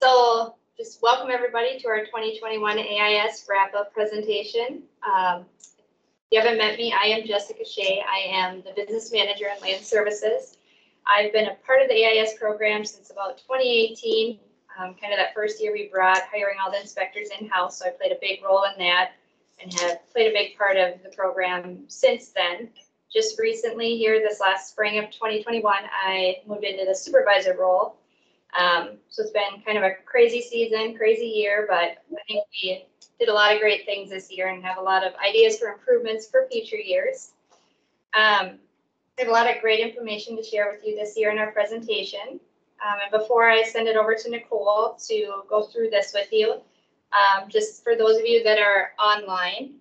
So just welcome everybody to our 2021 AIS Wrap-Up presentation. If you haven't met me, I am Jessica Shea. I am the Business Manager in Land Services. I've been a part of the AIS program since about 2018, kind of that first year we brought hiring all the inspectors in-house, so I played a big role in that and have played a big part of the program since then. Just recently here, this last spring of 2021, I moved into the supervisor role. So it's been kind of a crazy season, crazy year, but I think we did a lot of great things this year and have a lot of ideas for improvements for future years. We have a lot of great information to share with you this year in our presentation. And before I send it over to Nicole to go through this with you, just for those of you that are online,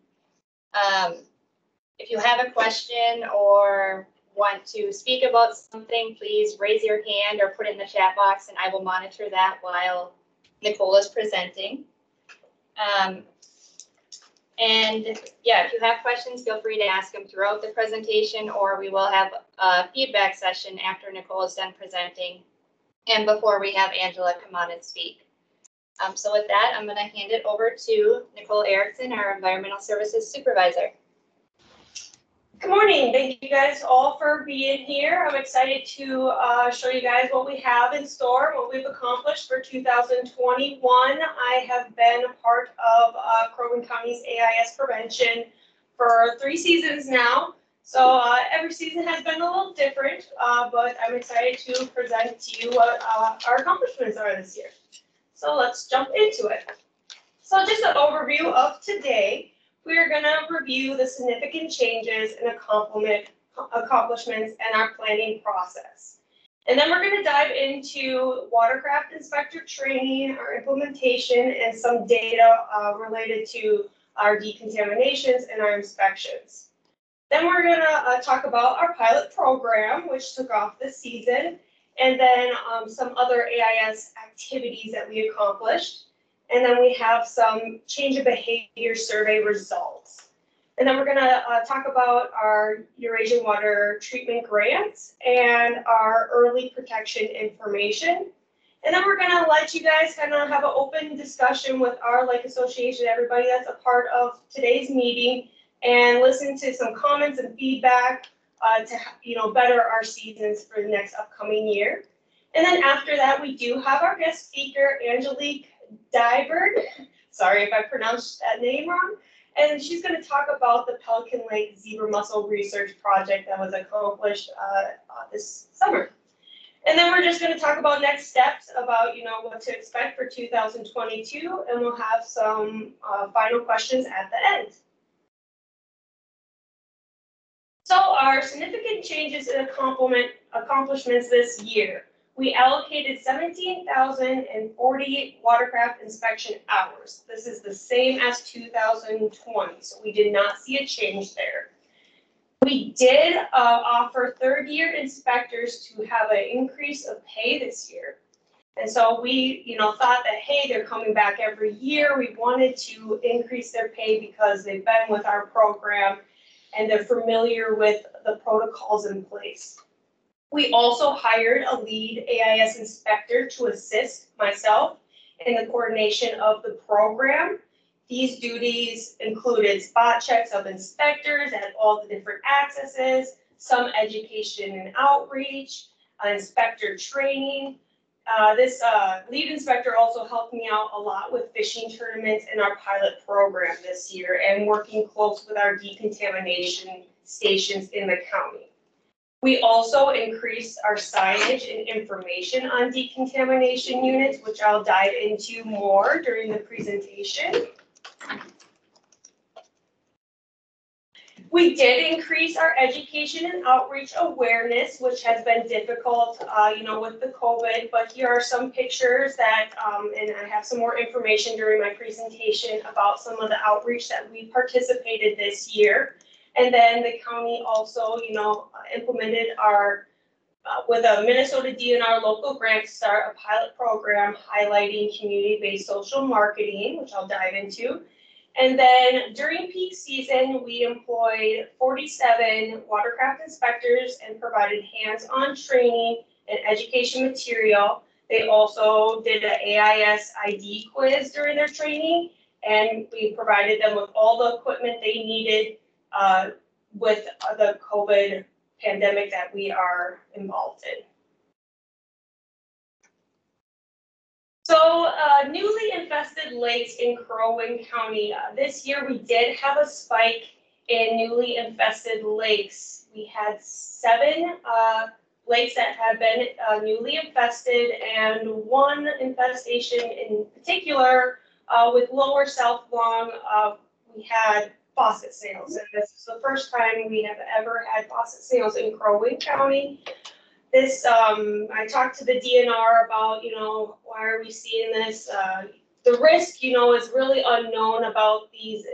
if you have a question or want to speak about something, please raise your hand or put it in the chat box and I will monitor that while Nicole is presenting. And yeah, if you have questions, feel free to ask them throughout the presentation, or we will have a feedback session after Nicole is done presenting and before we have Angela come on and speak. So with that, I'm going to hand it over to Nicole Erickson, our Environmental Services Supervisor. Good morning. Thank you guys all for being here. I'm excited to show you guys what we have in store, what we've accomplished for 2021. I have been a part of Crow Wing County's AIS prevention for 3 seasons now. So every season has been a little different, but I'm excited to present to you what our accomplishments are this year. So let's jump into it. So just an overview of today. We are going to review the significant changes and accomplishments in our planning process. And then we're going to dive into Watercraft inspector training, our implementation, and some data related to our decontaminations and our inspections. Then we're going to talk about our pilot program, which took off this season, and then some other AIS activities that we accomplished. And then we have some change of behavior survey results. And then we're going to talk about our Eurasian water treatment grants and our early protection information. And then we're going to let you guys kind of have an open discussion with our Lake Association, everybody that's a part of today's meeting, and listen to some comments and feedback to better our seasons for the next upcoming year. And then after that, we do have our guest speaker, Angelique Dyberd, sorry if I pronounced that name wrong, and she's going to talk about the Pelican Lake Zebra Mussel Research Project that was accomplished this summer. And then we're just going to talk about next steps about what to expect for 2022, and we'll have some final questions at the end. So our significant changes and accomplishments this year. We allocated 17,040 watercraft inspection hours. This is the same as 2020, so we did not see a change there. We did offer third-year inspectors to have an increase of pay this year. And so we thought that, hey, they're coming back every year. We wanted to increase their pay because they've been with our program and they're familiar with the protocols in place. We also hired a lead AIS inspector to assist myself in the coordination of the program. These duties included spot checks of inspectors at all the different accesses, some education and outreach, inspector training. This lead inspector also helped me out a lot with fishing tournaments in our pilot program this year and working close with our decontamination stations in the county. We also increased our signage and information on decontamination units, which I'll dive into more during the presentation. We did increase our education and outreach awareness, which has been difficult, with the COVID, but here are some pictures that, and I have some more information during my presentation about some of the outreach that we participated this year. And then the county also, implemented our, with a Minnesota DNR local grant, start a pilot program highlighting community-based social marketing, which I'll dive into. And then during peak season, we employed 47 watercraft inspectors and provided hands-on training and education material. They also did an AIS ID quiz during their training, and we provided them with all the equipment they needed with the COVID pandemic that we are involved in. So newly infested lakes in Crow Wing County. This year we did have a spike in newly infested lakes. We had 7 lakes that have been newly infested, and one infestation in particular with Lower South Long, we had faucet snails. And this is the first time we have ever had faucet snails in Crow Wing County. This, I talked to the DNR about, why are we seeing this? The risk, is really unknown about these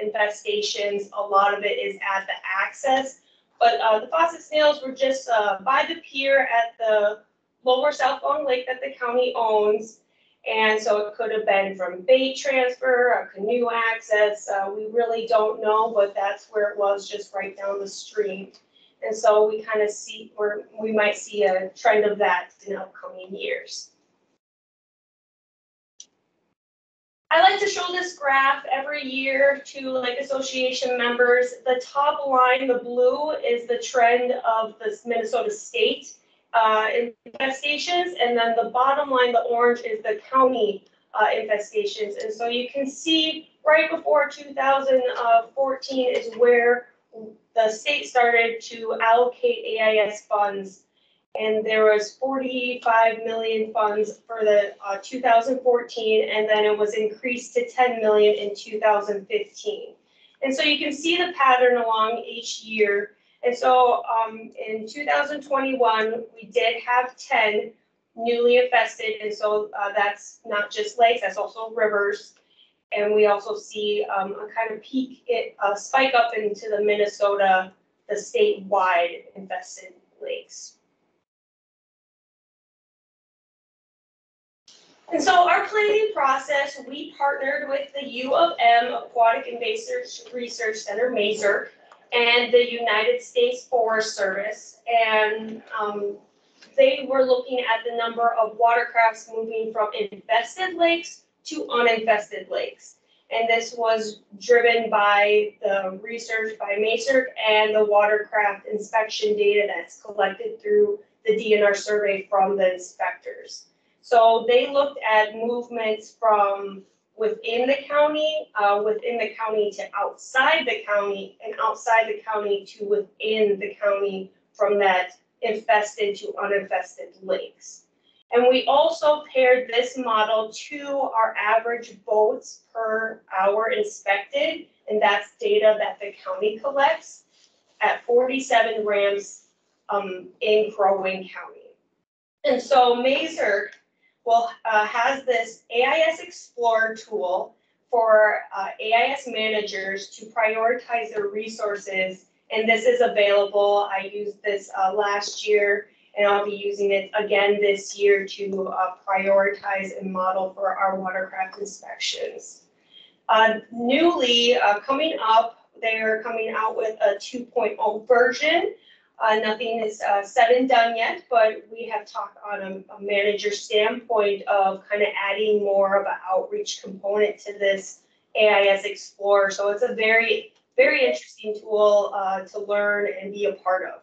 infestations. A lot of it is at the access. But the faucet snails were just by the pier at the Lower South Long Lake that the county owns. And so it could have been from bait transfer, a canoe access. We really don't know, but that's where it was, just right down the stream. And so we kind of see, or we might see a trend of that in upcoming years. I like to show this graph every year to Lake Association members. The top line, the blue, is the trend of the Minnesota State infestations, and then the bottom line, the orange, is the county infestations. And so you can see right before 2014 is where the state started to allocate AIS funds, and there was 45 million funds for the 2014, and then it was increased to 10 million in 2015. And so you can see the pattern along each year. And so in 2021, we did have 10 newly infested, and so that's not just lakes, that's also rivers. And we also see a kind of spike up into the Minnesota, the statewide infested lakes. And so our planning process, we partnered with the U of M Aquatic Invasive Research Center, MASER, and the United States Forest Service. And they were looking at the number of watercrafts moving from infested lakes to uninfested lakes. And this was driven by the research by MASER and the watercraft inspection data that's collected through the DNR survey from the inspectors. So they looked at movements from within the county to outside the county, and outside the county to within the county, from that infested to uninfested lakes. And we also paired this model to our average boats per hour inspected, and that's data that the county collects at 47 RAMs in Crow Wing County. And so MASER has this AIS Explorer tool for AIS managers to prioritize their resources, and this is available. I used this last year, and I'll be using it again this year to prioritize and model for our watercraft inspections. Newly coming up, they're coming out with a 2.0 version. Nothing is said and done yet, but we have talked on a manager standpoint of kind of adding more of an outreach component to this AIS Explorer. So it's a very, very interesting tool to learn and be a part of.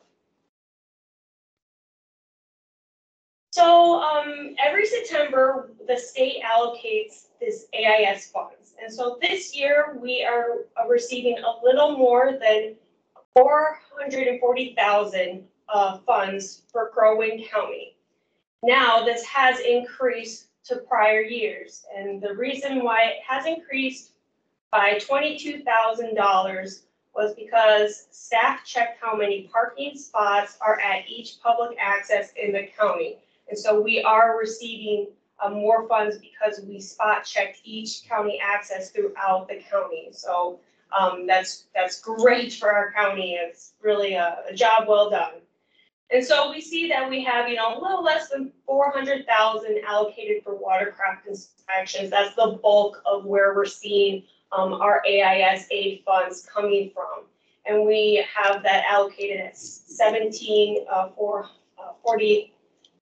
So every September, the state allocates this AIS funds. And so this year, we are receiving a little more than 440,000 funds for Crow Wing County. Now, this has increased to prior years, and the reason why it has increased by $22,000 was because staff checked how many parking spots are at each public access in the county. And so we are receiving more funds because we spot checked each county access throughout the county. So that's great for our county. It's really a job well done. And so we see that we have, a little less than 400,000 allocated for watercraft inspections. That's the bulk of where we're seeing our AIS aid funds coming from. And we have that allocated at 17 for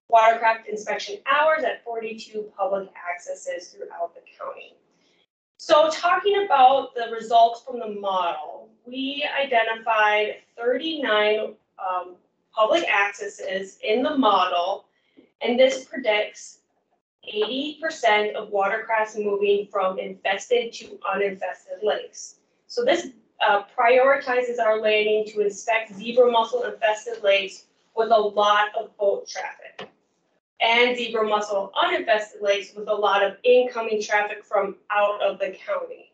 watercraft inspection hours at 42 public accesses throughout the county. So talking about the results from the model, we identified 39 public accesses in the model, and this predicts 80% of watercrafts moving from infested to uninfested lakes. So this prioritizes our landing to inspect zebra mussel infested lakes with a lot of boat traffic, and zebra mussel uninfested lakes with a lot of incoming traffic from out of the county.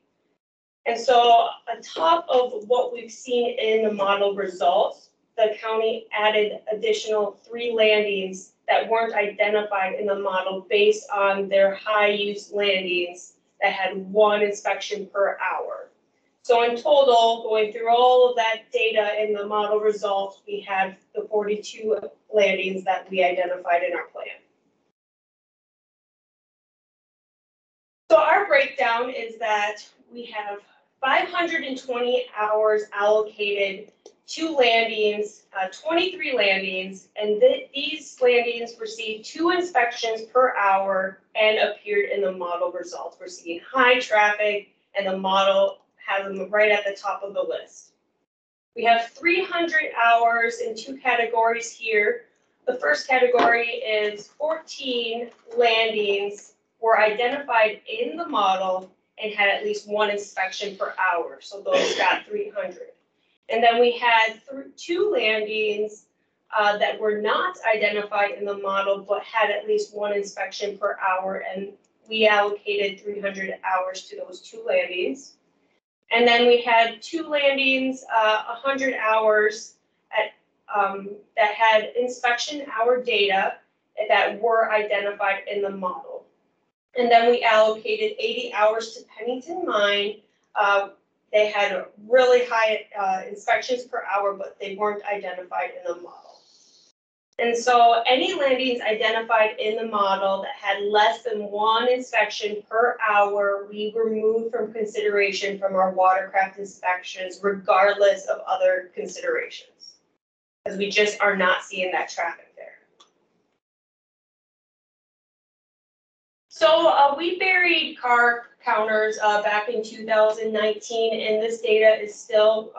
And so on top of what we've seen in the model results, the county added additional 3 landings that weren't identified in the model based on their high use landings that had 1 inspection per hour. So in total, going through all of that data in the model results, we had the 42 landings that we identified in our plan. So our breakdown is that we have 520 hours allocated to landings, 23 landings, and these landings received 2 inspections per hour and appeared in the model results. We're seeing high traffic, and the model has them right at the top of the list. We have 300 hours in 2 categories here. The first category is 14 landings were identified in the model and had at least 1 inspection per hour, so those got 300. And then we had 2 landings that were not identified in the model but had at least 1 inspection per hour, and we allocated 300 hours to those 2 landings. And then we had 2 landings, 100 hours at, that had inspection hour data that were identified in the model. And then we allocated 80 hours to Pennington Mine. They had really high inspections per hour, but they weren't identified in the model. And so any landings identified in the model that had less than 1 inspection per hour, we removed from consideration from our watercraft inspections, regardless of other considerations, because we just are not seeing that traffic there. So we buried car counters back in 2019, and this data is still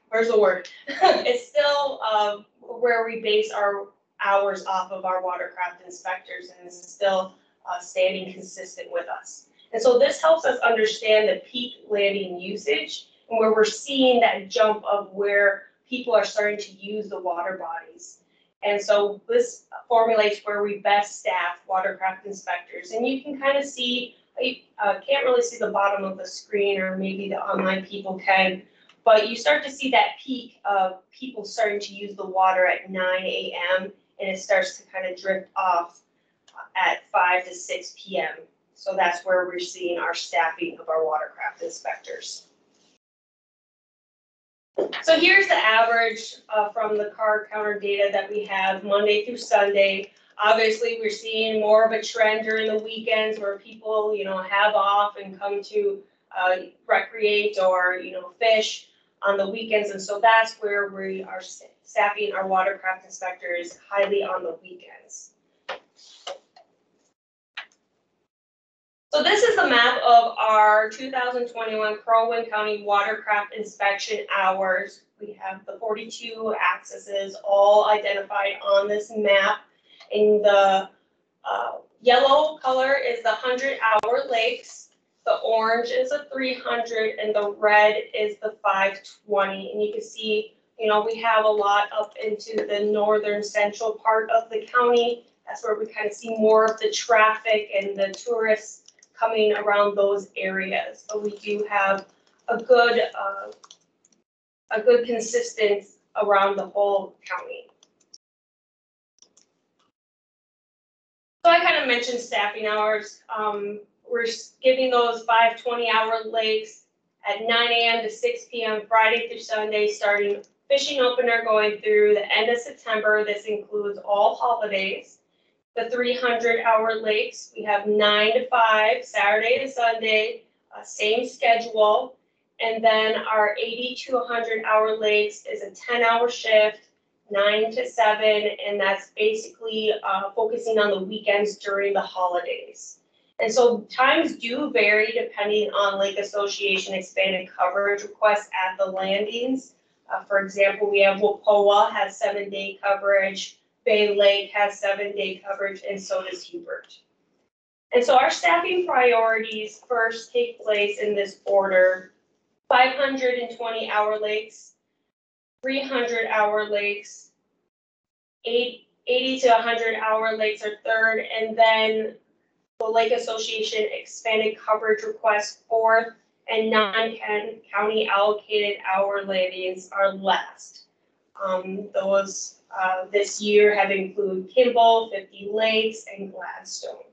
where's the word? It's still where we base our hours off of our watercraft inspectors, and this is still standing consistent with us. And so this helps us understand the peak landing usage and where we're seeing that jump of where people are starting to use the water bodies. And so this formulates where we best staff watercraft inspectors. And you can kind of see, you can't really see the bottom of the screen, or maybe the online people can, but you start to see that peak of people starting to use the water at 9 a.m. and it starts to kind of drift off at 5 to 6 p.m. So that's where we're seeing our staffing of our watercraft inspectors. So here's the average from the car counter data that we have Monday through Sunday. Obviously, we're seeing more of a trend during the weekends where people, have off and come to recreate or, fish on the weekends. And so that's where we are staffing our watercraft inspectors highly on the weekends. So this is the map of our 2021 Crow Wing County watercraft inspection hours. We have the 42 accesses all identified on this map. In the yellow color is the 100-hour lakes, the orange is the 300, and the red is the 520. And you can see, we have a lot up into the northern central part of the county. That's where we kind of see more of the traffic and the tourists coming around those areas. But we do have a good consistency around the whole county. So I kind of mentioned staffing hours. We're giving those 520-hour lakes at 9 a.m. to 6 p.m. Friday through Sunday, starting fishing opener going through the end of September. This includes all holidays. The 300-hour lakes, we have 9 to 5, Saturday to Sunday, same schedule. And then our 80 to 100-hour lakes is a 10-hour shift, 9 to 7, and that's basically focusing on the weekends during the holidays. And so times do vary depending on Lake Association expanded coverage requests at the landings. For example, we have Wapoa has 7-day coverage, Bay Lake has 7-day coverage, and so does Hubert. And so our staffing priorities first take place in this order: 520-hour lakes, 300-hour lakes, 80 to 100-hour lakes are third, and then the Lake Association expanded coverage request fourth, and non-county allocated hour landings are last. Those this year have included Kimball, 50 Lakes, and Gladstone.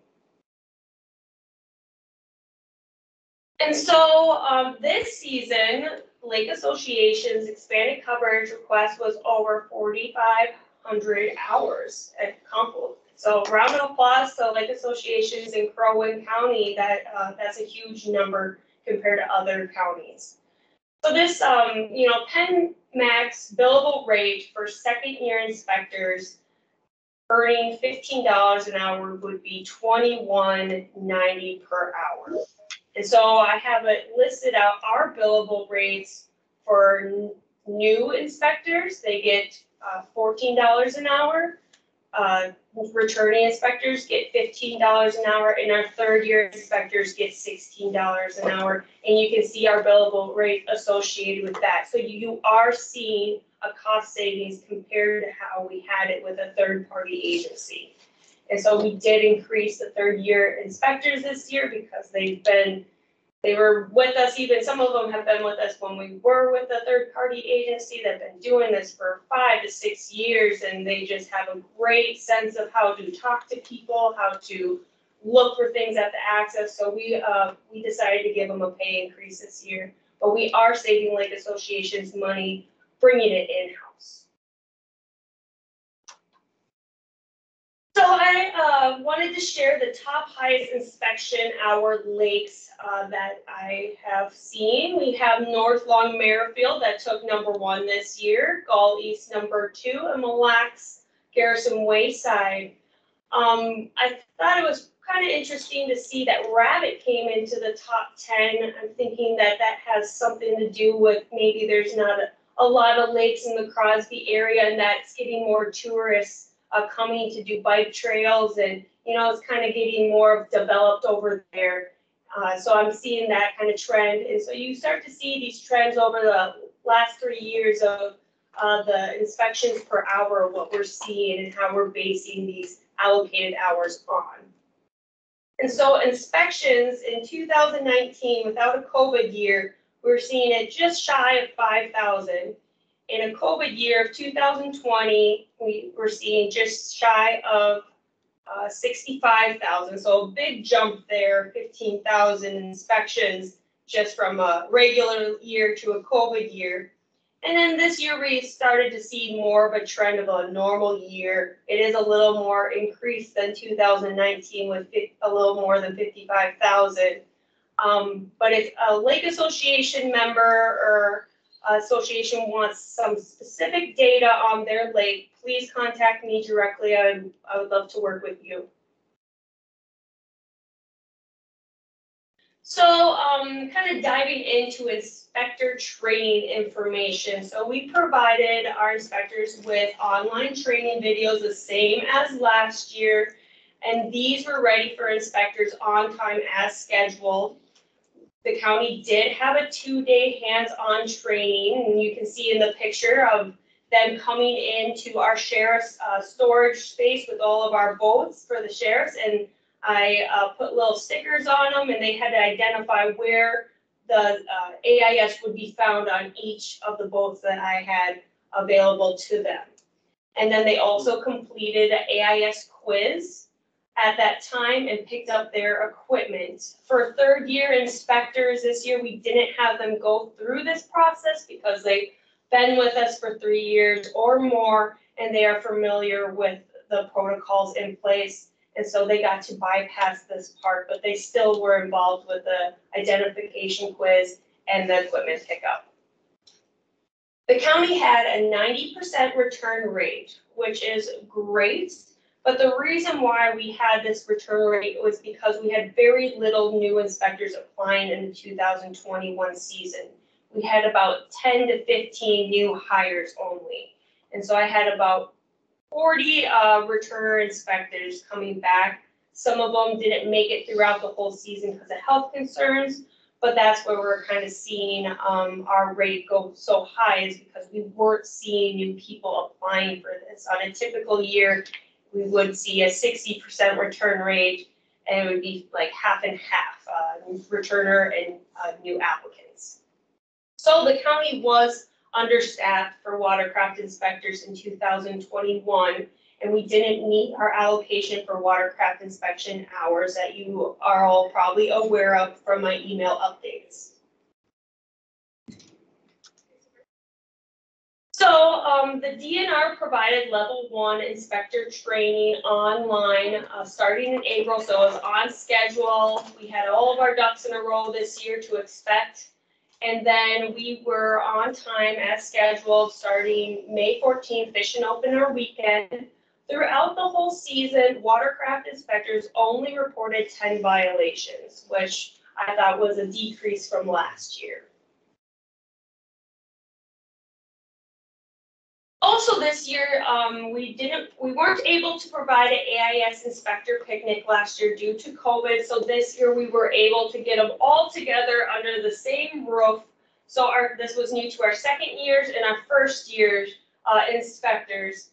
And so this season, Lake Association's expanded coverage request was over 4,500 hours at Compo. So round of applause to Lake Associations in Crow Wing County. That's a huge number compared to other counties. So this, Penn Max billable rate for second-year inspectors earning $15 an hour would be $21.90 per hour. And so I have it listed out our billable rates for new inspectors. They get $14 an hour. Returning inspectors get $15 an hour, and our third-year inspectors get $16 an hour. And you can see our billable rate associated with that. So you are seeing a cost savings compared to how we had it with a third-party agency. And so we did increase the third-year inspectors this year because they were with us, even some of them have been with us when we were with a third-party agency. They've been doing this for 5 to 6 years, and they just have a great sense of how to talk to people, how to look for things at the access. So we decided to give them a pay increase this year, but we are saving Lake Association's money, bringing it in-house. So I wanted to share the top highest inspection hour lakes that I have seen. We have North Long Merrifield that took #1 this year, Gall East #2, and Mille Lacs Garrison Wayside. I thought it was kind of interesting to see that Rabbit came into the top 10. I'm thinking that has something to do with maybe there's not a lot of lakes in the Crosby area, and that's getting more tourists coming to do bike trails, and it's kind of getting more developed over there. So I'm seeing that kind of trend, and so you start to see these trends over the last 3 years of the inspections per hour, what we're seeing and how we're basing these allocated hours on. And so inspections in 2019, without a COVID year, we're seeing it just shy of 5,000. In a COVID year of 2020, we were seeing just shy of 65,000. So a big jump there, 15,000 inspections just from a regular year to a COVID year. And then this year we started to see more of a trend of a normal year. It is a little more increased than 2019 with a little more than 55,000. But if a Lake Association member or association wants some specific data on their lake, please contact me directly. I would love to work with you. So kind of diving into inspector training information. So we provided our inspectors with online training videos the same as last year, and these were ready for inspectors on time as scheduled. The county did have a 2-day hands-on training, and you can see in the picture of them coming into our sheriff's storage space with all of our boats for the sheriffs, and I put little stickers on them, and they had to identify where the AIS would be found on each of the boats that I had available to them. And then they also completed an AIS quiz at that time and picked up their equipment. For third-year inspectors this year, we didn't have them go through this process because they've been with us for 3 years or more, and they are familiar with the protocols in place. And so they got to bypass this part, but they still were involved with the identification quiz and the equipment pickup. The county had a 90% return rate, which is great. But the reason why we had this return rate was because we had very little new inspectors applying in the 2021 season. We had about 10 to 15 new hires only. And so I had about 40 return inspectors coming back. Some of them didn't make it throughout the whole season because of health concerns, but that's where we're kind of seeing our rate go so high, is because we weren't seeing new people applying for this. On a typical year, we would see a 60% return rate, and it would be like half and half, returner and new applicants. So the county was understaffed for watercraft inspectors in 2021, and we didn't meet our allocation for watercraft inspection hours that you are all probably aware of from my email updates. So the DNR provided level 1 inspector training online starting in April, so it was on schedule. We had all of our ducks in a row this year to expect. And then we were on time as scheduled starting May 14th, Fish and Opener weekend. Throughout the whole season, watercraft inspectors only reported 10 violations, which I thought was a decrease from last year. Also this year, we weren't able to provide an AIS Inspector Picnic last year due to COVID. So this year we were able to get them all together under the same roof. So this was new to our second years and our first year's inspectors.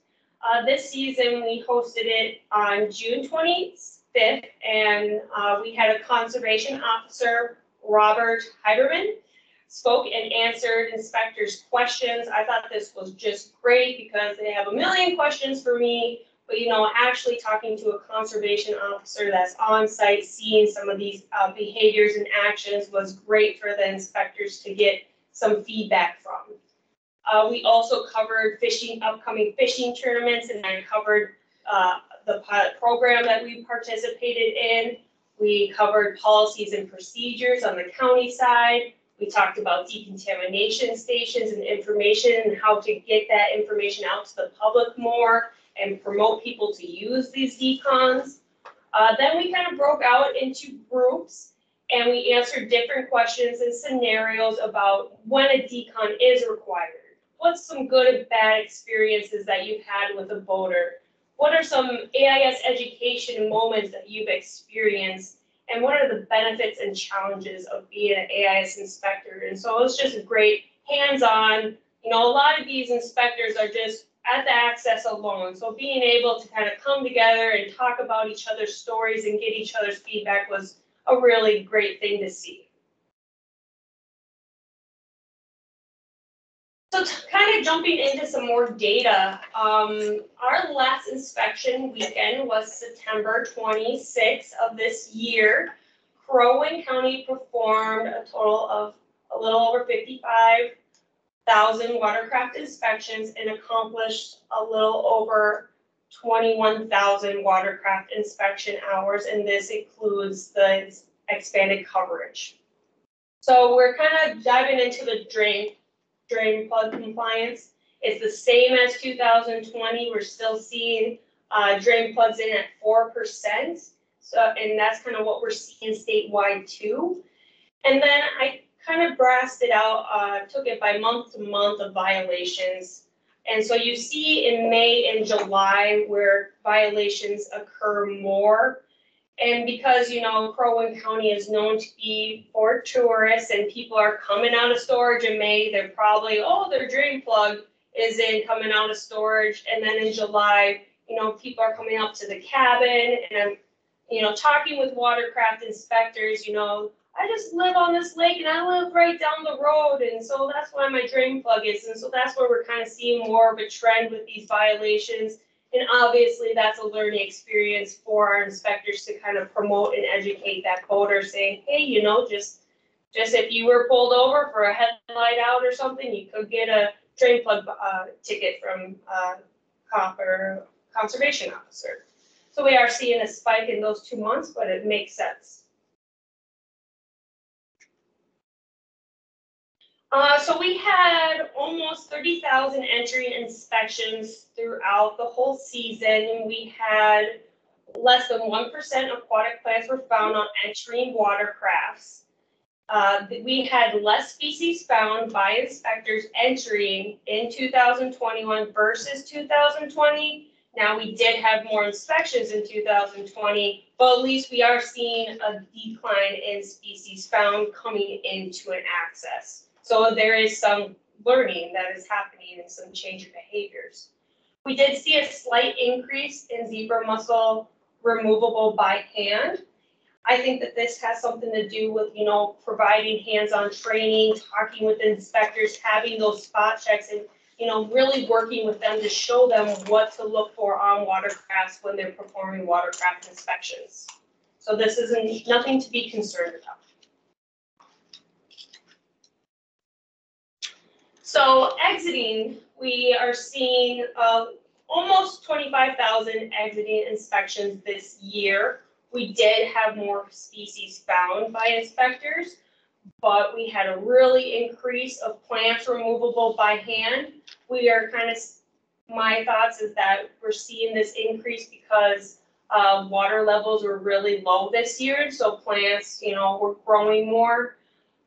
This season we hosted it on June 25th, and we had a conservation officer, Robert Heiberman, spoke and answered inspectors' questions. I thought this was just great because they have a million questions for me, but actually talking to a conservation officer that's on site, seeing some of these behaviors and actions was great for the inspectors to get some feedback from. We also covered upcoming fishing tournaments, and I covered the pilot program that we participated in. We covered policies and procedures on the county side. We talked about decontamination stations and information and how to get that information out to the public more and promote people to use these decons. Then we kind of broke out into groups, and we answered different questions and scenarios about when a decon is required. What's some good and bad experiences that you've had with a boater? What are some AIS education moments that you've experienced? And what are the benefits and challenges of being an AIS inspector? And so it was just great, hands-on. A lot of these inspectors are just at the access alone. So being able to kind of come together and talk about each other's stories and get each other's feedback was a really great thing to see. So kind of jumping into some more data, our last inspection weekend was September 26th of this year. Crow Wing County performed a total of a little over 55,000 watercraft inspections and accomplished a little over 21,000 watercraft inspection hours, and this includes the expanded coverage. So we're kind of diving into the drain plug compliance. It's the same as 2020. We're still seeing drain plugs in at 4%. So, and that's kind of what we're seeing statewide too. And then I kind of brassed it out, took it by month to month of violations. And so you see in May and July where violations occur more. And because, Crow Wing County is known to be for tourists and people are coming out of storage in May, they're probably, their drain plug is coming out of storage. And then in July, people are coming up to the cabin, and I'm, talking with watercraft inspectors, I just live on this lake and I live right down the road. And so that's why my drain plug is. And so that's where we're kind of seeing more of a trend with these violations. And obviously that's a learning experience for our inspectors to kind of promote and educate that boater, saying, hey, just if you were pulled over for a headlight out or something, you could get a drain plug ticket from cop or conservation officer. So we are seeing a spike in those 2 months, but it makes sense. So we had almost 30,000 entry inspections throughout the whole season. We had less than 1% aquatic plants were found on entering watercrafts. We had less species found by inspectors entering in 2021 versus 2020. Now, we did have more inspections in 2020, but at least we are seeing a decline in species found coming into an access. So there is some learning that is happening and some change in behaviors. We did see a slight increase in zebra mussel removable by hand. I think that this has something to do with, providing hands-on training, talking with inspectors, having those spot checks, and, really working with them to show them what to look for on watercrafts when they're performing watercraft inspections. So this isn't nothing to be concerned about. So exiting, we are seeing almost 25,000 exiting inspections this year. We did have more species found by inspectors, but we had a really increase of plants removable by hand. We are my thoughts is that we're seeing this increase because water levels were really low this year, so plants, were growing more.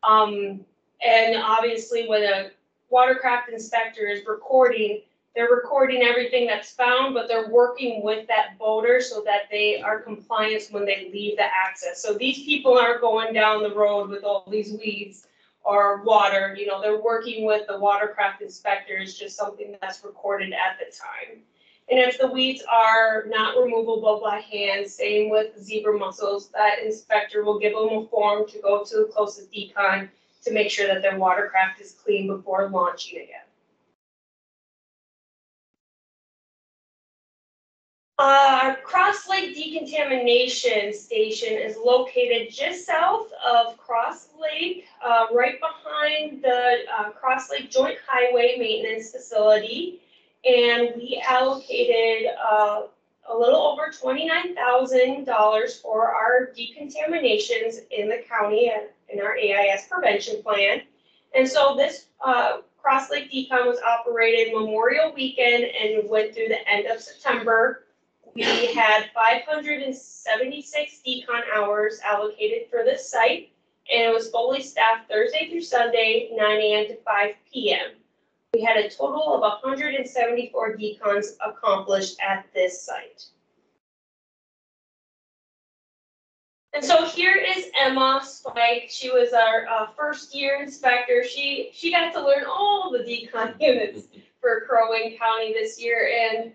And obviously when a watercraft inspector is recording, they're recording everything that's found, but they're working with that boater so that they are compliant when they leave the access. So these people aren't going down the road with all these weeds or water, they're working with the watercraft inspectors, just something that's recorded at the time. And if the weeds are not removable by hand, same with zebra mussels, that inspector will give them a form to go to the closest decon to make sure that their watercraft is clean before launching again. Our Cross Lake Decontamination Station is located just south of Cross Lake, right behind the Cross Lake Joint Highway Maintenance Facility. And we allocated a little over $29,000 for our decontaminations in the county in our AIS prevention plan. And so this Cross Lake Decon was operated Memorial Weekend and went through the end of September. We had 576 decon hours allocated for this site, and it was fully staffed Thursday through Sunday, 9 a.m. to 5 p.m. We had a total of 174 decons accomplished at this site. And so here is Emma Spike. She was our first year inspector. She got to learn all the decon units for Crow Wing County this year, and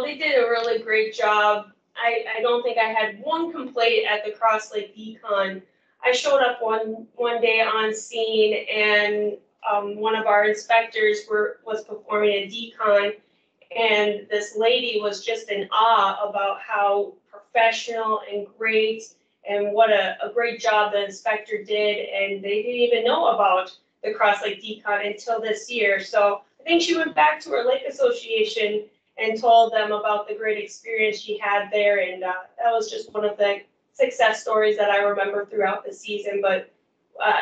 they did a really great job. I don't think I had one complaint at the Cross Lake Decon. I showed up one day on scene, and one of our inspectors was performing a decon, and this lady was just in awe about how professional and great and what a great job the inspector did, and they didn't even know about the Cross Lake Decon until this year. So I think she went back to her lake association and told them about the great experience she had there, and that was just one of the success stories that I remember throughout the season. But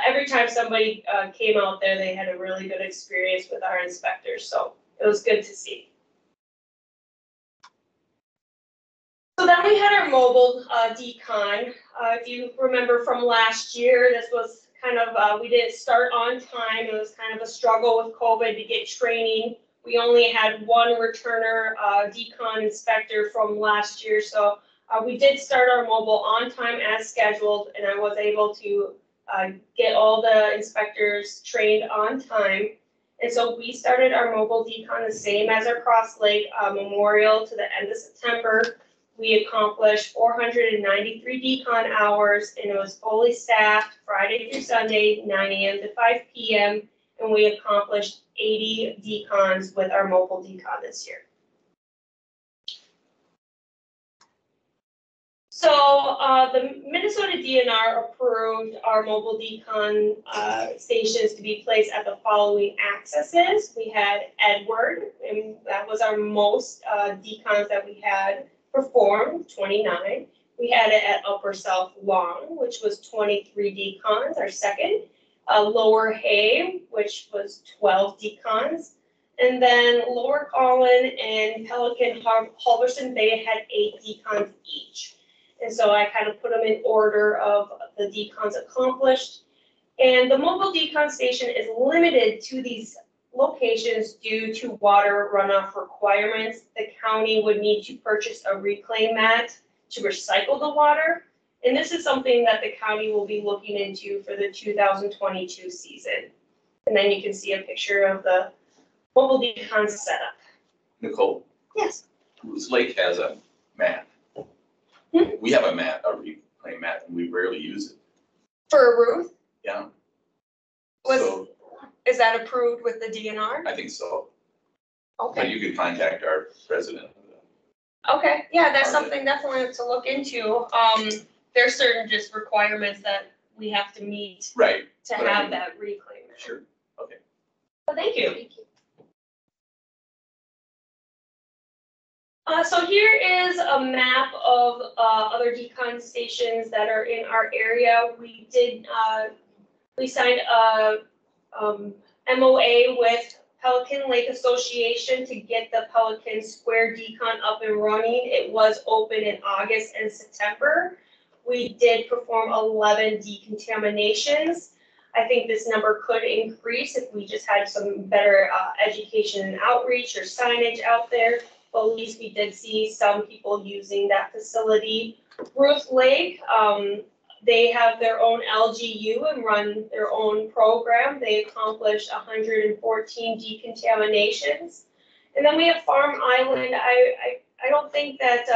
every time somebody came out there, they had a really good experience with our inspectors, so it was good to see. So then we had our mobile decon. If you remember from last year, this was kind of, we didn't start on time. It was kind of a struggle with COVID to get training. We only had one returner decon inspector from last year, so we did start our mobile on time as scheduled, and I was able to get all the inspectors trained on time. And so we started our mobile decon the same as our Cross Lake Memorial to the end of September. We accomplished 493 decon hours, and it was fully staffed Friday through Sunday, 9 a.m. to 5 p.m., and we accomplished 80 decons with our mobile decon this year. So the Minnesota DNR approved our mobile decon stations to be placed at the following accesses. We had Edward, and that was our most decons that we had performed, 29. We had it at Upper South Long, which was 23 decons, our second. Lower Hay, which was 12 decons. And then Lower Collin and Pelican Halverson Bay had 8 decons each. And so I kind of put them in order of the decons accomplished. And the mobile decon station is limited to these locations due to water runoff requirements. The county would need to purchase a reclaim mat to recycle the water. And this is something that the county will be looking into for the 2022 season. And then you can see a picture of the mobile decon setup. Nicole, Yes. Woods Lake has a mat. We have a mat, a reclaim mat, and we rarely use it. For Ruth, Yeah. Was- So is that approved with the DNR? I think so. But Okay. you can contact our president. Okay, yeah, that's something definitely to look into. There's certain just requirements that we have to meet Right, to But I have mean- that reclaim. sure. Okay. So thank you. Thank you. So here is a map of other decon stations that are in our area. We did, we signed a MOA with Pelican Lake Association to get the Pelican Square decon up and running. It was open in August and September. We did perform 11 decontaminations. I think this number could increase if we just had some better education and outreach or signage out there. But at least we did see some people using that facility. Ruth Lake, they have their own LGU and run their own program. They accomplished 114 decontaminations. And then we have Farm Island. I don't think that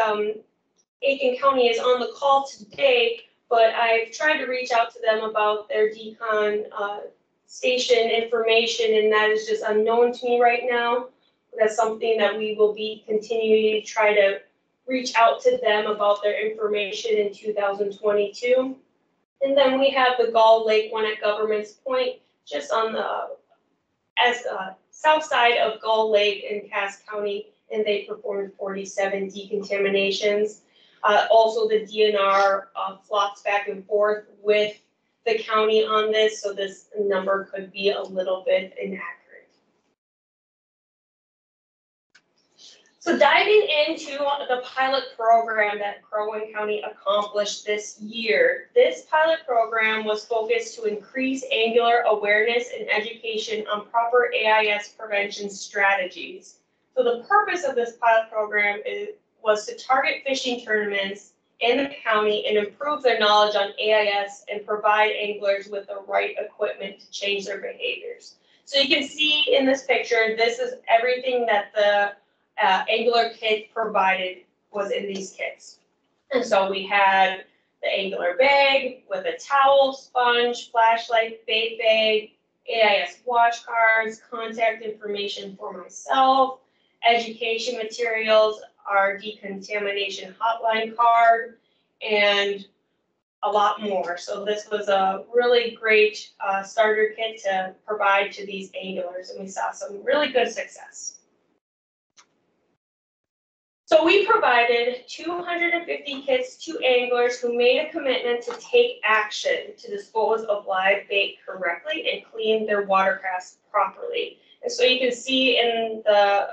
Aiken County is on the call today, but I've tried to reach out to them about their decon station information, and that is just unknown to me right now. That's something that we will be continuing to try to reach out to them about their information in 2022. And then we have the Gull Lake one at Government's Point, just on the south side of Gull Lake in Cass County, and they performed 47 decontaminations. Also, the DNR flops back and forth with the county on this, so this number could be a little bit inaccurate. So diving into the pilot program that Crow Wing County accomplished this year, this pilot program was focused to increase angler awareness and education on proper AIS prevention strategies. So the purpose of this pilot program was to target fishing tournaments in the county and improve their knowledge on AIS and provide anglers with the right equipment to change their behaviors. So you can see in this picture, this is everything that the angler kit provided was in these kits. And so we had the angler bag with a towel, sponge, flashlight, bait bag, AIS watch cards, contact information for myself, education materials, our decontamination hotline card, and a lot more. So this was a really great starter kit to provide to these anglers, and we saw some really good success. So we provided 250 kits to anglers who made a commitment to take action to dispose of live bait correctly and clean their watercrafts properly. And so you can see in the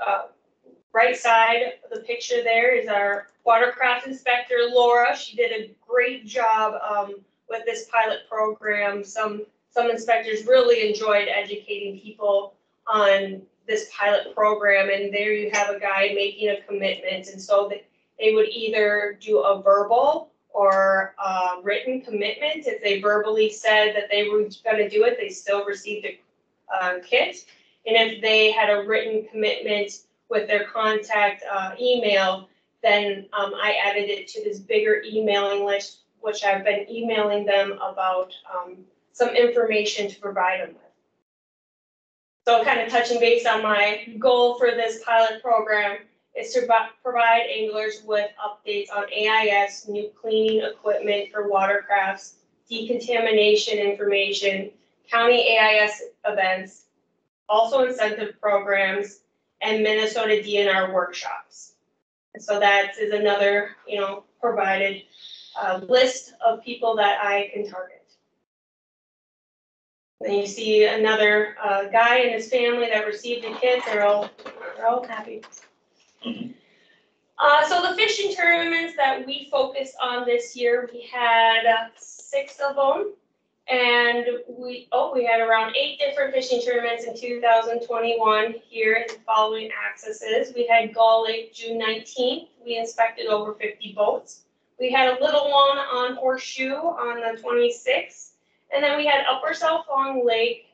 right side of the picture there is our watercraft inspector, Laura. She did a great job with this pilot program. Some inspectors really enjoyed educating people on this pilot program, and there you have a guy making a commitment, and so they would either do a verbal or a written commitment. If they verbally said that they were going to do it, they still received a kit, and if they had a written commitment with their contact email, then I added it to this bigger emailing list, which I've been emailing them about some information to provide them with. So kind of touching base on my goal for this pilot program is to provide anglers with updates on AIS, new cleaning equipment for watercrafts, decontamination information, county AIS events, also incentive programs, and Minnesota DNR workshops. And so that is another, provided list of people that I can target. Then you see another guy and his family that received the kits. They're all happy. So the fishing tournaments that we focused on this year, we had 6 of them, and we had around 8 different fishing tournaments in 2021 here in the following accesses. We had Gull Lake June 19th. We inspected over 50 boats. We had a little one on Horseshoe on the 26th, and then we had Upper South Long Lake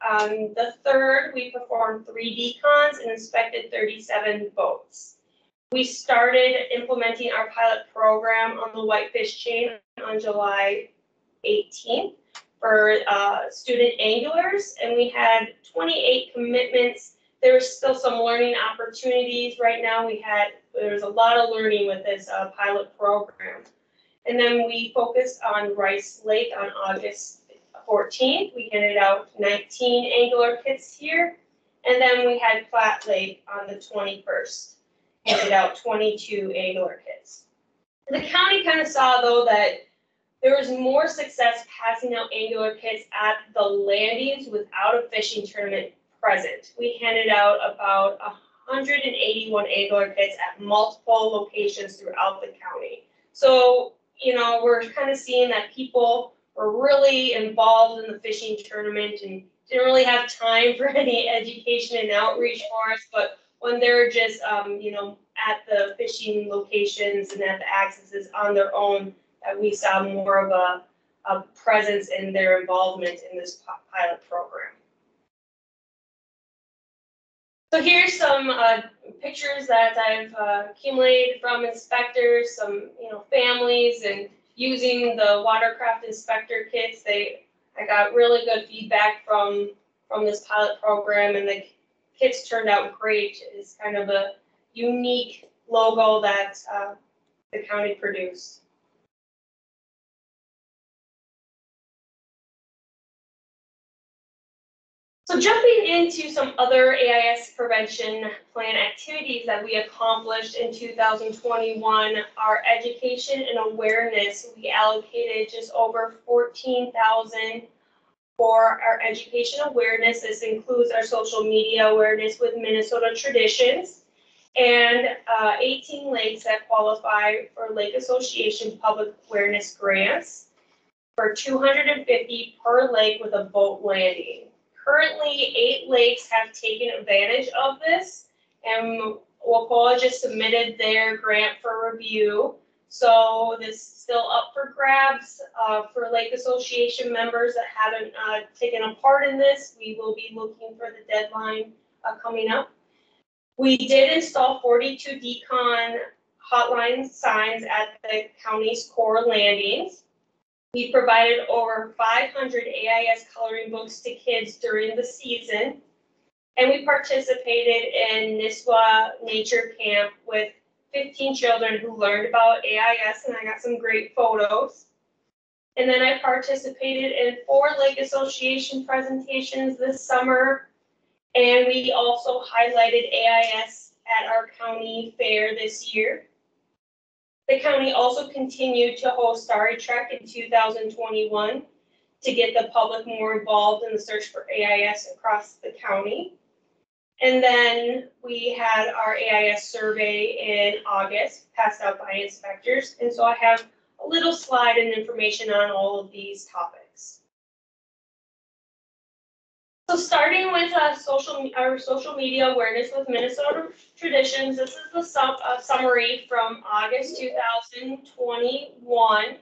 on the 3rd. We performed 3 decons and inspected 37 boats. We started implementing our pilot program on the whitefish chain on July 18th for student anglers, and we had 28 commitments. There was still some learning opportunities right now. There was a lot of learning with this pilot program. And then we focused on Rice Lake on August 14th. We handed out 19 angler kits here. And then we had Platte Lake on the 21st. Handed out 22 angler kits. The county kind of saw, though, that there was more success passing out angler kits at the landings without a fishing tournament present. We handed out about 181 angler kits at multiple locations throughout the county. So, we're kind of seeing that people were really involved in the fishing tournament and didn't really have time for any education and outreach for us, but when they're just, at the fishing locations and at the accesses on their own, that we saw more of a presence in their involvement in this pilot program. So here's some pictures that I've accumulated from inspectors, some families, and using the Watercraft inspector kits. I got really good feedback from this pilot program, and the kits turned out great. It's kind of a unique logo that the county produced. So jumping into some other AIS prevention plan activities that we accomplished in 2021, our education and awareness, we allocated just over $14,000 for our education awareness. This includes our social media awareness with Minnesota Traditions and 18 lakes that qualify for Lake Association Public Awareness Grants for $250 per lake with a boat landing. Currently, 8 lakes have taken advantage of this, and Wacola just submitted their grant for review. So this is still up for grabs for Lake Association members that haven't taken a part in this. We will be looking for the deadline coming up. We did install 42 decon hotline signs at the county's core landings. We provided over 500 AIS coloring books to kids during the season, and we participated in Nisswa Nature Camp with 15 children who learned about AIS, and I got some great photos. And then I participated in 4 Lake Association presentations this summer, and we also highlighted AIS at our county fair this year. The county also continued to host Starry Trek in 2021 to get the public more involved in the search for AIS across the county. And then we had our AIS survey in August, passed out by inspectors. And so I have a little slide and information on all of these topics. So starting with our social media awareness with Minnesota Traditions, this is the summary from August 2021,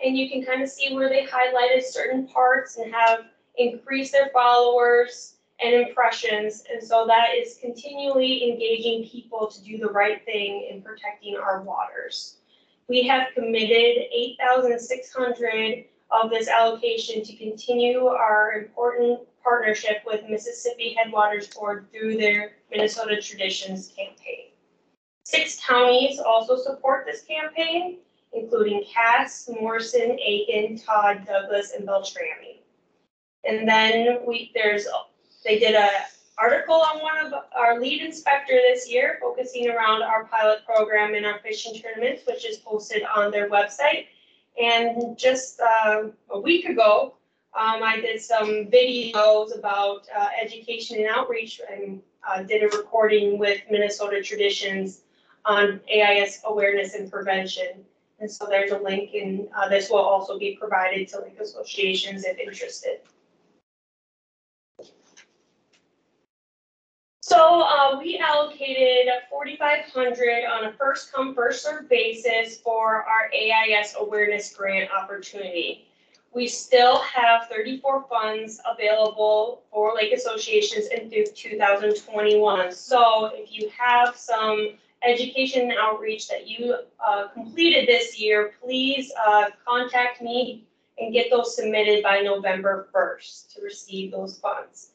and you can kind of see where they highlighted certain parts and have increased their followers and impressions, and so that is continually engaging people to do the right thing in protecting our waters. We have committed $8,600 of this allocation to continue our important partnership with Mississippi Headwaters Board through their Minnesota Traditions campaign. 6 counties also support this campaign, including Cass, Morrison, Aiken, Todd, Douglas, and Beltrami. And then they did an article on one of our lead inspector this year, focusing around our pilot program and our fishing tournaments, which is posted on their website. And just a week ago, I did some videos about education and outreach and did a recording with Minnesota Traditions on AIS awareness and prevention. And so there's a link, and this will also be provided to lake associations if interested. So we allocated $4,500 on a first come first served basis for our AIS Awareness Grant opportunity. We still have 34 funds available for lake associations in 2021. So if you have some education and outreach that you completed this year, please contact me and get those submitted by November 1st to receive those funds.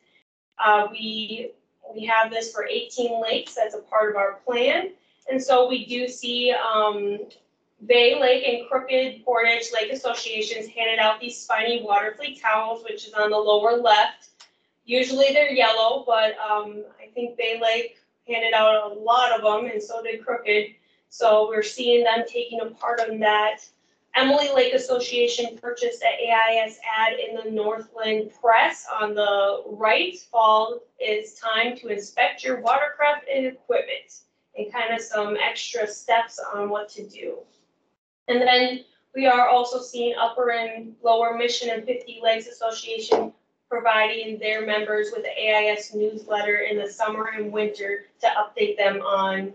We have this for 18 lakes. That's a part of our plan. And so we do see Bay Lake and Crooked Portage Lake Associations handed out these spiny water flea towels, which is on the lower left. Usually they're yellow, but I think Bay Lake handed out a lot of them, and so did Crooked. So we're seeing them taking a part in that. Emily Lake Association purchased an AIS ad in the Northland Press on the right. Fall is time to inspect your watercraft and equipment, and kind of some extra steps on what to do. And then we are also seeing Upper and Lower Mission and 50 Lakes Association providing their members with the AIS newsletter in the summer and winter to update them on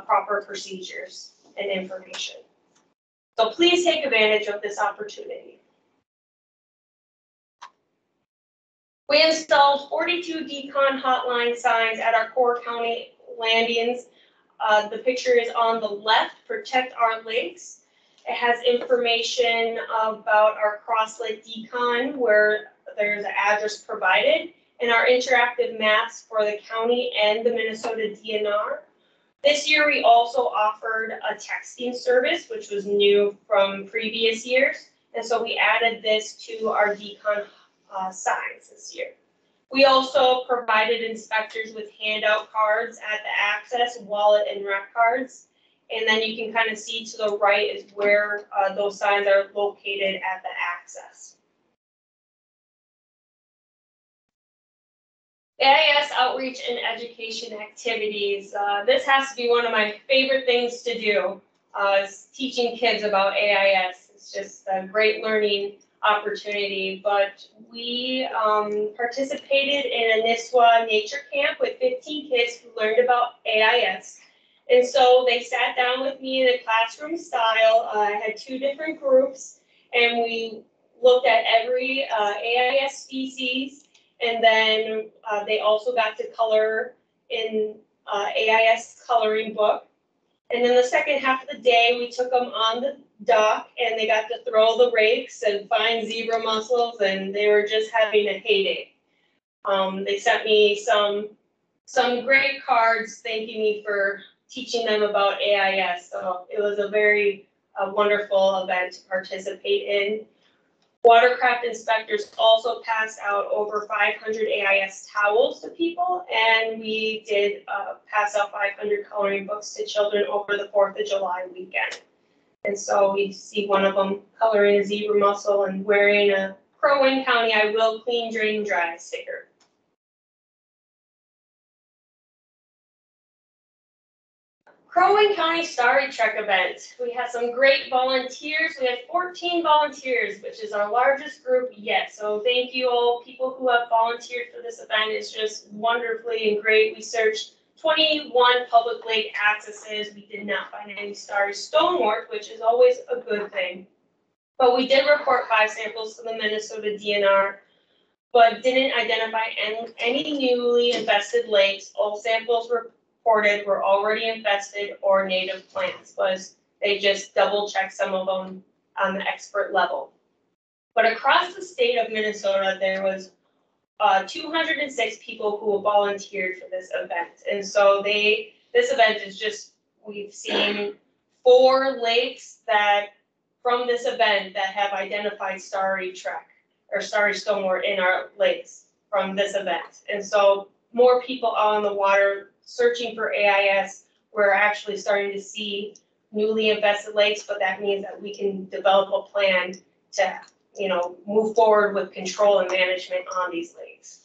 proper procedures and information. So please take advantage of this opportunity. We installed 42 decon hotline signs at our core county landings. The picture is on the left, Protect Our Lakes. It has information about our Cross Lake decon, where there's an address provided, and our interactive maps for the county and the Minnesota DNR. This year, we also offered a texting service, which was new from previous years. And so we added this to our decon signs this year. We also provided inspectors with handout cards at the access, wallet, and rec cards. And then you can kind of see to the right is where those signs are located at the access. AIS Outreach and Education activities. This has to be one of my favorite things to do, is teaching kids about AIS. It's just a great learning opportunity. But we participated in a NISWA nature camp with 15 kids who learned about AIS. And so they sat down with me in a classroom style. I had 2 different groups, and we looked at every AIS species. And then they also got to color in AIS coloring book. And then the second half of the day, we took them on the dock, and they got to throw the rakes and find zebra mussels, and they were just having a heyday. They sent me some great cards thanking me for teaching them about AIS. So it was a very wonderful event to participate in. Watercraft inspectors also passed out over 500 AIS towels to people, and we did pass out 500 coloring books to children over the 4th of July weekend. And so we see one of them coloring a zebra mussel and wearing a Crow Wing County I Will Clean, Drain, Dry sticker. Crow Wing County Starry Trek event. We had some great volunteers. We had 14 volunteers, which is our largest group yet. So thank you all people who have volunteered for this event. It's just wonderfully and great. We searched 21 public lake accesses. We did not find any starry stonewort, which is always a good thing. But we did report 5 samples to the Minnesota DNR, but didn't identify any newly infested lakes. All samples reported were already infested or native plants, but they just double checked some of them on the expert level. But across the state of Minnesota, there was 206 people who volunteered for this event. And so this event is just, we've seen 4 lakes that from this event that have identified starry trek or starry stonewort in our lakes from this event. And so more people on the water searching for AIS. We're actually starting to see newly infested lakes, but that means that we can develop a plan to move forward with control and management on these lakes.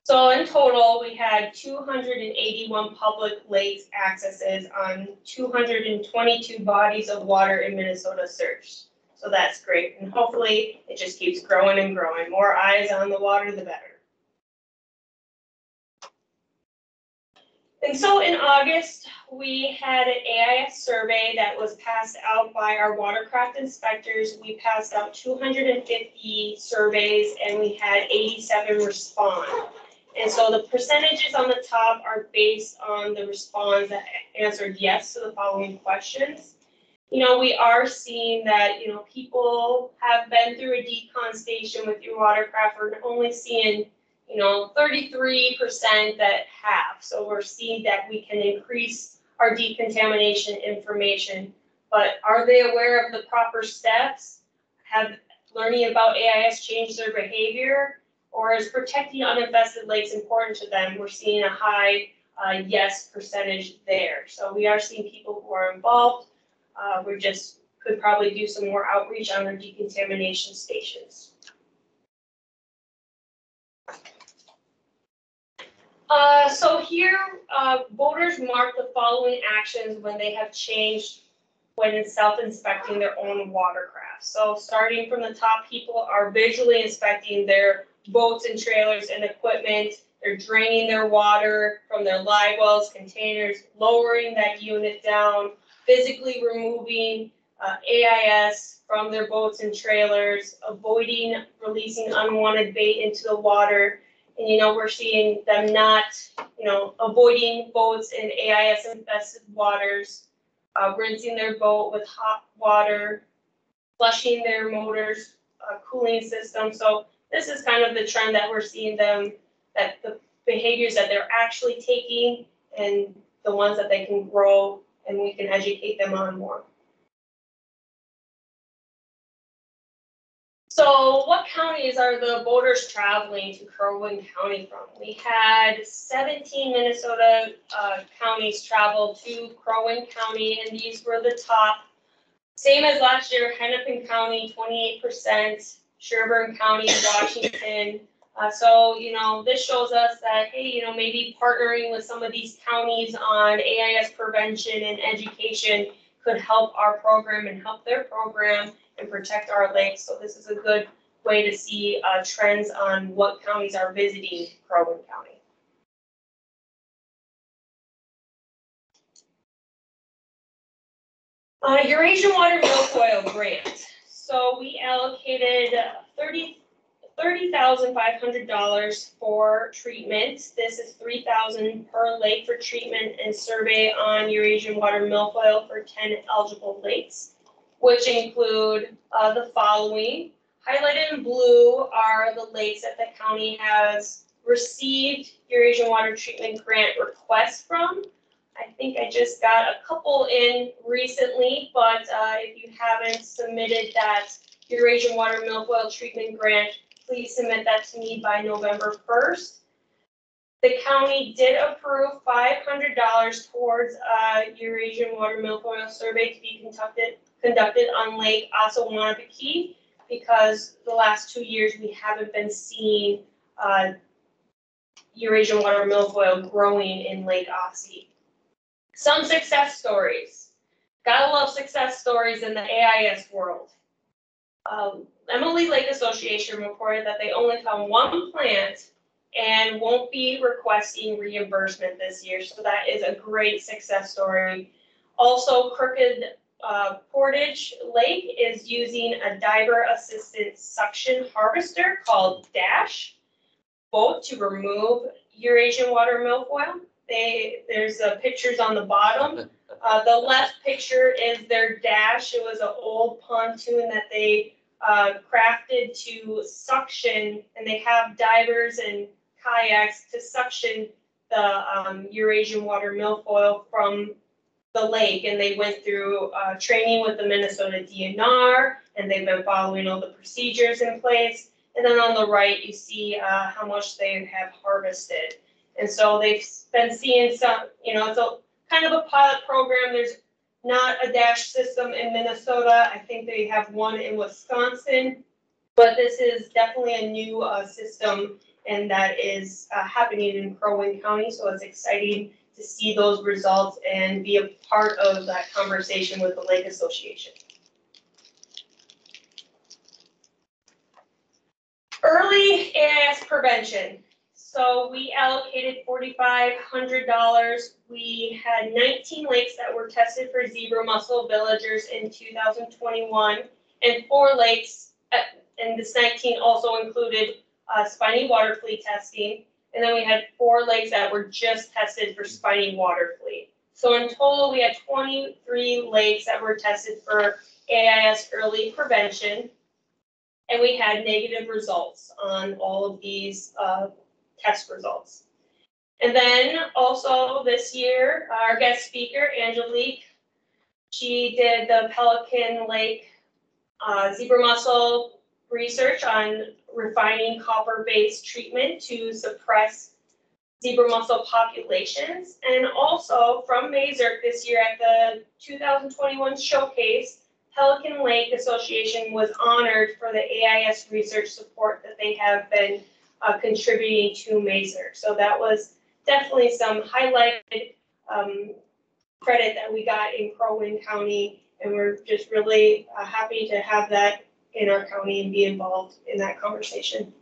So in total, we had 281 public lakes accesses on 222 bodies of water in Minnesota searched. So that's great, and hopefully it just keeps growing and growing. More eyes on the water, the better. And so in August, we had an AIS survey that was passed out by our Watercraft inspectors. We passed out 250 surveys and we had 87 respond. And so the percentages on the top are based on the response that answered yes to the following questions. We are seeing that, people have been through a decon station with your Watercraft. We're only seeing 33% that have. So we're seeing that we can increase our decontamination information. But are they aware of the proper steps? Have learning about AIS changed their behavior? Or is protecting uninfested lakes important to them? We're seeing a high yes percentage there. So we are seeing people who are involved. We just could probably do some more outreach on our decontamination stations. So here, voters mark the following actions when they have changed when self-inspecting their own watercraft. So starting from the top, people are visually inspecting their boats and trailers and equipment. They're draining their water from their live wells, containers, lowering that unit down, physically removing AIS from their boats and trailers, avoiding releasing unwanted bait into the water. And, we're seeing them not, avoiding boats in AIS infested waters, rinsing their boat with hot water, flushing their motors, cooling system. So this is kind of the trend that we're seeing them, that the behaviors that they're actually taking and the ones that they can grow and we can educate them on more. So what counties are the voters traveling to Crow Wing County from? We had 17 Minnesota counties travel to Crow Wing County, and these were the top. Same as last year, Hennepin County, 28%, Sherburne County, Washington. So, this shows us that, hey, maybe partnering with some of these counties on AIS prevention and education could help our program and help their program and protect our lakes. So this is a good way to see trends on what counties are visiting Crow Wing County. Eurasian Water Milfoil Grant. So we allocated $30,500 for treatment. This is $3,000 per lake for treatment and survey on Eurasian water milfoil for 10 eligible lakes, which include the following. Highlighted in blue are the lakes that the county has received Eurasian water treatment grant requests from. I think I just got a couple in recently, but if you haven't submitted that Eurasian water milfoil treatment grant, please submit that to me by November 1st. The county did approve $500 towards a Eurasian water milfoil survey to be conducted on Lake Osawampiki, because the last 2 years we haven't been seeing Eurasian water milfoil growing in Lake Osi. Some success stories. Gotta love success stories in the AIS world. Emily Lake Association reported that they only found one plant and won't be requesting reimbursement this year. So that is a great success story. Also, Crooked Portage Lake is using a diver assisted suction harvester called Dash boat to remove Eurasian water milfoil. There's pictures on the bottom. The left picture is their Dash. It was an old pontoon that they crafted to suction, and they have divers and kayaks to suction the Eurasian water milfoil from the lake, and they went through training with the Minnesota DNR, and they've been following all the procedures in place. And then on the right, you see how much they have harvested. And so they've been seeing some, it's a kind of a pilot program. There's not a dash system in Minnesota. I think they have one in Wisconsin, but this is definitely a new system, and that is happening in Crow Wing County. So it's exciting to see those results and be a part of that conversation with the Lake Association. Early AIS prevention. So we allocated $4,500. We had 19 lakes that were tested for zebra mussel villagers in 2021, and 4 lakes, and this 19 also included spiny water flea testing. And then we had 4 lakes that were just tested for spiny water flea. So in total, we had 23 lakes that were tested for AIS early prevention. And we had negative results on all of these test results. And then also this year, our guest speaker, Angelique, she did the Pelican Lake zebra mussel research on refining copper-based treatment to suppress zebra mussel populations. And also from Mazurk this year at the 2021 showcase, Pelican Lake Association was honored for the AIS research support that they have been contributing to Mazurk. So that was definitely some highlighted credit that we got in Crow Wing County, and we're just really happy to have that in our county and be involved in that conversation.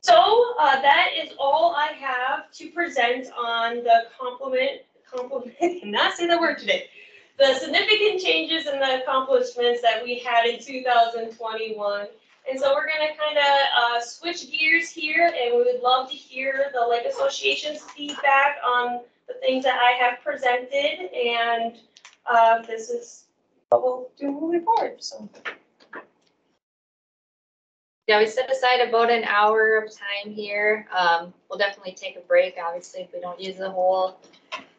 So that is all I have to present on the cannot say the word today. The significant changes and the accomplishments that we had in 2021. And so we're going to kind of switch gears here, and we would love to hear the Lake Association's feedback on the things that I have presented, and this is what we'll do moving forward. So. Yeah, we set aside about an hour of time here. We'll definitely take a break, obviously, if we don't use the whole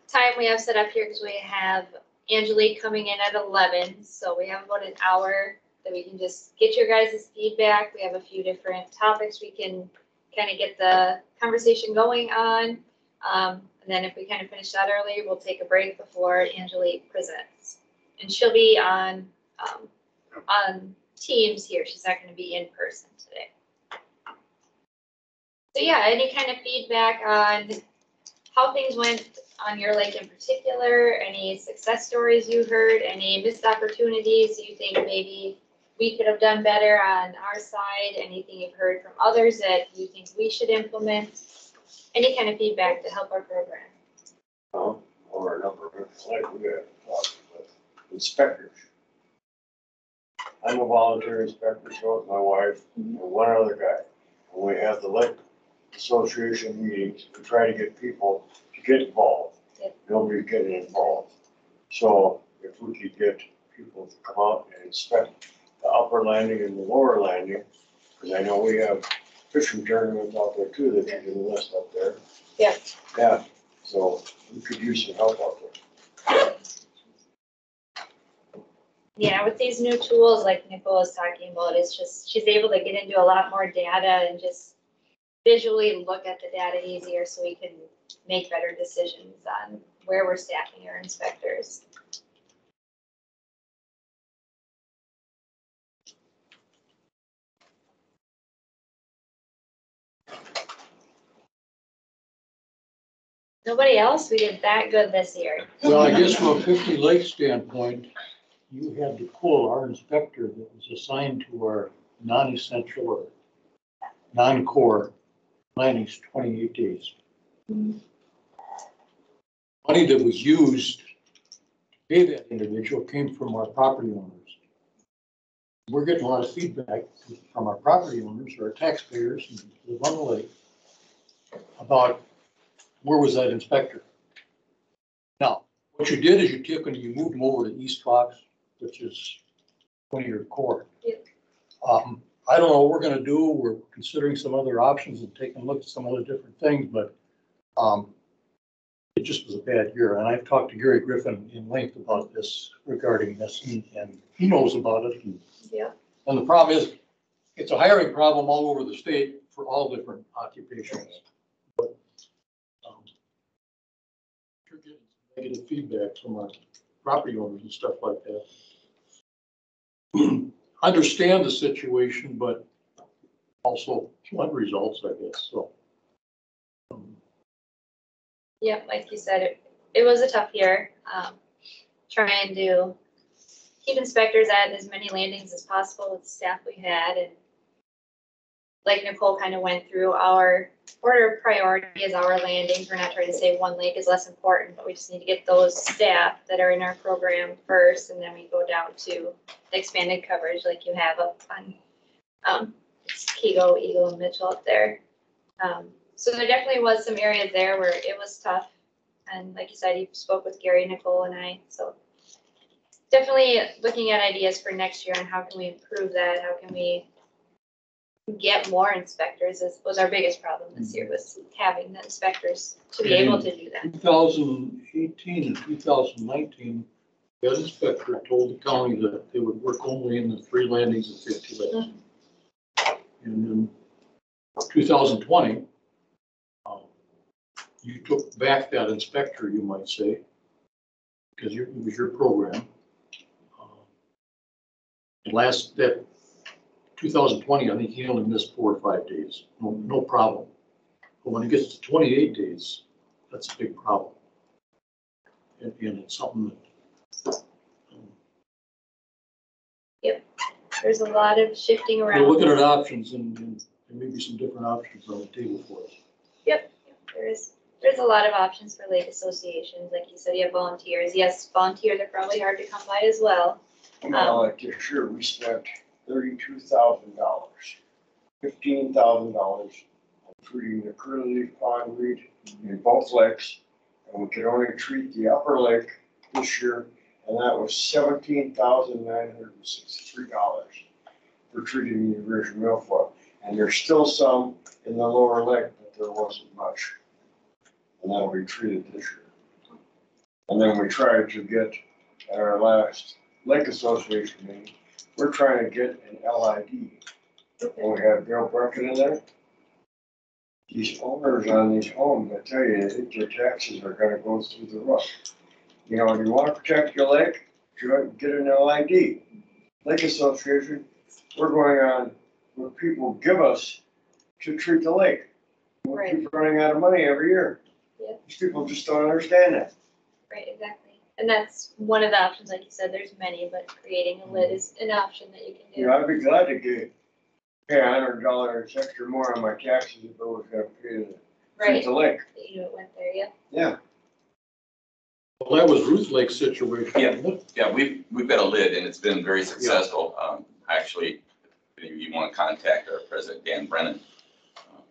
time we have set up here, because we have Angelique coming in at 11. So we have about an hour that we can just get your guys' feedback. We have a few different topics we can kind of get the conversation going on. And then if we kind of finish that early, we'll take a break before Angelique presents. And she'll be on Teams here. She's not going to be in person today. So yeah, any kind of feedback on how things went on your lake in particular, any success stories you heard, any missed opportunities you think maybe we could have done better on our side, anything you've heard from others that you think we should implement, any kind of feedback to help our program. Or a number of like we have talked with inspectors. I'm a volunteer inspector, so is my wife and one other guy. When we have the lake association meetings, we try to get people to get involved. Yep. Nobody's getting involved. So if we could get people to come out and inspect the upper landing and the lower landing, because I know we have fishing tournaments out there too that you can list up there. Yeah. Yeah, so we could use some help out there. Yeah, with these new tools like Nicole was talking about, it's just, she's able to get into a lot more data and just visually look at the data easier so we can make better decisions on where we're staffing our inspectors. Nobody else? We did that good this year. Well, I guess from a 50 lake standpoint, you had to pull our inspector that was assigned to our non-essential or non-core planning's 28 days. Mhm. Money that was used to pay that individual came from our property owners. We're getting a lot of feedback from our property owners, our taxpayers, and live on the lake about where was that inspector. Now, what you did is you took and you moved them over to East Fox, which is one of your core. Yep. I don't know what we're going to do. We're considering some other options and taking a look at some other different things, but it just was a bad year. And I've talked to Gary Griffin in length about this regarding this, and he knows about it. Yeah. And the problem is, it's a hiring problem all over the state for all different occupations. But You're getting some negative feedback from our property owners and stuff like that. Understand the situation, but also want results, I guess, so. Yeah, like you said, it was a tough year. Trying to keep inspectors at as many landings as possible with the staff we had. And like Nicole kind of went through, our order of priority is our landings. We're not trying to say one lake is less important, but we just need to get those staff that are in our program first, and then we go down to expanded coverage like you have up on Kego, Eagle, and Mitchell up there. So there definitely was some areas there where it was tough. And like you said, you spoke with Gary, Nicole, and I. So definitely looking at ideas for next year on how can we improve that? How can we get more inspectors was our biggest problem this year, was having the inspectors to be able to do that. 2018 and 2019, the inspector told the county that they would work only in the 3 landings of 50 lakes. Mm-hmm. And then 2020, you took back that inspector, you might say, because it was your program. That 2020, I think he only missed 4 or 5 days, no problem. But when it gets to 28 days, that's a big problem. And it's something that. Yep, there's a lot of shifting around. We're looking at options and there may be some different options on the table for us. Yep, there's a lot of options for lake associations. Like you said, you have volunteers. Yes, volunteers are probably hard to come by as well. Like this year, we spent $32,000, $15,000 on treating the curly leaf pondweed in both lakes. And we could only treat the upper lake this year, and that was $17,963 for treating the Eurasian milfoil. And there's still some in the lower lake, but there wasn't much. And that'll be treated this year. And then we tried to get, at our last Lake Association meeting, we're trying to get an LID. And we have Bill Bracken in there. These owners on these homes, I tell you, I think their taxes are gonna go through the roof. You know, if you wanna protect your lake, you get an LID. Lake Association, we're going on what people give us to treat the lake. We Right. keep running out of money every year. Yep. These people just don't understand that. Right, exactly. And that's one of the options, like you said, there's many, but creating a lid is an option that you can do. You know, I'd be glad to pay $100 extra more on my taxes if I was gonna pay to treat Right, the lake. that you know it went there, yeah. Yeah. Well, that was Ruth Lake's situation. Yeah. wasn't it? Yeah, we've got a lid and it's been very successful. Actually, if you want to contact our president, Dan Brennan,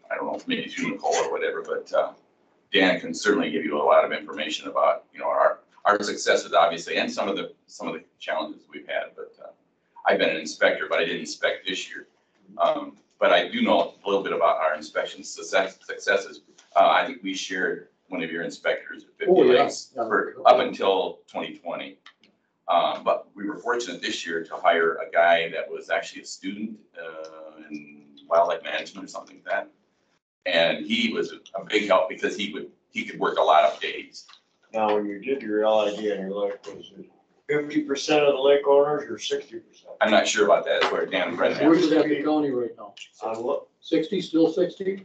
I don't know if maybe through Nicole or whatever, but Dan can certainly give you a lot of information about, you know, our successes obviously, and some of the challenges we've had. But I've been an inspector, but I didn't inspect this year. But I do know a little bit about our inspection successes. I think we shared one of your inspectors at 50 lakes for up until 2020. But we were fortunate this year to hire a guy that was actually a student in wildlife management or something like that. And he was a big help because he could work a lot of days. Now, when you did your LID on your lake, was it 50% of the lake owners or 60%? I'm not sure about that. That's where Dan Brennan. Where's it at the county right now? On what? 60, still 60?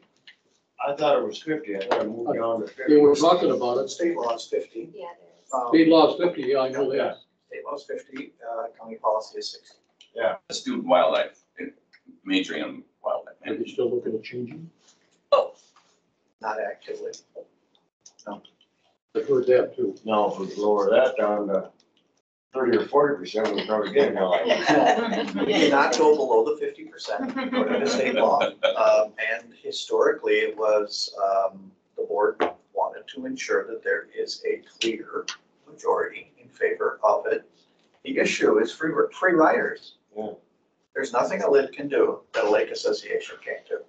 I thought it was 50. I thought it moved down to 50. They were talking about it. State law is 50. Yeah, there is. State law is 50, yeah, I know that. State law is 50, county policy is 60. A student wildlife, majoring in wildlife Are they management. still looking at changing? Not actively. I've heard that too. Now, if we lower that down to 30 or 40%, we'll probably get an LID. You cannot go below the 50% according to state law. And historically, it was, the board wanted to ensure that there is a clear majority in favor of it. The issue is free riders. Yeah. There's nothing a lid can do that a lake association can't do.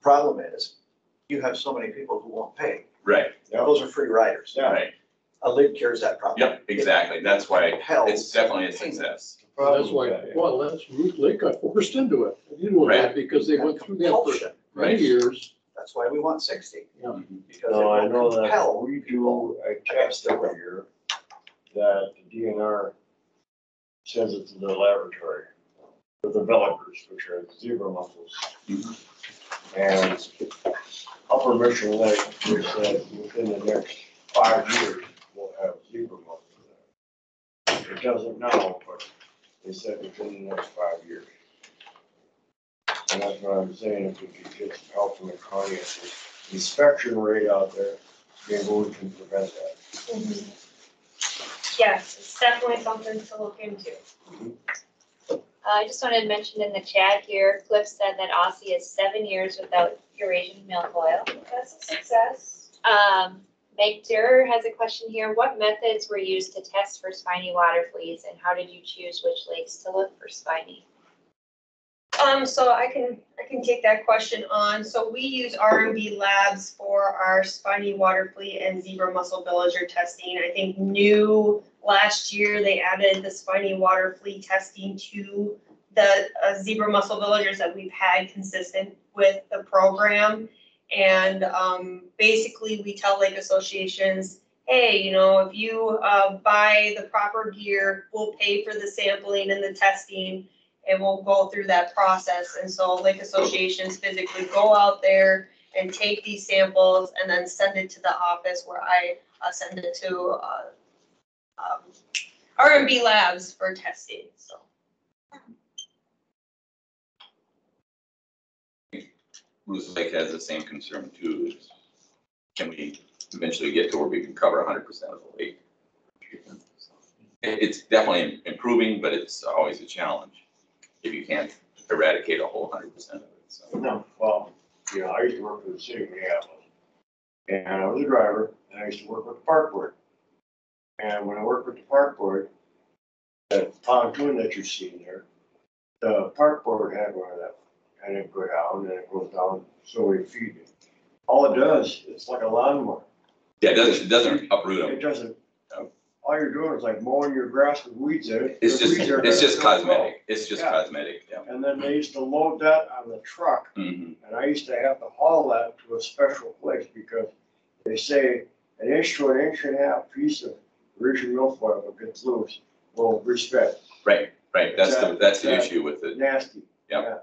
Problem is, you have so many people who won't pay. Right, Those are free riders. Yeah. right. A lid cures that problem. Yep, exactly. That's why it's definitely a Helps. success. That's why, well, that's Ruth Lake got forced into it. You know that because they went through that for Compulsion. many years. That's why we want 60. Yeah. Because it So I will know that compel we people. do a test every year that the DNR sends it to the laboratory, the developers, which are zebra mussels. And Upper Mission Lake, they said within the next 5 years, we'll have zebra mussels there. It doesn't now, but they said within the next 5 years. And that's what I'm saying, if we could get some help from the county, if the inspection rate out there, maybe we can prevent that. Yes, it's definitely something to look into. I just wanted to mention in the chat here, Cliff said that Aussie is 7 years without Eurasian milfoil. That's a success. Meg Durer has a question here. What methods were used to test for spiny water fleas, and how did you choose which lakes to look for spiny? So I can take that question on. So we use R&B labs for our spiny water flea and zebra mussel villager testing. I think new last year they added the spiny water flea testing to the zebra mussel villagers that we've had consistent with the program. And basically we tell lake associations, hey, you know, if you buy the proper gear, we'll pay for the sampling and the testing, and we'll go through that process. And so lake associations physically go out there and take these samples and then send it to the office where I send it to R&B labs for testing, so. Moose Lake has the same concern too. Can we eventually get to where we can cover 100% of the lake? It's definitely improving, but it's always a challenge if you can't eradicate a whole 100% of it. So. No, well, you know, I used to work for the city of Minneapolis, and I was a driver, and I used to work with the park board. And when I worked with the park board, that pontoon that you see there, the park board had one of them, and it go down, and it goes down, so we feed it. All it does, it's like a lawnmower. Yeah, it doesn't uproot them. It doesn't, all you're doing is like mowing your grass with weeds in it. It's The weeds are just gonna grow. cosmetic. It's just Yeah. cosmetic. Yeah. And then they used to load that on the truck. Mhm. And I used to have to haul that to a special place because they say an inch to an inch and a half piece of Eurasian milfoil, if it gets loose, will respect. Right. That's the That- issue with it. Nasty. Yeah.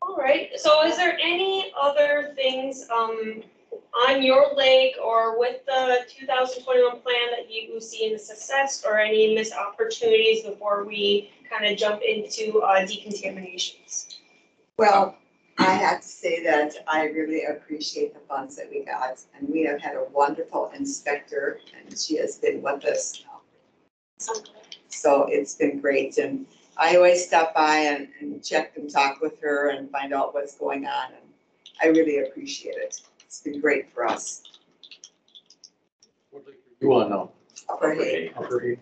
All right, so is there any other things on your lake or with the 2021 plan that you see in success, or any missed opportunities before we kind of jump into decontaminations? Well, I have to say that I really appreciate the funds that we got, and we have had a wonderful inspector, and she has been with us now. So it's been great, and I always stop by and check and talk with her and find out what's going on, and I really appreciate it. It's been great for us. What lake are you on now? Upper Hay. Upper Hay.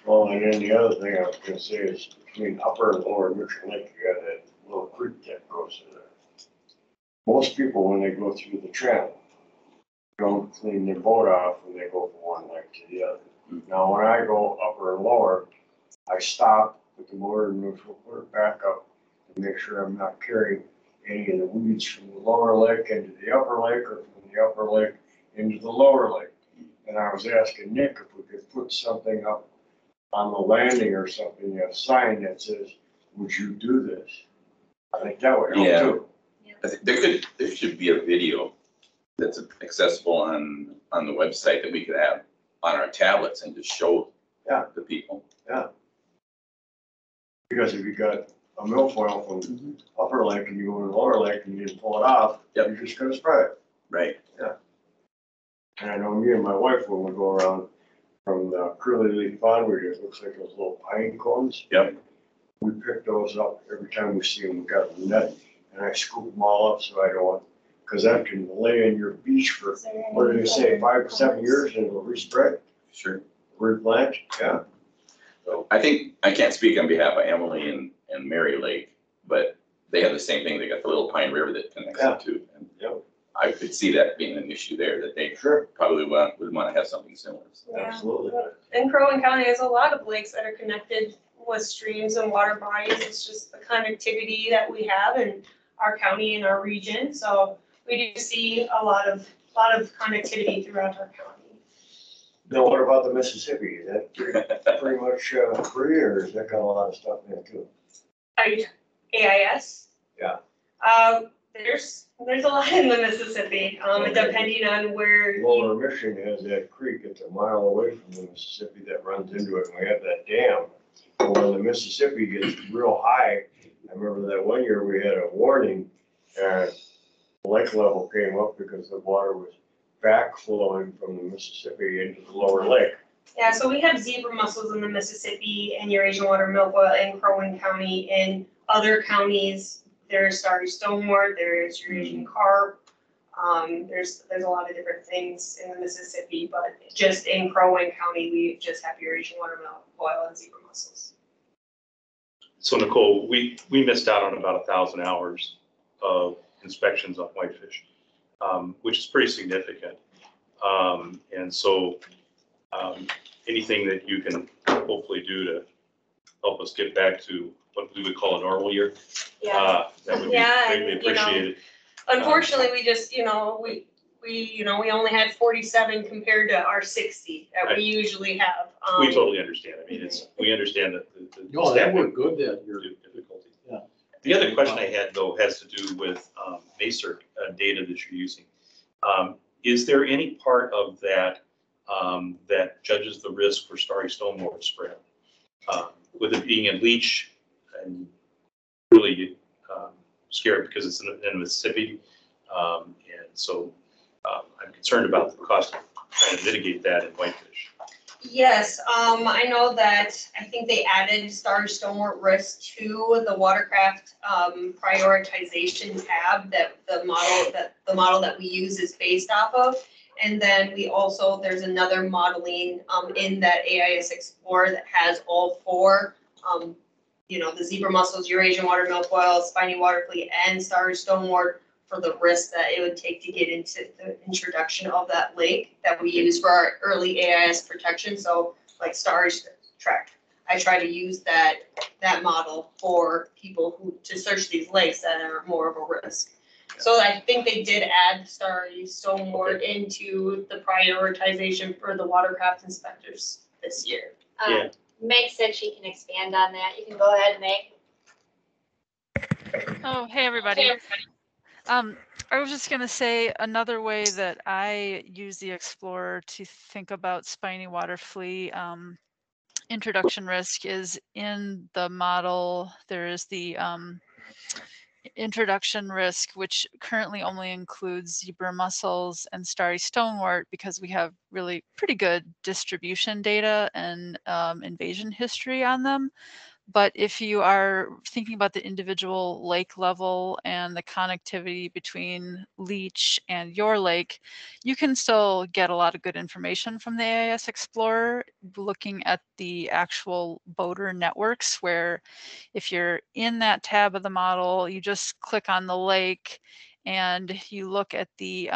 Well, and then the other thing I was gonna say is between upper and lower Mission Lake, you got that little creek that goes through there. Most people, when they go through the channel, don't clean their boat off when they go from one lake to the other. Now, when I go upper and lower, I stop with the motor and neutral, put it back up to make sure I'm not carrying any of the weeds from the lower lake into the upper lake or from the upper lake into the lower lake. And I was asking Nick if we could put something up on the landing or something, a sign that says, would you do this? I think that would Yeah. help too. I think there should be a video that's accessible on the website that we could have on our tablets and just show the people. Because if you got a milfoil from upper lake and you go to the lower lake and you didn't pull it off, you're just gonna spread it. Right. And I know me and my wife, when we go around from the curly leaf pond, where it looks like those little pine cones. Yep. We pick those up every time we see them. We got a net, and I scoop them all up so I don't, because that can lay in your beach for, what do they say, 5 to 7 years and it'll respread, Sure. replant, yeah. So I think, I can't speak on behalf of Emily and Mary Lake, but they have the same thing. They got the little Pine River that connects the two. And Yep. I could see that being an issue there, that they Sure, probably would want to have something similar. So, Yeah. absolutely. And Crow Wing County has a lot of lakes that are connected with streams and water bodies. It's just the connectivity that we have, and our county and our region. So we do see a lot of connectivity throughout our county. Now, what about the Mississippi? Is that pretty much free, or is that got a lot of stuff in it too? Are you AIS? Yeah. There's a lot in the Mississippi, depending on where you. Lower Mission has that creek, it's a mile away from the Mississippi that runs into it, and we have that dam. But when the Mississippi gets real high, I remember that one year we had a warning, and the lake level came up because the water was backflowing from the Mississippi into the lower lake. Yeah, so we have zebra mussels in the Mississippi and Eurasian water milfoil in Crow Wing County. In other counties, there's starry stonewort, there's Eurasian carp. There's a lot of different things in the Mississippi, but just in Crow Wing County, we just have Eurasian water milfoil and zebra mussels. So Nicole, we missed out on about 1,000 hours of inspections on whitefish, which is pretty significant. And so anything that you can hopefully do to help us get back to what we would call a normal year, that would be greatly appreciated. Unfortunately, we just, we only had 47 compared to our 60 that we usually have. We totally understand. I mean, we understand that the No, that worked good that year. difficulty. Yeah. The other question I had though has to do with NASER data that you're using. Is there any part of that that judges the risk for starry stonewort spread? With it being in leach and really scared because it's in Mississippi. And so I'm concerned about the cost of trying to mitigate that in whitefish. Yes, I know that I think they added starry stonewort risk to the Watercraft prioritization tab that the model that we use is based off of. And then there's another modeling in that AIS Explorer that has all four, the zebra mussels, Eurasian water milfoil, spiny water flea, and starry stonewort for the risk that it would take to get into the introduction of that lake that we use for our early AIS protection. So like starry track, I try to use that model for people to search these lakes that are more of a risk. So I think they did add starry stonewort into the prioritization for the watercraft inspectors this year. Meg said she can expand on that. You can go ahead, Meg. Oh, hey, everybody. I was just going to say another way that I use the Explorer to think about spiny water flea introduction risk is in the model. There is the introduction risk, which currently only includes zebra mussels and starry stonewort because we have really pretty good distribution data and invasion history on them. But if you are thinking about the individual lake level and the connectivity between leach and your lake, you can still get a lot of good information from the AIS Explorer looking at the actual boater networks, where if you're in that tab of the model, you just click on the lake and you look at the,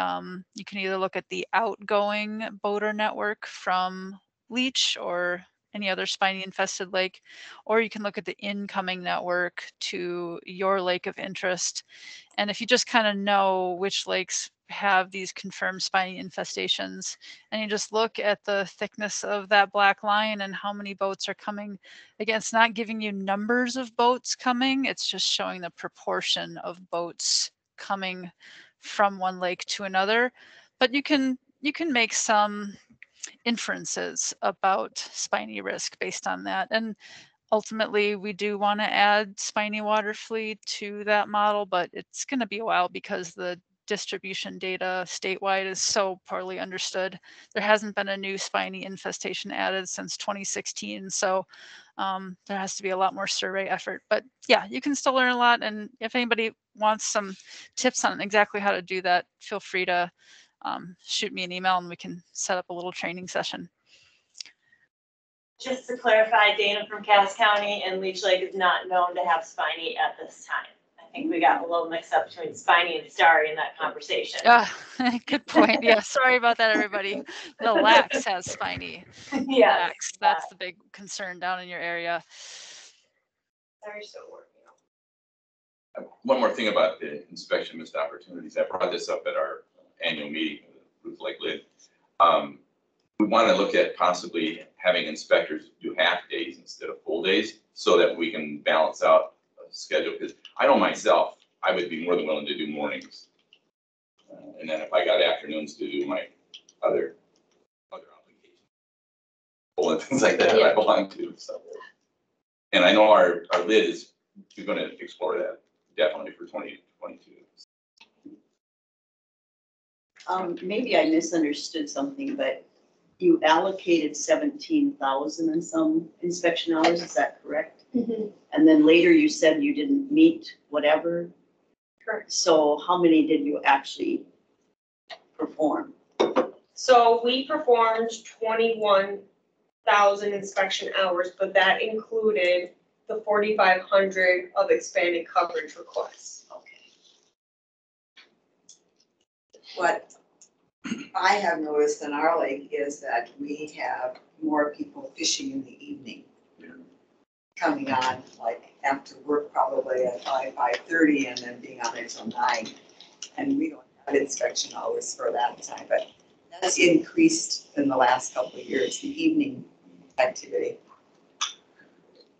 you can either look at the outgoing boater network from leach or any other spiny infested lake, or you can look at the incoming network to your lake of interest. And if you just kind of know which lakes have these confirmed spiny infestations, and you just look at the thickness of that black line and how many boats are coming, again, it's not giving you numbers of boats coming, it's just showing the proportion of boats coming from one lake to another. But you can make some inferences about spiny risk based on that. And ultimately, we do want to add spiny water flea to that model, but it's going to be a while because the distribution data statewide is so poorly understood. There hasn't been a new spiny infestation added since 2016. So there has to be a lot more survey effort. But yeah, you can still learn a lot. And if anybody wants some tips on exactly how to do that, feel free to shoot me an email and we can set up a little training session. Just to clarify, Dana from Cass County and Leech Lake is not known to have spiny at this time. I think we got a little mixed up between spiny and starry in that conversation. Good point. Yeah, sorry about that, everybody. The lax has spiny. Yes, lax, that's the big concern down in your area. Starry stonewort. One more thing about the inspection missed opportunities. I brought this up at our annual meeting, Ruth Lake Lid. We want to look at possibly having inspectors do half days instead of full days so that we can balance out a schedule. Because I know myself, I would be more than willing to do mornings. And then if I got afternoons to do my other obligations. And things like that I belong to. So. And I know our lid is, we're going to explore that definitely for 2022. Maybe I misunderstood something, but you allocated 17,000 and some inspection hours, is that correct? Mm-hmm. And then later you said you didn't meet whatever? Correct. So how many did you actually perform? So we performed 21,000 inspection hours, but that included the 4,500 of expanded coverage requests. Okay. What I have noticed in our lake is that we have more people fishing in the evening. Coming on like after work probably at 5:30 and then being on there till 9. And we don't have inspection hours for that time, but that's increased in the last couple of years, the evening activity.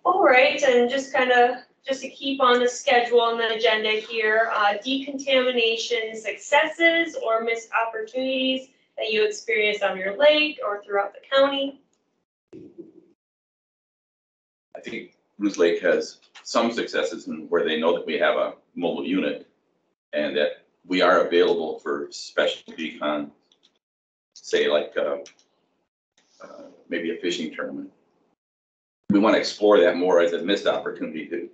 All right, and just to keep on the schedule and the agenda here, decontamination successes or missed opportunities that you experienced on your lake or throughout the county. I think Ruth Lake has some successes in where they know that we have a mobile unit and that we are available for special decon, say like maybe a fishing tournament. We want to explore that more as a missed opportunity.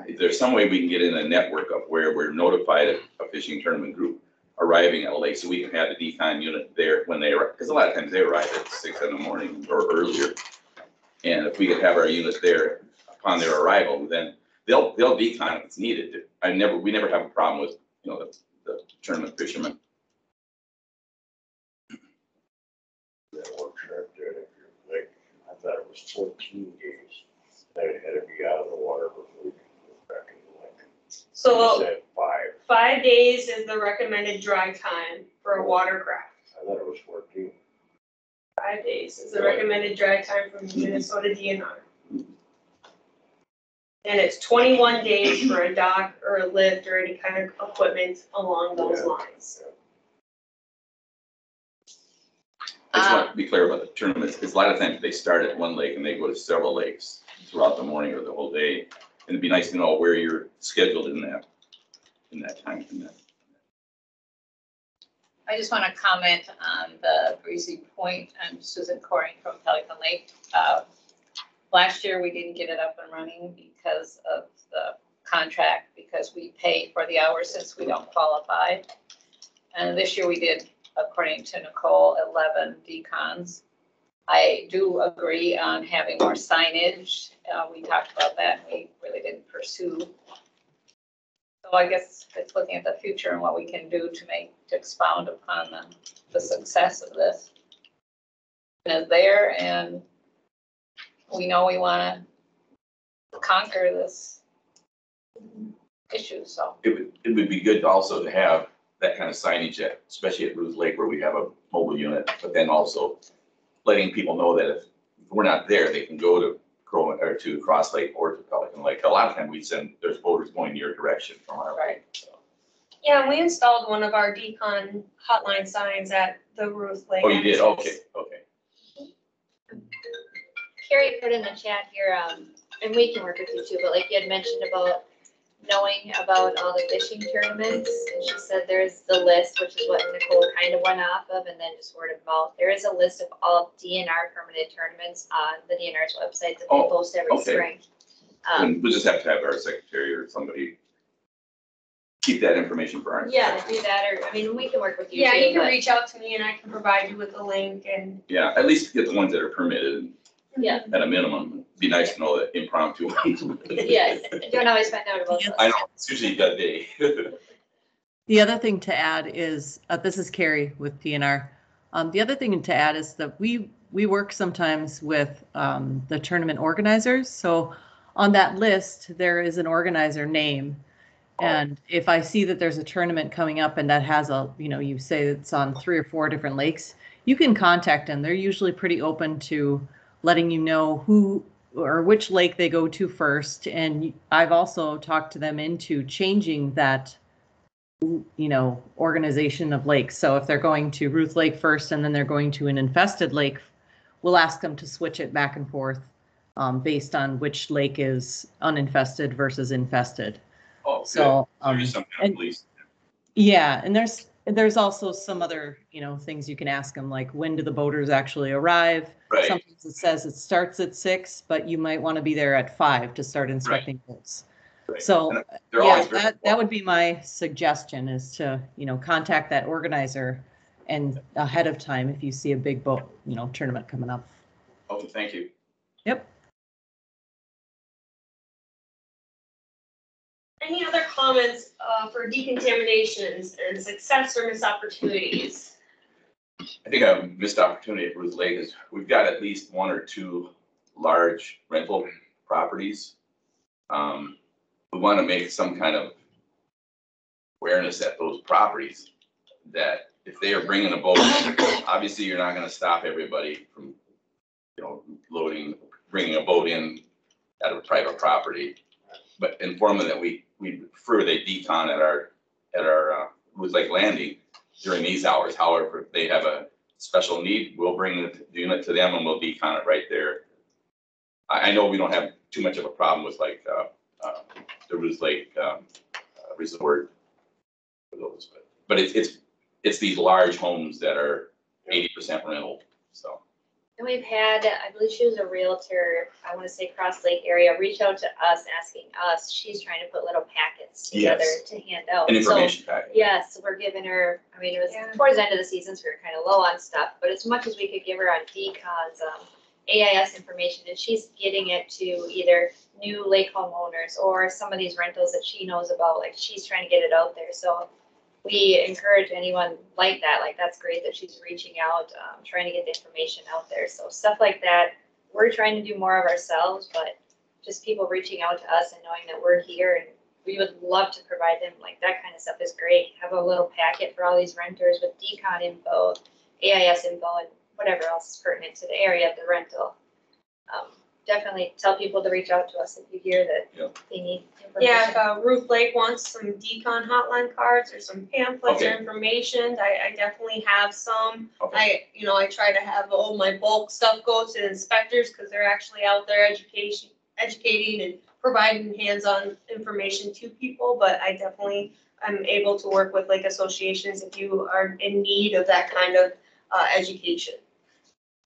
If there's some way we can get in a network of where we're notified of a fishing tournament group arriving at a lake, so we can have the decon unit there when they arrive, because a lot of times they arrive at 6 in the morning or earlier. And if we could have our unit there upon their arrival, then they'll decon if it's needed. We never have a problem with, you know, the tournament fishermen. That Watercraft did at your lake, I thought it was 14 days that it had to be out of the water before we could go back in the lake. So You said 5. 5 days is the recommended dry time for a watercraft. I thought it was 14. 5 days is the recommended dry time from Minnesota DNR. And it's 21 days for a dock or a lift or any kind of equipment along those lines. I just want to be clear about the tournaments, because a lot of times they start at one lake and they go to several lakes throughout the morning or the whole day. And it'd be nice to know where you're scheduled in that time. I just want to comment on the Breezy Point. I'm Susan Coring from Pelican Lake. Last year, we didn't get it up and running because of the contract, because we pay for the hours since we don't qualify. And this year we did, according to Nicole, 11 decons. I do agree on having more signage. We talked about that. We really didn't pursue. So I guess it's looking at the future and what we can do to expound upon the success of this. Is there, and we know we want to conquer this issue. So It would be good also to have that kind of signage especially at Ruth Lake where we have a mobile unit, but then also letting people know that if we're not there, they can go to to Cross Lake or to Pelican Lake. A lot of time there's boaters going your direction from our right. So. Yeah, and we installed one of our decon hotline signs at the Ruth Lake. Oh, you did? access. Okay. Carrie put in the chat here, and we can work with you too, but like you had mentioned about knowing about all the fishing tournaments, and she said there's the list, which is what Nicole kind of went off of, and then just word of mouth. There is a list of all DNR permitted tournaments on the DNR's website that they post every spring. And we'll just have to have our secretary or somebody keep that information for our. Yeah, do that, or, I mean, we can work with you Yeah, too, you can but- reach out to me and I can provide you with a link and. Yeah, at least get the ones that are permitted. Yeah. At a minimum. It'd be nice to know that impromptu ones. Yes, don't always find out about those. I know, it's usually that day. The other thing to add is, this is Carrie with DNR. The other thing to add is that we work sometimes with the tournament organizers. So on that list, there is an organizer name. And if I see that there's a tournament coming up and that has a, you say it's on 3 or 4 different lakes, you can contact them. They're usually pretty open to letting you know who or which lake they go to first. And I've also talked to them into changing that, organization of lakes. So if they're going to Ruth Lake first and then they're going to an infested lake, we'll ask them to switch it back and forth based on which lake is uninfested versus infested. Oh, So, good. There is some kind of police. Yeah, and there's also some other, things you can ask them, like when do the boaters actually arrive? Right. Sometimes it says it starts at 6, but you might want to be there at 5 to start inspecting boats. Right. So, And they're yeah, always very that would be my suggestion, is to, contact that organizer and ahead of time if you see a big boat, tournament coming up. Oh, thank you. Yep. Any other comments for decontaminations and success or missed opportunities? I think a missed opportunity at Ruth Lake is we've got at least 1 or 2 large rental properties. We want to make some kind of awareness at those properties that if they are bringing a boat, obviously you're not going to stop everybody from, bringing a boat in at a private property, but inform them that we prefer they decon at our Ruth Lake landing during these hours. However, if they have a special need, we'll bring the unit to them and we'll decon it right there. I know we don't have too much of a problem with like the Ruth Lake resort for those, but it's these large homes that are 80% rental. So. And we've had, I believe she was a realtor, I want to say Cross Lake area, reach out to us, asking us, she's trying to put little packets together to hand out. An information packet. Yes, we're giving her, I mean, it was towards the end of the season, so we were kind of low on stuff, but as much as we could give her on decons, AIS information, and she's getting it to either new lake homeowners or some of these rentals that she knows about, like she's trying to get it out there. So we encourage anyone like that, like that's great that she's reaching out, trying to get the information out there. So stuff like that, we're trying to do more of ourselves, but just people reaching out to us and knowing that we're here, and we would love to provide them, like that kind of stuff is great. Have a little packet for all these renters with decon info, AIS info, and whatever else is pertinent to the area of the rental. Definitely tell people to reach out to us if you hear that they need information. Yeah, if Ruth Lake wants some decon hotline cards or some pamphlets or information, I definitely have some. Okay. I try to have all my bulk stuff go to the inspectors because they're actually out there educating and providing hands-on information to people, but I definitely am able to work with like associations if you are in need of that kind of education.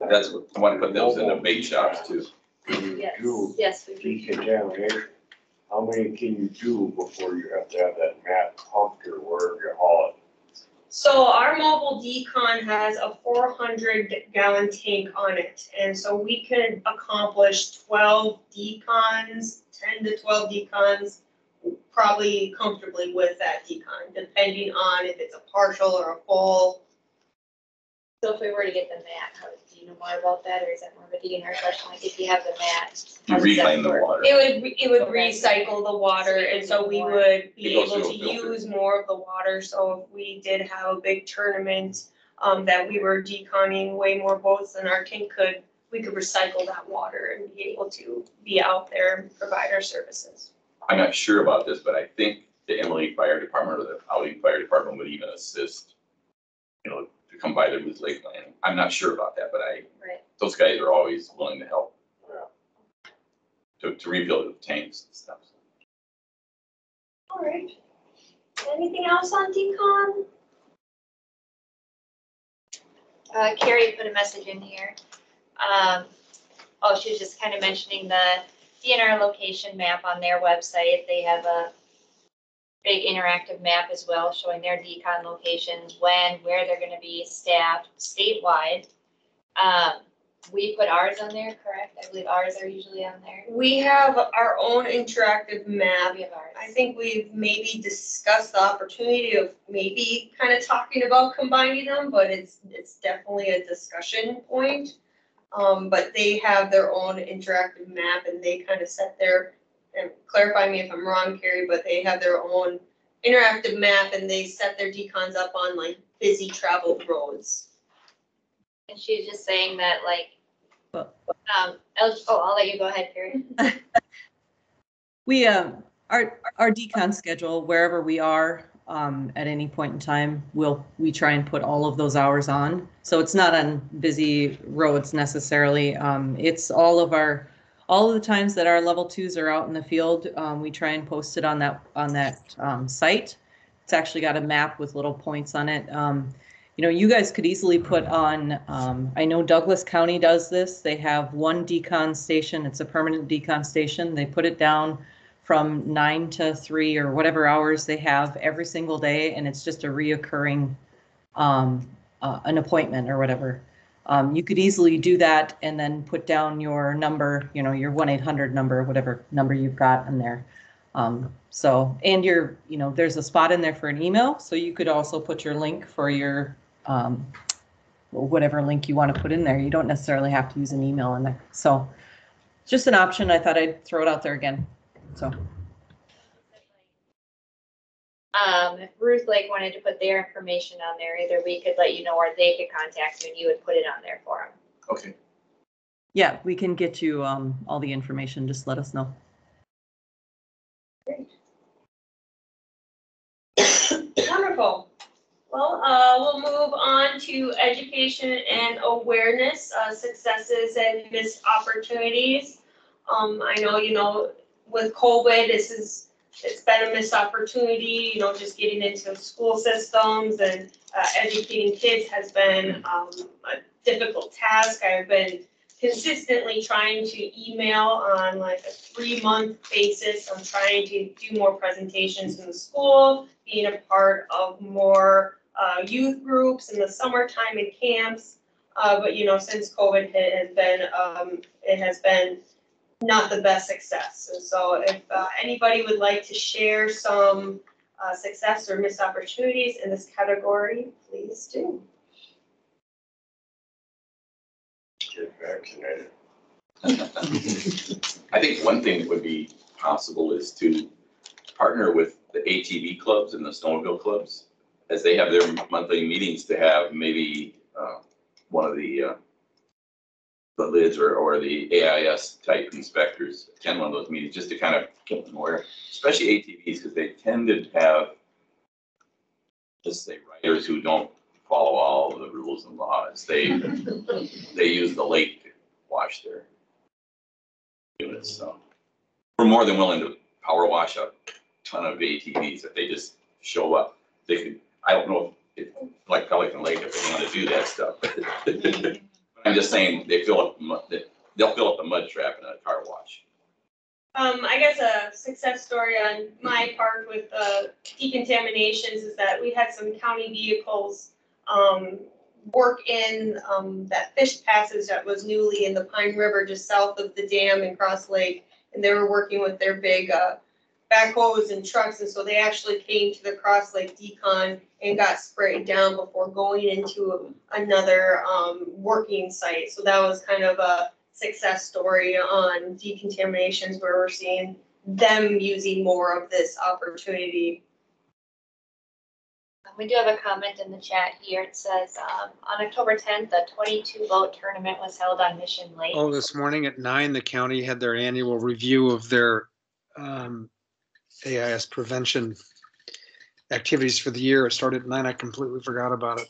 That's what I want to put those in the bait shops too. When you Yes, do yes, we do. decontamination, how many can you do before you have to have that mat pumped or wherever you haul it? So our mobile decon has a 400-gallon tank on it, and so we can accomplish 12 decons, 10 to 12 decons, probably comfortably with that decon, depending on if it's a partial or a full. So if we were to get the mat, do you know more about that, or is that more of a DNR question? Like if you have the mat, You how does that reclaim the work? water. It would Okay. recycle the water, and so we More. would be It goes able through to a filter. use more of the water. So if we did have a big tournament, that we were deconning way more boats than our tank could, we could recycle that water and be able to be out there and provide our services. I'm not sure about this, but I think the Emily Fire Department or the Outing Fire Department would even assist, to come by the Ruth Lake landing. I'm not sure about that, but Right. those guys are always willing to help. To rebuild the tanks and stuff. All right. Anything else on decon? Carrie put a message in here. She was just kind of mentioning the DNR location map on their website. They have a big interactive map as well, showing their decon locations, when, where they're going to be staffed statewide. We put ours on there, correct? I believe ours are usually on there. We have our own interactive map. We have ours. I think we've maybe discussed the opportunity of maybe kind of talking about combining them, but it's definitely a discussion point. But they have their own interactive map and they kind of set their and clarify me if I'm wrong, Carrie, but they have their own interactive map and they set their decons up on like busy traveled roads. And she's just saying that like, Well- I'll let you go ahead, Carrie. We, our decon schedule, wherever we are, at any point in time, we try and put all of those hours on. So it's not on busy roads necessarily. It's all of the times that our level 2s are out in the field, we try and post it on that site. It's actually got a map with little points on it. You know, you guys could easily put on, I know Douglas County does this. They have one decon station. It's a permanent decon station. They put it down from 9 to 3 or whatever hours they have every single day. And it's just a reoccurring, an appointment or whatever. You could easily do that and then put down your number, you know, your 1-800 number, whatever number you've got in there. So, and you know, there's a spot in there for an email. So you could also put your link for your, whatever link you want to put in there. You don't necessarily have to use an email in there. So just an option. I thought I'd throw it out there again. So. If Ruth Lake wanted to put their information on there, either we could let you know or they could contact you and you would put it on there for them. Okay. Yeah, we can get you all the information. Just let us know. Wonderful. Well, we'll move on to education and awareness, successes and missed opportunities. I know, you know, with COVID, it's been a missed opportunity, you know, just getting into school systems and educating kids has been a difficult task. I've been consistently trying to email on like a 3-month basis. I'm trying to do more presentations in the school, being a part of more youth groups in the summertime and camps. But you know, since COVID it has been not the best success. And so if anybody would like to share some success or missed opportunities in this category, please do. Get vaccinated. I think one thing that would be possible is to partner with the ATV clubs and the snowmobile clubs as they have their monthly meetings to have maybe one of the lids or the AIS type inspectors attend one of those meetings just to kind of get them aware, especially ATVs, because they tend to have, just say, riders who don't follow all of the rules and laws. They use the lake to wash their units. So we're more than willing to power wash a ton of ATVs if they just show up. They could. I don't know if like Pelican Lake if they want to do that stuff. I'm just saying they'll fill up the mud trap in a car wash. I guess a success story on my part with decontaminations is that we had some county vehicles work in that fish passage that was newly in the Pine River just south of the dam in Cross Lake. And they were working with their big backhoes and trucks. And so they actually came to the Cross Lake decon and got sprayed down before going into another working site. So that was kind of a success story on decontaminations where we're seeing them using more of this opportunity. We do have a comment in the chat here. It says, on October 10th, a 22-boat tournament was held on Mission Lake. Oh, this morning at 9, the county had their annual review of their AIS prevention activities for the year. It started at 9. I completely forgot about it.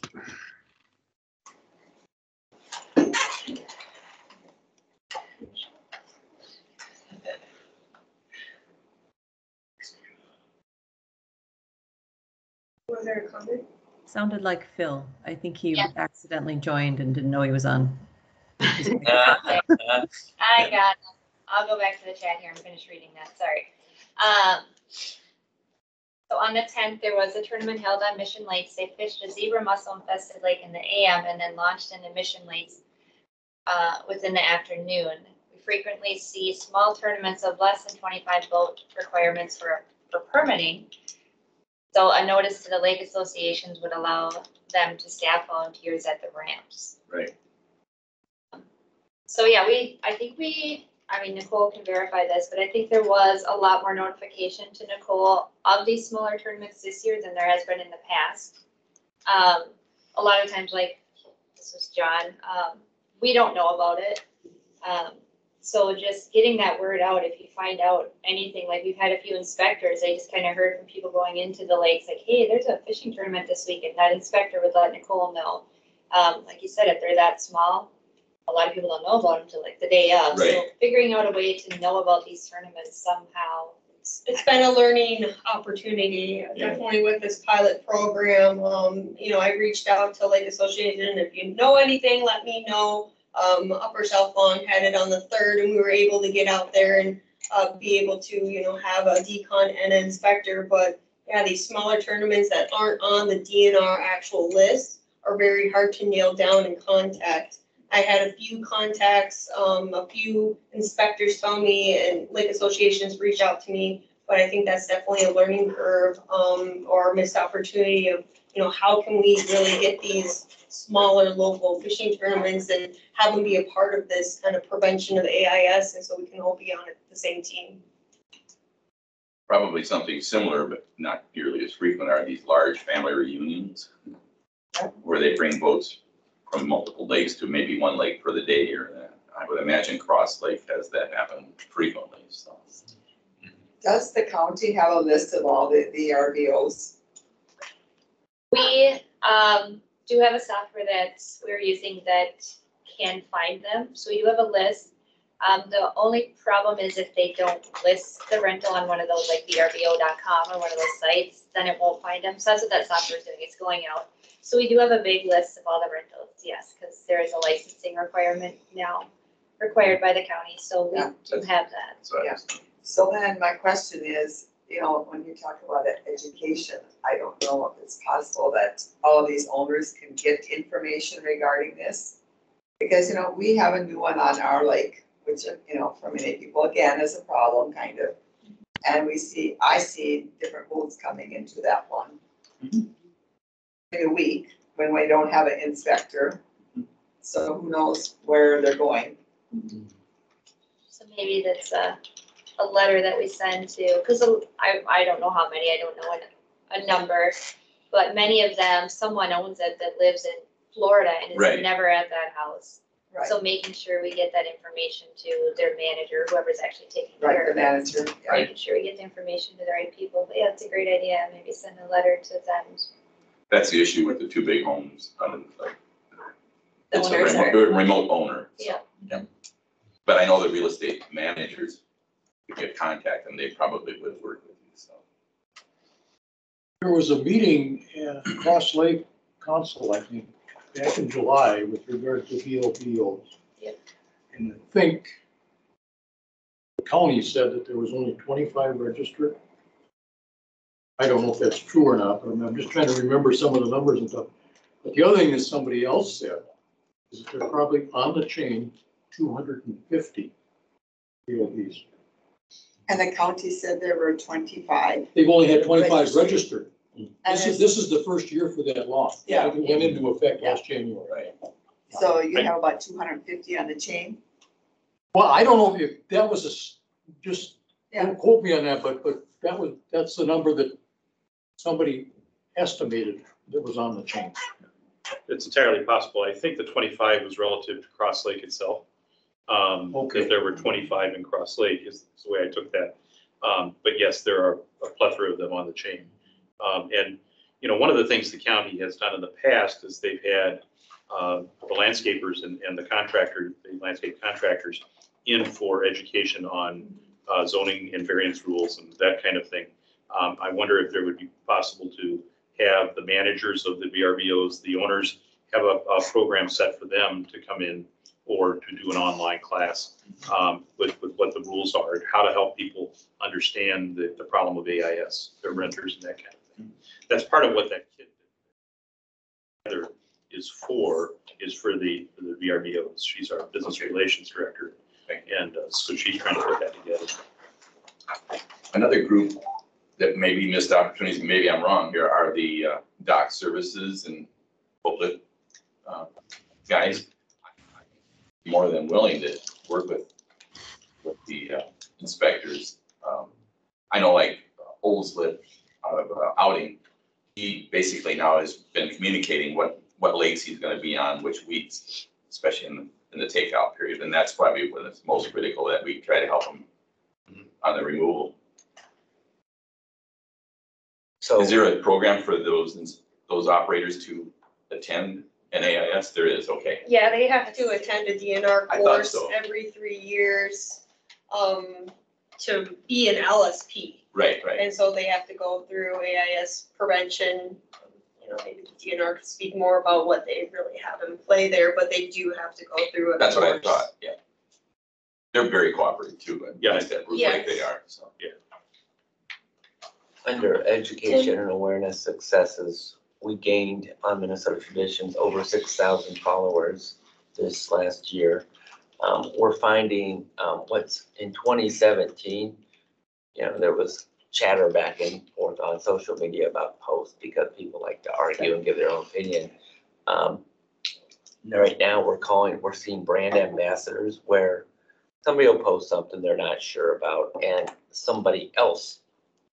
Was there a comment? Sounded like Phil. I think he accidentally joined and didn't know he was on. I got it. I'll go back to the chat here and finish reading that. Sorry. So on the 10th, there was a tournament held on Mission Lakes. They fished a zebra mussel infested lake in the AM and then launched into Mission Lakes within the afternoon. We frequently see small tournaments of less than 25 boat requirements for permitting. So a notice to the lake associations would allow them to staff volunteers at the ramps. Right. So yeah, I I mean, Nicole can verify this, but I think there was a lot more notification to Nicole of these smaller tournaments this year than there has been in the past. A lot of times, like, this was John, we don't know about it. So just getting that word out, if you find out anything, like we've had a few inspectors, I just kind of heard from people going into the lakes, like, hey, there's a fishing tournament this weekend. That inspector would let Nicole know. Like you said, if they're that small, a lot of people don't know about them until like the day of. So Right. figuring out a way to know about these tournaments somehow. It's been a learning opportunity, definitely with this pilot program. You know, I reached out to Lake Association, if you know anything, let me know. Upper South Lawn had it on the 3rd, and we were able to get out there and be able to, you know, have a decon and an inspector. But yeah, these smaller tournaments that aren't on the DNR actual list are very hard to nail down and contact. I had a few contacts, a few inspectors tell me, and lake associations reach out to me, but I think that's definitely a learning curve, or a missed opportunity of, you know, how can we really get these smaller local fishing tournaments and have them be a part of this kind of prevention of AIS, and so we can all be on the same team. Probably something similar, but not nearly as frequent, are these large family reunions where they bring boats from multiple lakes to maybe one lake for the day, or I would imagine Cross Lake has that happen frequently, so. Does the county have a list of all the VRBOs? We do have a software that we're using that can find them. So we do have a list. The only problem is if they don't list the rental on one of those like vrbo.com or one of those sites, then it won't find them. So that's what that software is doing. It's going out. So we do have a big list of all the rentals, yes, because there is a licensing requirement now required by the county. So we do have that. Yeah. So then my question is, you know, when you talk about education, I don't know if it's possible that all of these owners can get information regarding this. Because, you know, we have a new one on our lake, which, you know, for many people, again, is a problem, kind of. And I see different boats coming into that one. In a week, when we don't have an inspector. So who knows where they're going. So maybe that's a letter that we send to, because I don't know how many, I don't know a number, but many of them, someone owns it that lives in Florida and is never at that house. Right. So making sure we get that information to their manager, whoever's actually taking care Right, of the it. manager. Yeah. Making sure we get the information to the right people. But yeah, it's a great idea. Maybe send a letter to them. That's the issue with the two big homes. Like, The it's a owners remote owner. Yeah. Yeah. But I know the real estate managers, if you contact them, they probably would work with you, so. There was a meeting at Cross Lake Council, I think, back in July with regard to VLBOs. Yep. And I think the county said that there was only 25 registered. I don't know if that's true or not, but I'm just trying to remember some of the numbers and stuff. But the other thing that somebody else said is that they're probably on the chain 250 VLBs. And the county said there were 25. They've only had 25 Registered. registered. And This is the first year for that law. Yeah. It went into effect last January. So you have about 250 on the chain? Well, I don't know if that was just, Yeah. don't quote me on that, but that's the number that somebody estimated that was on the chain. It's entirely possible. I think the 25 was relative to Cross Lake itself. If there were 25 in Cross Lake is the way I took that. But yes, there are a plethora of them on the chain. And, you know, one of the things the county has done in the past is they've had the landscapers and the landscape contractors in for education on zoning and variance rules and that kind of thing. I wonder if there would be possible to have the managers of the VRBOs, the owners, have a program set for them to come in or to do an online class with what the rules are and how to help people understand the problem of AIS, their renters and that kind of thing. That's part of what that kit is for the VRBOs. She's our business relations director. And so she's trying to put that together. Another group that maybe missed opportunities, maybe I'm wrong here, are the dock services and boatlift guys. More than willing to work with with the inspectors. I know like Olslip out of Outing, he basically now has been communicating what lakes he's gonna be on, which weeks, especially in the takeout period. And that's probably when it's most critical that we try to help him on the removal. So Is there a program for those operators to attend an AIS? There is, okay. Yeah, they have to attend a DNR I thought course so. every 3 years, to be an LSP. Right. And so they have to go through AIS prevention. You know, maybe the DNR could speak more about what they really have in play there, but they do have to go through a That's what I course. thought, yeah. They're very cooperative too, and Yeah. nice that group like they Yes. are, so. Under education and awareness successes, we gained on Minnesota Traditions over 6,000 followers this last year. We're finding what's in 2017, there was chatter back and forth on social media about posts because people like to argue and give their own opinion. Right now we're seeing brand ambassadors where somebody will post something they're not sure about and somebody else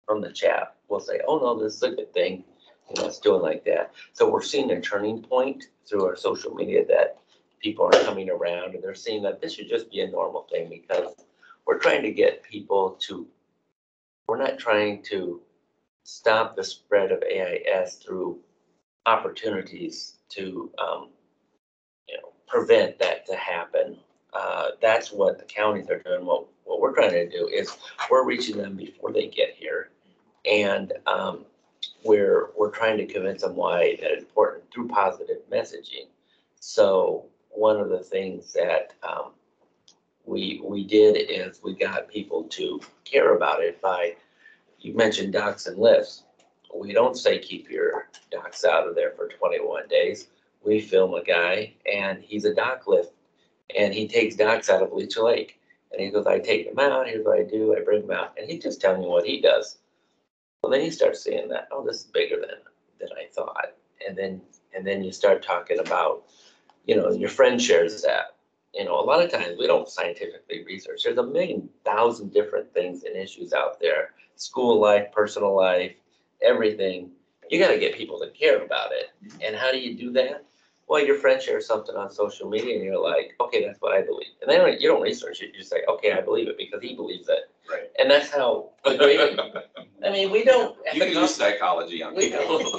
from the chat will say, oh no, this is a good thing. It's doing like that. So we're seeing a turning point through our social media that people are coming around and they're seeing that this should just be a normal thing because we're trying to get people to, we're not trying to stop the spread of AIS through opportunities to, prevent that to happen. That's what the counties are doing. What we're trying to do is we're reaching them before they get here. And we're trying to convince them why that's important through positive messaging. So one of the things that we did is we got people to care about it by, you mentioned docks and lifts. We don't say keep your docks out of there for 21 days. We film a guy and he's a dock lift and he takes docks out of Leech Lake. And he goes, I take them out, here's what I do, I bring them out. And he's just telling you what he does. Well, then you start seeing that, oh, this is bigger than I thought. And then you start talking about, your friend shares that. A lot of times we don't scientifically research. There's 1,000,000 different things and issues out there. School life, personal life, everything. You got to get people to care about it. And how do you do that? Well, your friend shares something on social media and you're like, okay, that's what I believe. And then you don't research it. You just say, okay, I believe it because he believes it. Right. And that's how, we don't. You can use psychology on people.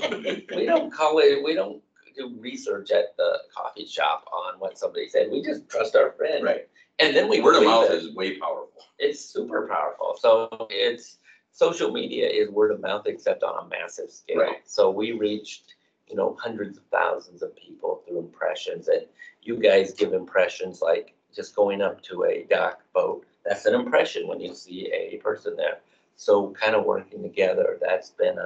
We don't do research at the coffee shop on what somebody said. We just trust our friend. Right. And then we Word of believe mouth it. is way powerful. It's super powerful. So social media is word of mouth except on a massive scale. Right. So we reached, hundreds of thousands of people through impressions, and you guys give impressions like just going up to a dock boat. That's an impression when you see a person there. So kind of working together, that's been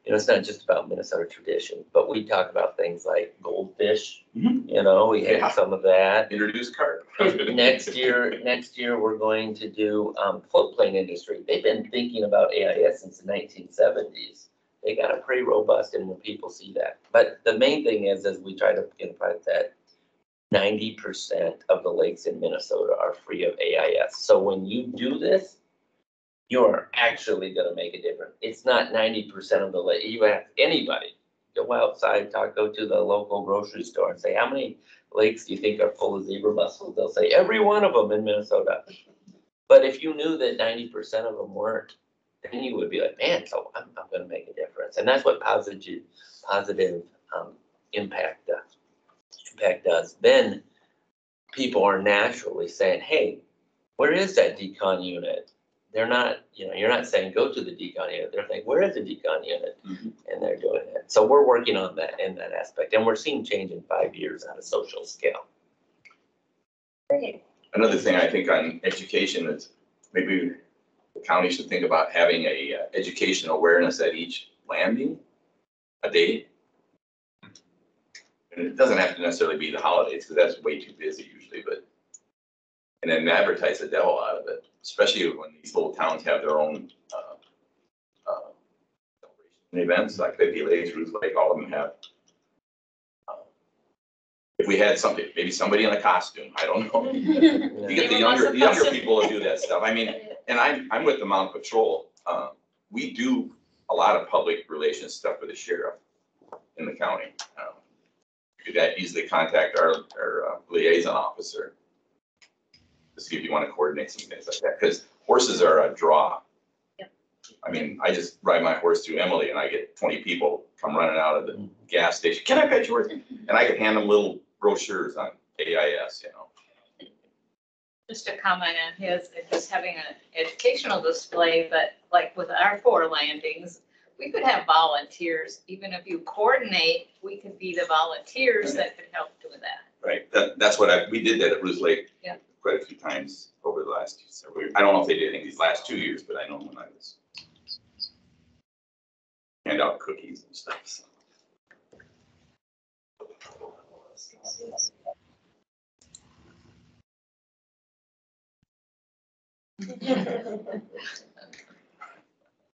it's not just about Minnesota tradition, but we talk about things like goldfish. We have some of that. Introduce carp. Next year we're going to do floatplane industry. They've been thinking about AIS since the 1970s. They got a pretty robust, and when people see that. But the main thing is we try to get that 90% of the lakes in Minnesota are free of AIS. So when you do this, you are actually going to make a difference. It's not 90% of the lake. You ask anybody, go outside, go to the local grocery store and say, how many lakes do you think are full of zebra mussels? They'll say every one of them in Minnesota. But if you knew that 90% of them weren't, then you would be like, man, so I'm going to make a difference. And that's what positive impact does. Then people are naturally saying, hey, where is that decon unit? They're not, you're not saying go to the decon unit. They're saying, where is the decon unit? Mm-hmm. And they're doing it. So we're working on that in that aspect. And we're seeing change in 5 years on a social scale. Great. Another thing I think on education is maybe the county should think about having a education awareness at each landing a day. And it doesn't have to necessarily be the holidays because that's way too busy usually, and then advertise the devil out of it, especially when these little towns have their own celebration events like 50 Lakes, Ruth Lake, all of them have if we had something, maybe somebody in a costume, I don't know. You get the younger people to do that stuff. I mean, and I'm with the Mountain Patrol. We do a lot of public relations stuff with the sheriff in the county. You could easily contact our liaison officer to see if you want to coordinate some things like that, because horses are a draw. Yep. I mean, I just ride my horse through Emily and I get 20 people come running out of the gas station. Can I pet yours? And I can hand them little brochures on AIS, you know. Just a comment on his, just having an educational display, but like with our 4 landings, we could have volunteers. Even if you coordinate, we could be the volunteers that could help do that. Right, that's what we did that at Bruce Lake. Yeah. Quite a few times over the last several years. I don't know if they did anything these last 2 years, but I know when I was hand out cookies and stuff. So.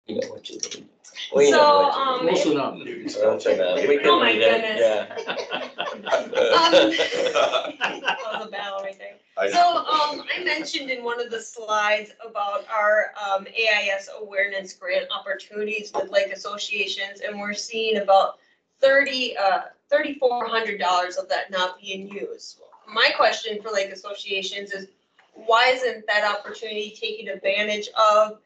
You know what you mean. Close enough. Oh my goodness. Yeah. That was a battle right there. I mentioned in one of the slides about our AIS Awareness Grant opportunities with lake associations, and we're seeing about $3,400 of that not being used. My question for lake associations is, why isn't that opportunity taken advantage of?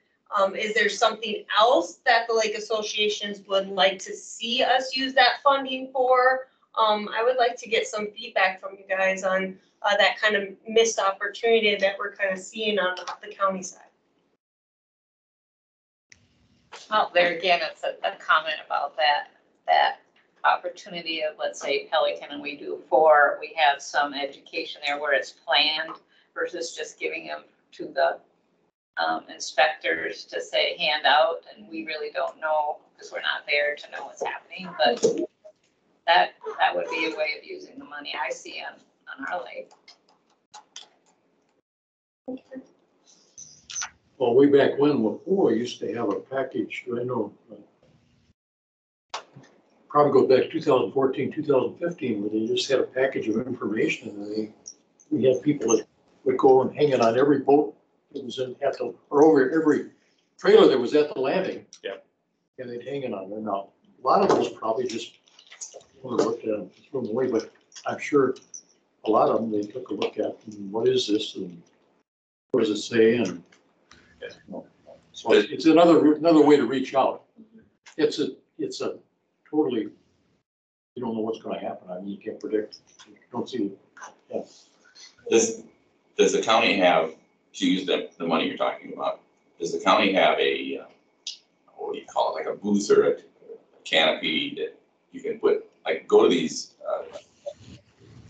Is there something else that the lake associations would like to see us use that funding for? I would like to get some feedback from you guys on that kind of missed opportunity that we're kind of seeing on the county side. Well, there again, it's a comment about that opportunity of, let's say, Pelican, and we do 4, we have some education there where it's planned versus just giving them to the inspectors to say hand out, and we really don't know because we're not there to know what's happening, but that would be a way of using the money I see on our lake. Well, way back when, before, I used to have a package, I know, probably go back 2014, 2015, where they just had a package of information, and we had people that would go and hang it on every boat that was or over every trailer that was at the landing. Yeah. And they'd hang it on there. Now, a lot of those probably just looked at them, threw them away, but I'm sure a lot of them, they took a look at, and what is this, and what does it say, and so it's another way to reach out. It's a totally, you don't know what's going to happen. I mean, you can't predict. You don't see. Yeah. Does the county have, to use the money you're talking about, does the county have a, what do you call it, like a booth or a canopy that you can put, like, go to these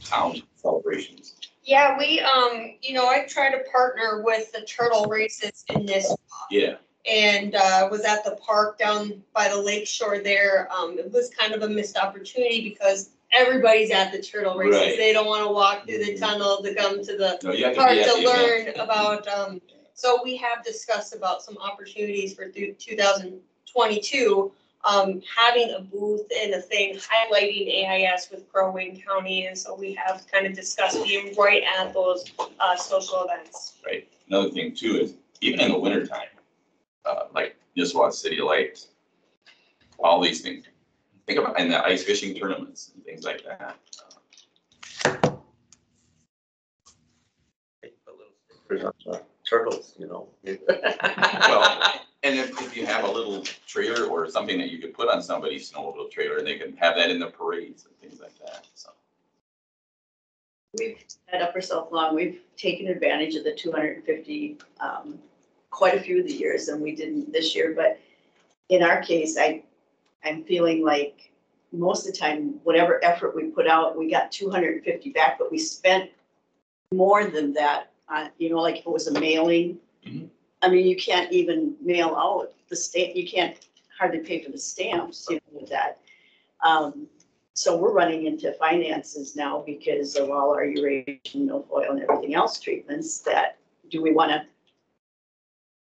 town celebrations? Yeah, we, I try to partner with the turtle races in this. Yeah. And was at the park down by the lake shore there. It was kind of a missed opportunity because everybody's at the turtle races. Right. They don't want to walk through the tunnel to come to the No, park to learn about. So we have discussed about some opportunities for 2022. Having a booth and a thing highlighting AIS with Crow Wing County, and so we have kind of discussed being right at those social events. Right. Another thing too is even in the wintertime, like Nisswa City Lights, all these things. Think about in the ice fishing tournaments and things like that. Turtles, you know. Well, and if you have a little trailer or something that you could put on somebody's snowmobile trailer, and they can have that in the parades and things like that. So We've had Upper South Lawn, we've taken advantage of the 250 quite a few of the years, and we didn't this year. But in our case, I'm feeling like most of the time, whatever effort we put out, we got 250 back, but we spent more than that. Like if it was a mailing, mm-hmm. I mean, you can't even mail out the stamp. You can't hardly pay for the stamps, with that. So we're running into finances now because of all our Eurasian, milfoil, and everything else treatments. That do we want to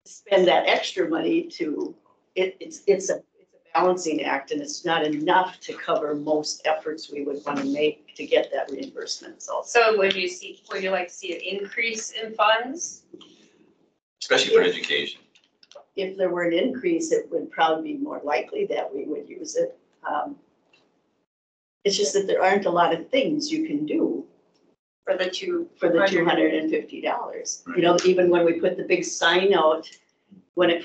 spend that extra money to? It's a balancing act, and it's not enough to cover most efforts we would want to make to get that reimbursement, so. So would you like to see an increase in funds? Especially for education. If there were an increase, it would probably be more likely that we would use it. It's just that there aren't a lot of things you can do For the $250. You know, even when we put the big sign out, when we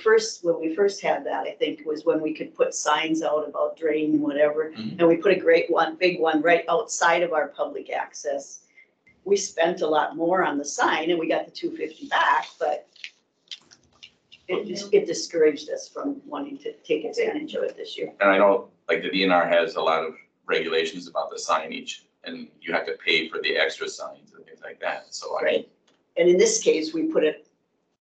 first had that, I think was when we could put signs out about drain, whatever. Mhm. And we put a big one right outside of our public access. We spent a lot more on the sign and we got the $250 back, but it discouraged us from wanting to take advantage of it this year. And I know, like, the DNR has a lot of regulations about the signage, and you have to pay for the extra signs and things like that, so I. Right. And in this case, we put it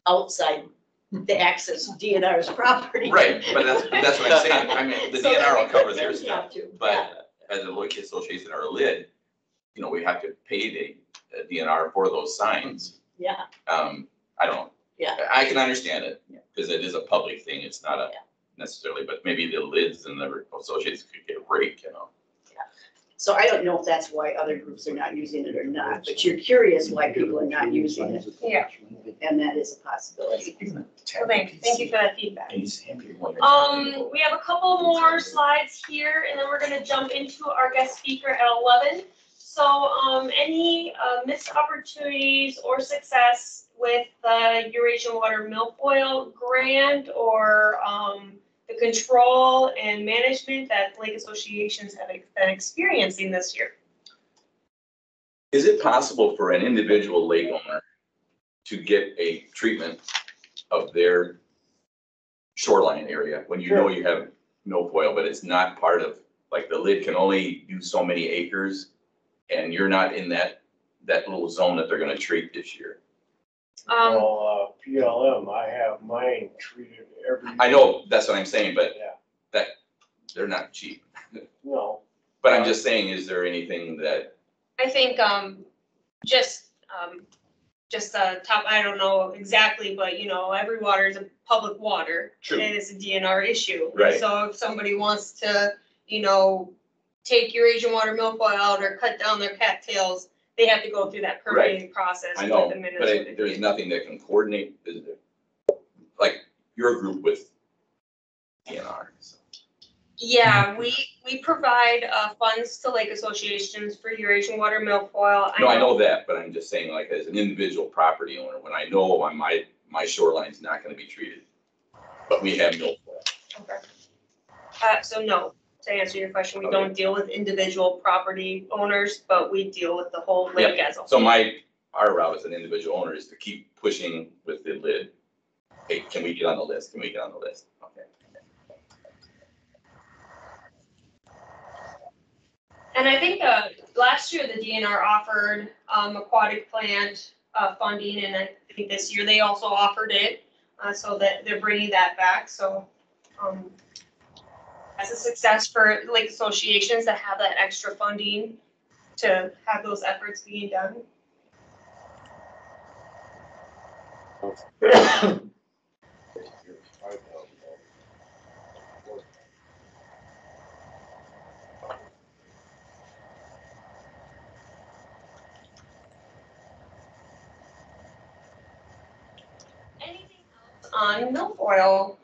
outside the access of DNR's property. Right, but that's what I'm saying, I mean, the So DNR will that cover we their don't stuff, have to, yeah. but as a local association or a lid, you know, we have to pay the DNR for those signs. Yeah, I don't know. Yeah. I can understand it, because it is a public thing, it's not a necessarily, but maybe the lids and the associates could get a break, you know. so I don't know if that's why other groups are not using it or not, but you're curious why people are not using it, Yeah. and that is a possibility. Well, thank you for that feedback. And he's happy when you're- We have a couple more slides here, and then we're gonna jump into our guest speaker at 11. So, any missed opportunities or success with the Eurasian Water Milfoil Grant or the control and management that lake associations have been experiencing this year? Is it possible for an individual lake owner to get a treatment of their shoreline area when you know you have milfoil, but it's not part of, like, the lid can only do so many acres and you're not in that little zone that they're gonna treat this year? Well, PLM, I have mine treated every. I know, that's what I'm saying, but Yeah. they're not cheap. No, But I'm just saying, is there anything that, I think, just top, I don't know exactly, but you know, every water is a public water. True. And it's a DNR issue. Right. So if somebody wants to, you know, take Eurasian water milfoil out or cut down their cattails, they have to go through that permitting process. I know, with the but Minnesota there's DNR. nothing that can coordinate, is there? Like, your group with DNR, so. Yeah, we provide funds to lake associations for Eurasian water milfoil. No, I know that, but I'm just saying, like, as an individual property owner, when I know on my shoreline's not gonna be treated, but we have milfoil. Okay. So no, to answer your question, we Okay. don't deal with individual property owners, but we deal with the whole lake as a whole. So our route as an individual owner is to keep pushing with the lid. Hey, can we get on the list? Can we get on the list? Okay. And I think last year the DNR offered aquatic plant funding, and I think this year they also offered it, so that they're bringing that back. So as a success for lake associations that have that extra funding to have those efforts being done. Anything else on milfoil?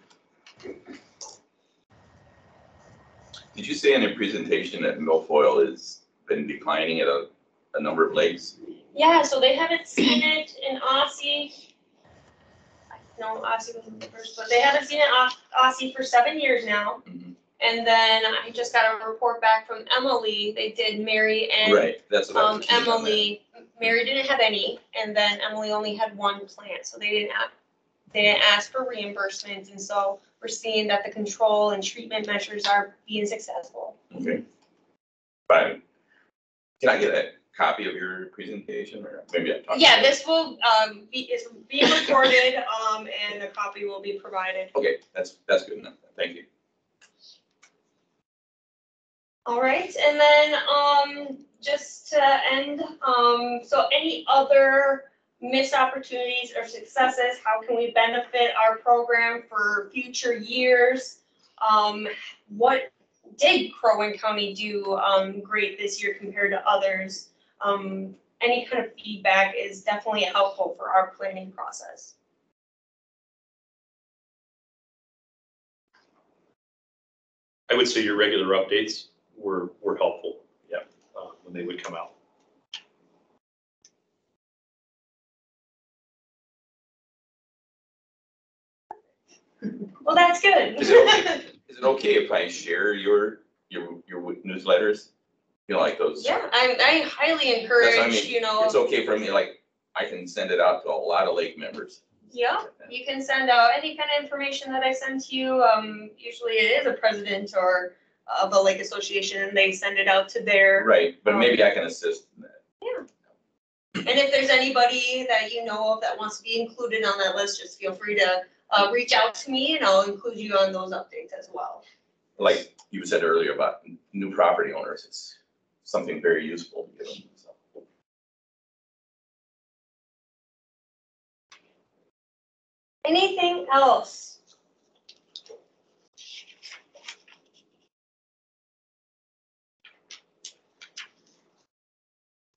Did you say in your presentation that milfoil has been declining at a number of lakes? Yeah, so they haven't seen it in Aussie. No, Aussie wasn't the first, but they haven't seen it in Aussie for 7 years now. Mhm. And then I just got a report back from Emily. They did Mary and Right, that's what I was. confused on that. Emily. Mary didn't have any, and then Emily only had one plant, so they didn't ask for reimbursement, and so we're seeing that the control and treatment measures are being successful. Okay. Fine. Can I get a copy of your presentation, or maybe I'm talking? Yeah, this will is being recorded, and a copy will be provided. Okay, that's good enough. Thank you. All right, and then just to end, so any other missed opportunities or successes? How can we benefit our program for future years? what did Crow Wing County do great this year compared to others? Any kind of feedback is definitely helpful for our planning process. I would say your regular updates were helpful, yeah, when they would come out. Well, that's good. Is it okay if I share your newsletters? You know, like those? Yeah, I highly That's what I encourage, mean. you know. It's okay for me, like, I can send it out to a lot of lake members. Yeah, you can send out any kind of information that I send to you. Usually it is a president or of a lake association, and they send it out to their. Right, but maybe I can assist in that. Yeah. And if there's anybody that you know of that wants to be included on that list, just feel free to reach out to me, and I'll include you on those updates as well. Like you said earlier about new property owners, it's something very useful to give them. So. Anything else?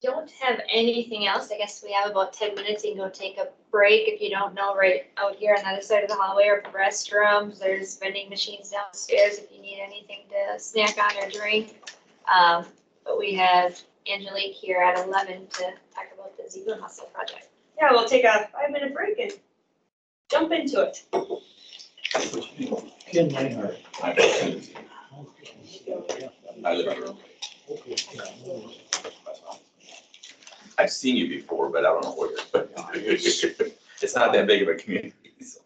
Don't have anything else. I guess we have about 10 minutes. You can go take a break if you don't know, right out here on the other side of the hallway or restrooms. There's vending machines downstairs if you need anything to snack on or drink. But we have Angelique here at 11 to talk about the zebra mussel project. Yeah, we'll take a 5-minute break and jump into it. Ken Reinhardt. I live here. I've seen you before, but I don't know where. It's not that big of a community. So.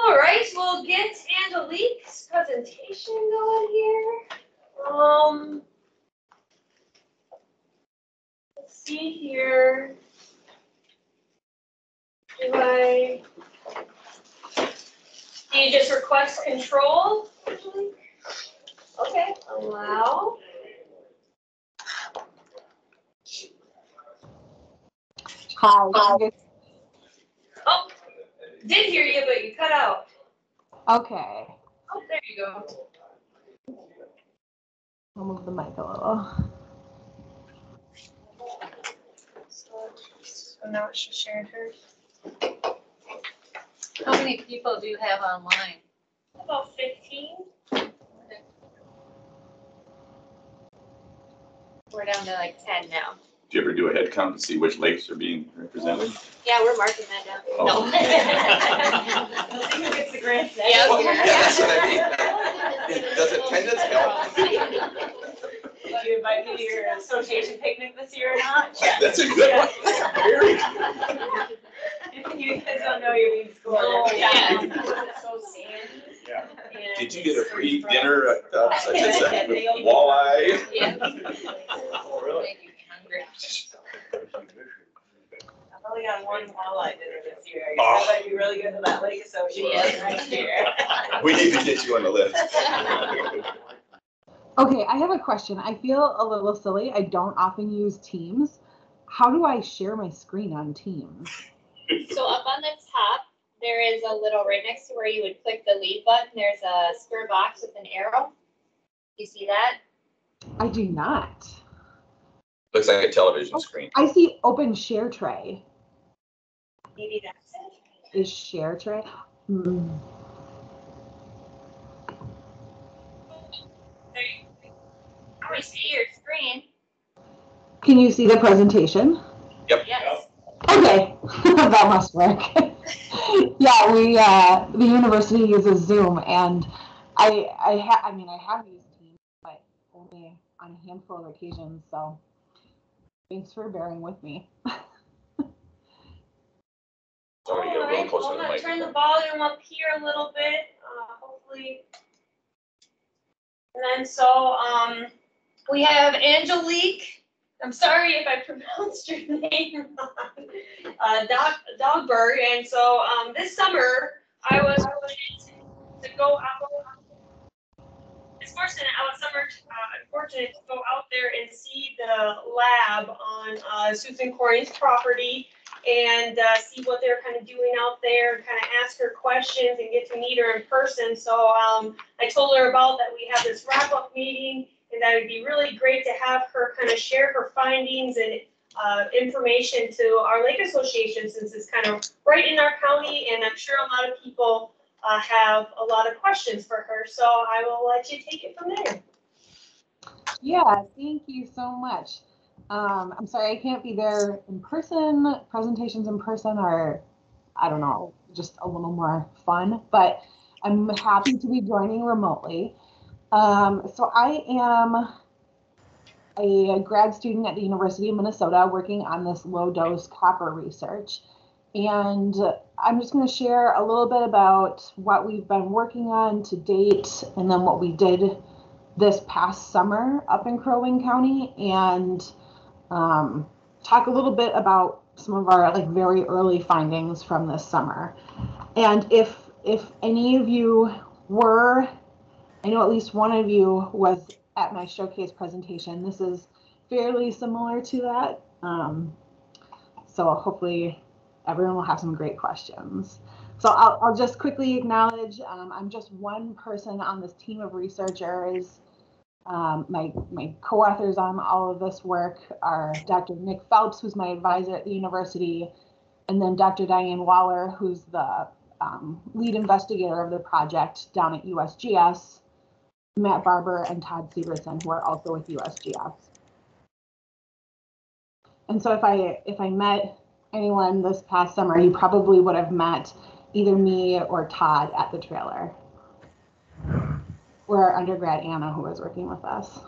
All right, we'll get Angelique's presentation going here. Let's see here. Do you just request control, Angelique? Okay, allow. Hi. Oh, did hear you, but you cut out. Okay. Oh, there you go. I'll move the mic a little. So now it's just sharing hers. How many people do you have online? About 15. We're down to like 10 now. Do you ever do a head count to see which lakes are being represented? Yeah, we're marking that down. Oh. No. We'll see who gets the grant next Yeah. year. That's what I mean. Does attendance help? Did you invite me to your association picnic this year or not? That's a good one. Very good. You guys don't know your lead score. Oh, yeah. So sandy. Yeah. Did you get a free dinner at such and such with walleye? Yeah. Oh, really? Make you hungry. I've only got one walleye dinner this year. I Oh. guess I might be really good at that lake association next year. We need to get you on the list. Okay, I have a question. I feel a little silly. I don't often use Teams. How do I share my screen on Teams? So up on the top, there is a little, right next to where you would click the leave button, there's a square box with an arrow. You see that? I do not. Looks like a television screen. I see open share tray. Maybe that's it. Is share tray? Hmm. There you go. We see your screen. Can you see the presentation? Yes. Okay, that must work. Yeah, the university uses Zoom, and I have used Teams, but only on a handful of occasions. So thanks for bearing with me. Sorry to get a little closer to the I'm gonna turn the microphone. volume up here a little bit, hopefully. And then so, we have Angelique. I'm sorry if I pronounced your name wrong. Dogberg. And so, this summer I was fortunate to go out. It's fortunate unfortunate to go out there and see the lab on Susan Corey's property and see what they're kind of doing out there and kind of ask her questions and get to meet her in person. So I told her about that we have this wrap-up meeting and that it'd be really great to have her kind of share her findings and information to our lake association since it's kind of right in our county, and I'm sure a lot of people have a lot of questions for her. So I will let you take it from there. Yeah, thank you so much. I'm sorry I can't be there in person. Presentations in person are, I don't know, just a little more fun, but I'm happy to be joining remotely. So I am a grad student at the University of Minnesota working on this low dose copper research. And I'm just going to share a little bit about what we've been working on to date and then what we did this past summer up in Crow Wing County, and talk a little bit about some of our like very early findings from this summer. And if any of you were, I know at least one of you was at my showcase presentation. This is fairly similar to that. So hopefully everyone will have some great questions. So I'll just quickly acknowledge I'm just one person on this team of researchers. My co-authors on all of this work are Dr. Nick Phelps, who's my advisor at the university, and then Dr. Diane Waller, who's the lead investigator of the project down at USGS, Matt Barber and Todd Severson, who are also with USGS. And so if I met anyone this past summer, you probably would have met either me or Todd at the trailer, or our undergrad Anna, who was working with us.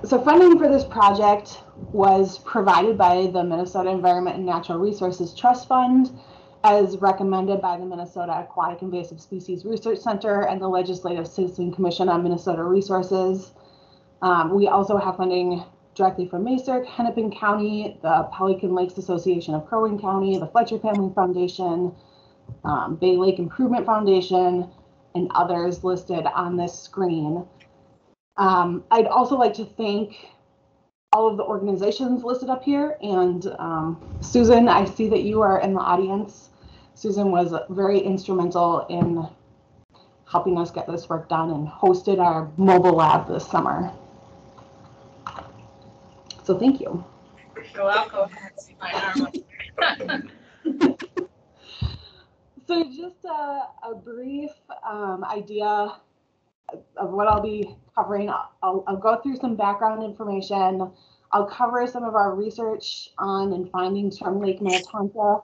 So funding for this project was provided by the Minnesota Environment and Natural Resources Trust Fund, as recommended by the Minnesota Aquatic Invasive Species Research Center and the Legislative Citizen Commission on Minnesota Resources. We also have funding directly from MASERC, Hennepin County, the Pelican Lakes Association of Crow Wing County, the Fletcher Family Foundation, Bay Lake Improvement Foundation, and others listed on this screen. I'd also like to thank all of the organizations listed up here. And Susan, I see that you are in the audience. Susan was very instrumental in helping us get this work done and hosted our mobile lab this summer. So thank you. You're welcome. See my arm. So just a brief idea of what I'll be covering. I'll go through some background information. I'll cover some of our research on and findings from Lake Minnetonka.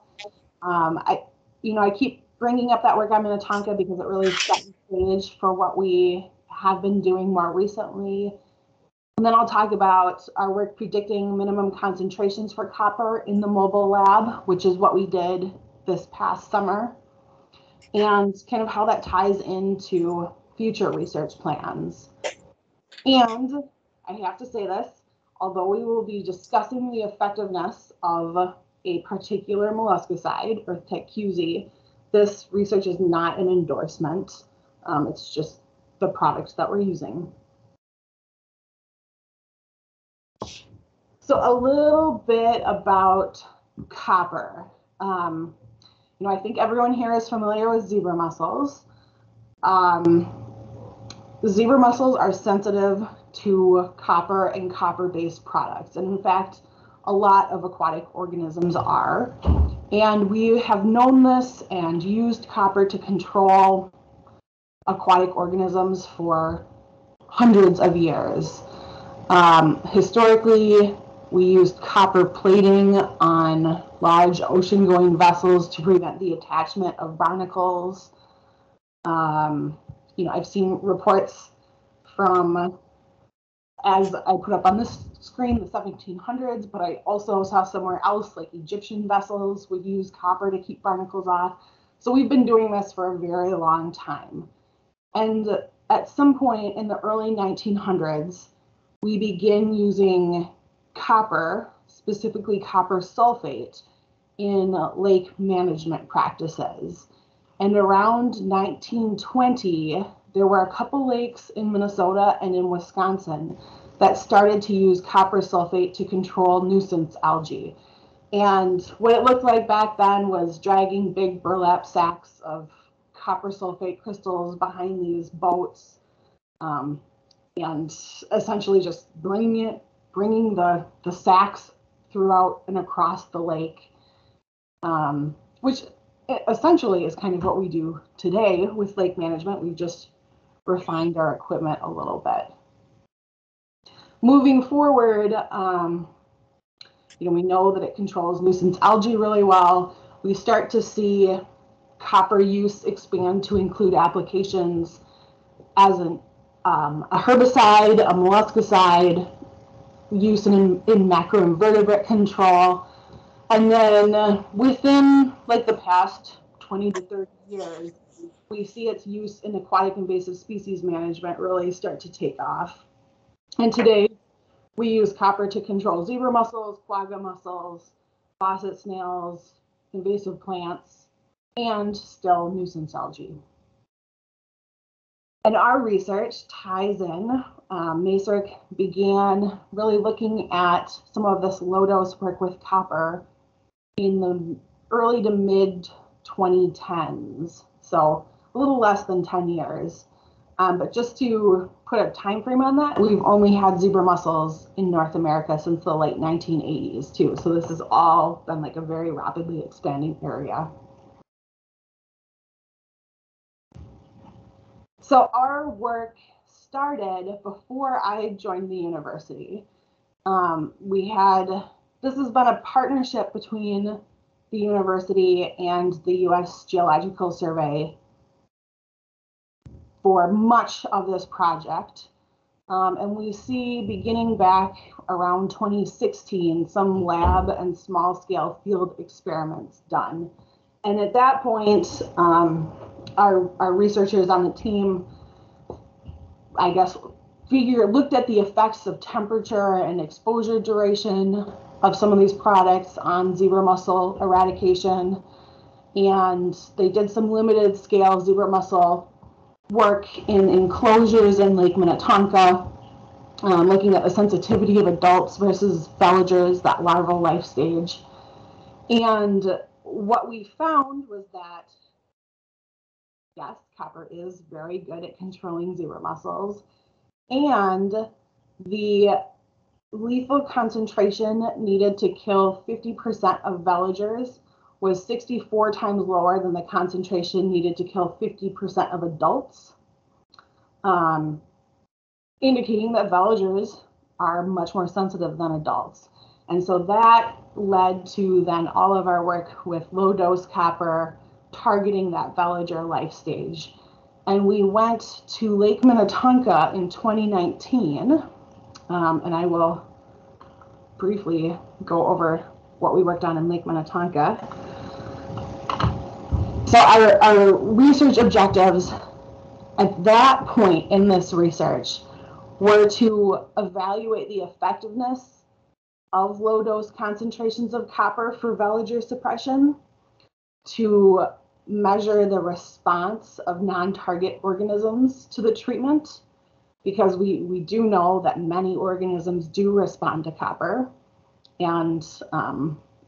I keep bringing up that work on Minnetonka because it really sets the stage for what we have been doing more recently. And then I'll talk about our work predicting minimum concentrations for copper in the mobile lab, which is what we did this past summer, and kind of how that ties into future research plans. And I have to say this, although we will be discussing the effectiveness of a particular molluscicide, or TECQZ, this research is not an endorsement. It's just the product that we're using. So a little bit about copper. I think everyone here is familiar with zebra mussels. Zebra mussels are sensitive to copper and copper-based products. And in fact, a lot of aquatic organisms are. And we have known this and used copper to control aquatic organisms for hundreds of years. Historically, we used copper plating on large ocean-going vessels to prevent the attachment of barnacles. I've seen reports from, as I put up on this screen, the 1700s, but I also saw somewhere else, like Egyptian vessels would use copper to keep barnacles off. So we've been doing this for a very long time. And at some point in the early 1900s, we begin using copper, specifically copper sulfate, in lake management practices. And around 1920, there were a couple lakes in Minnesota and in Wisconsin that started to use copper sulfate to control nuisance algae. And what it looked like back then was dragging big burlap sacks of copper sulfate crystals behind these boats, and essentially just bringing the sacks throughout and across the lake, which essentially is kind of what we do today with lake management. We've just refined our equipment a little bit. Moving forward, we know that it controls nuisance algae really well. We start to see copper use expand to include applications as a herbicide, a molluscicide, use in macroinvertebrate control. And then within like the past 20 to 30 years, we see its use in aquatic invasive species management really start to take off. And today, we use copper to control zebra mussels, quagga mussels, faucet snails, invasive plants, and still nuisance algae. And our research ties in. MASERC began really looking at some of this low-dose work with copper in the early to mid 2010s, so a little less than 10 years. But just to put a time frame on that, we've only had zebra mussels in North America since the late 1980s too. So this has all been like a very rapidly expanding area. So our work started before I joined the university. This has been a partnership between the university and the U.S. Geological Survey for much of this project. And we see beginning back around 2016, some lab and small scale field experiments done. And at that point, our researchers on the team, I guess, looked at the effects of temperature and exposure duration of some of these products on zebra mussel eradication. And they did some limited scale zebra mussel work in enclosures in Lake Minnetonka, looking at the sensitivity of adults versus veligers, that larval life stage. And what we found was that, yes, copper is very good at controlling zebra mussels, and the lethal concentration needed to kill 50% of veligers was 64 times lower than the concentration needed to kill 50% of adults, indicating that veligers are much more sensitive than adults. And so that led to then all of our work with low dose copper targeting that veliger life stage. And we went to Lake Minnetonka in 2019, and I will briefly go over what we worked on in Lake Minnetonka. So our research objectives at that point in this research were to evaluate the effectiveness of low dose concentrations of copper for veliger suppression, to measure the response of non-target organisms to the treatment, because we do know that many organisms do respond to copper, and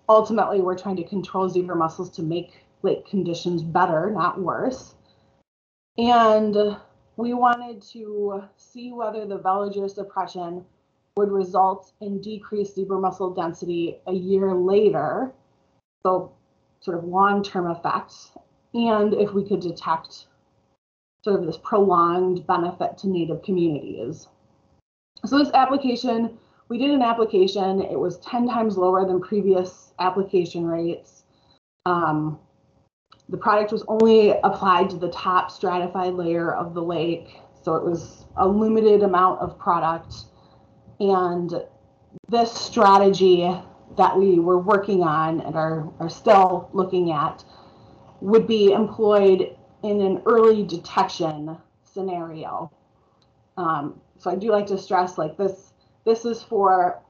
ultimately we're trying to control zebra mussels to make lake conditions better, not worse. And we wanted to see whether the veliger suppression would result in decreased zebra mussel density a year later, so sort of long-term effects, and if we could detect sort of this prolonged benefit to native communities. So this application, we did an application, it was 10 times lower than previous application rates. The product was only applied to the top stratified layer of the lake, so it was a limited amount of product. And this strategy that we were working on and are still looking at would be employed in an early detection scenario. So I do like to stress, like, this is for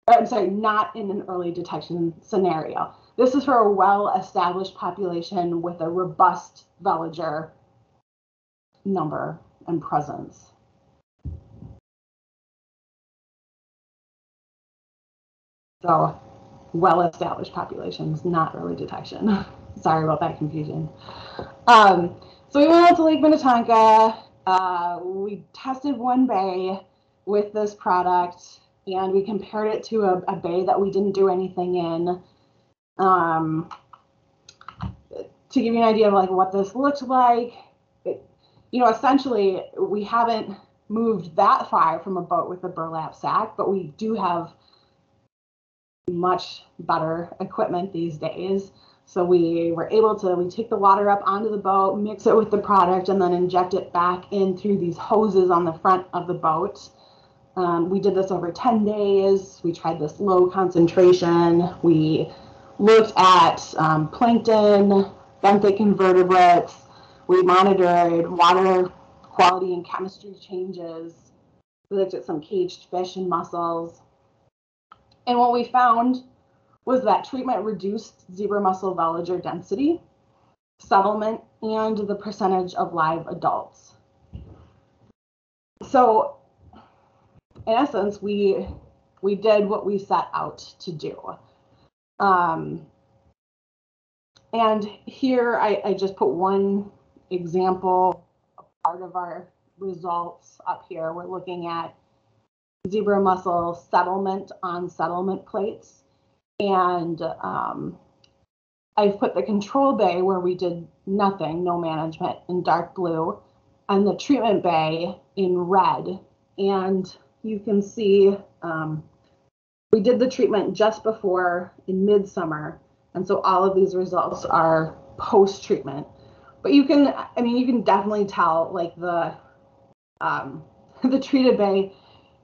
not in an early detection scenario. This is for a well-established population with a robust veliger number and presence. So well-established populations, not early detection. Sorry about that confusion. So we went out to Lake Minnetonka. We tested one bay with this product, and we compared it to a bay that we didn't do anything in. To give you an idea of like what this looked like, essentially we haven't moved that far from a boat with a burlap sack, but we do have much better equipment these days. So we were able to, we take the water up onto the boat, mix it with the product, and then inject it back in through these hoses on the front of the boat. We did this over 10 days. We tried this low concentration. We looked at plankton, benthic invertebrates. We monitored water quality and chemistry changes. We looked at some caged fish and mussels. And what we found was that treatment reduced zebra mussel veliger density, settlement, and the percentage of live adults. So in essence, we did what we set out to do. And here I just put one example, a part of our results up here. We're looking at zebra mussel settlement on settlement plates. And I've put the control bay where we did nothing, no management, in dark blue, and the treatment bay in red. And you can see we did the treatment just before in midsummer. And so all of these results are post-treatment. But you can definitely tell, like, the treated bay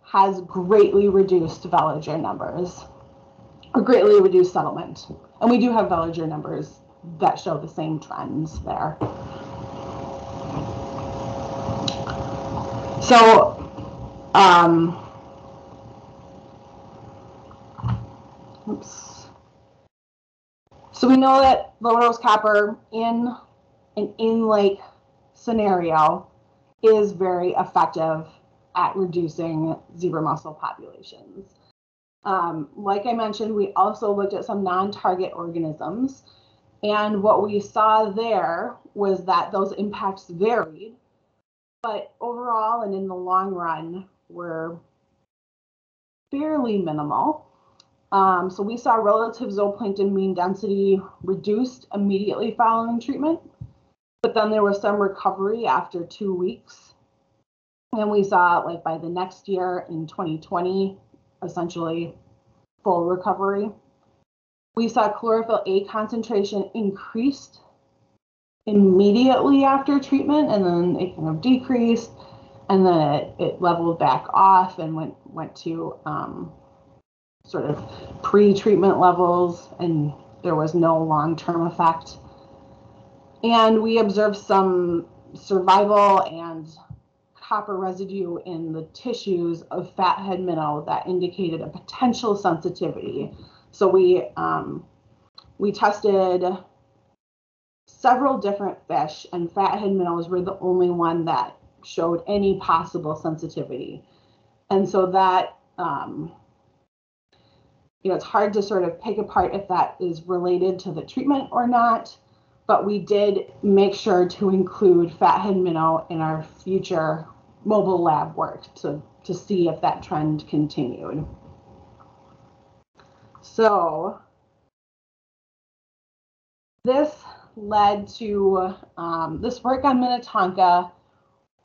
has greatly reduced veliger numbers. a greatly reduced settlement. And we do have villager numbers that show the same trends there. So, oops. So we know that low-dose copper in an in-lake scenario is very effective at reducing zebra mussel populations. Like I mentioned, we also looked at some non-target organisms, and what we saw there was that those impacts varied, but overall and in the long run were fairly minimal. So we saw relative zooplankton mean density reduced immediately following treatment, but then there was some recovery after 2 weeks. And we saw, like, by the next year in 2020, essentially full recovery. We saw chlorophyll A concentration increased immediately after treatment, and then it kind of decreased, and then it leveled back off and went to sort of pre-treatment levels, and there was no long-term effect. And we observed some survival and copper residue in the tissues of fathead minnow that indicated a potential sensitivity. So we tested several different fish, and fathead minnows were the only one that showed any possible sensitivity. And so that, it's hard to sort of pick apart if that is related to the treatment or not, but we did make sure to include fathead minnow in our future mobile lab work to see if that trend continued. So this led to, this work on Minnetonka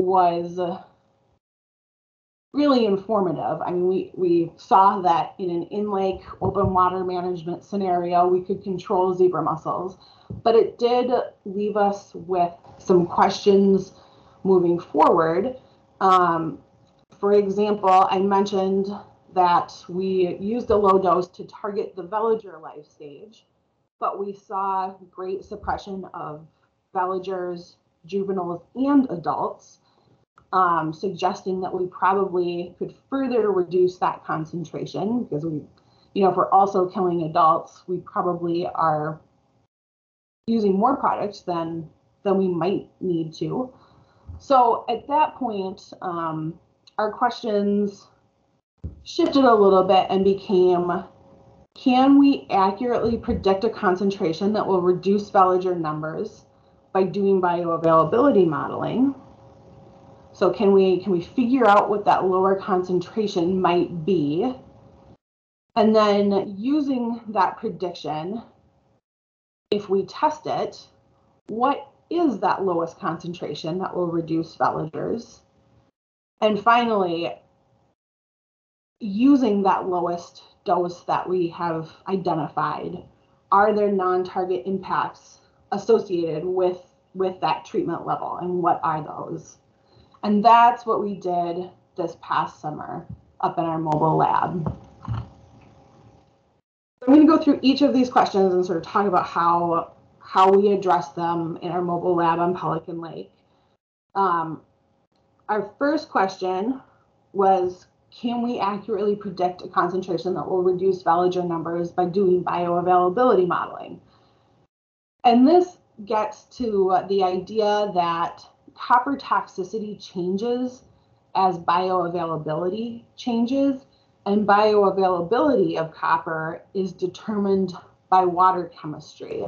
was really informative. I mean, we saw that in an in-lake open water management scenario, we could control zebra mussels, but it did leave us with some questions moving forward. For example, I mentioned that we used a low dose to target the veliger life stage, but we saw great suppression of veligers, juveniles, and adults, suggesting that we probably could further reduce that concentration, because we, if we're also killing adults, we probably are using more products than we might need to. So at that point, our questions shifted a little bit and became, can we accurately predict a concentration that will reduce veliger numbers by doing bioavailability modeling? So can we figure out what that lower concentration might be? And then using that prediction, if we test it, what is that lowest concentration that will reduce veligers? And finally, using that lowest dose that we have identified, are there non-target impacts associated with that treatment level, and what are those? And that's what we did this past summer up in our mobile lab. I'm going to go through each of these questions and sort of talk about how we address them in our mobile lab on Pelican Lake. Our first question was, can we accurately predict a concentration that will reduce veliger numbers by doing bioavailability modeling? And this gets to the idea that copper toxicity changes as bioavailability changes, and bioavailability of copper is determined by water chemistry.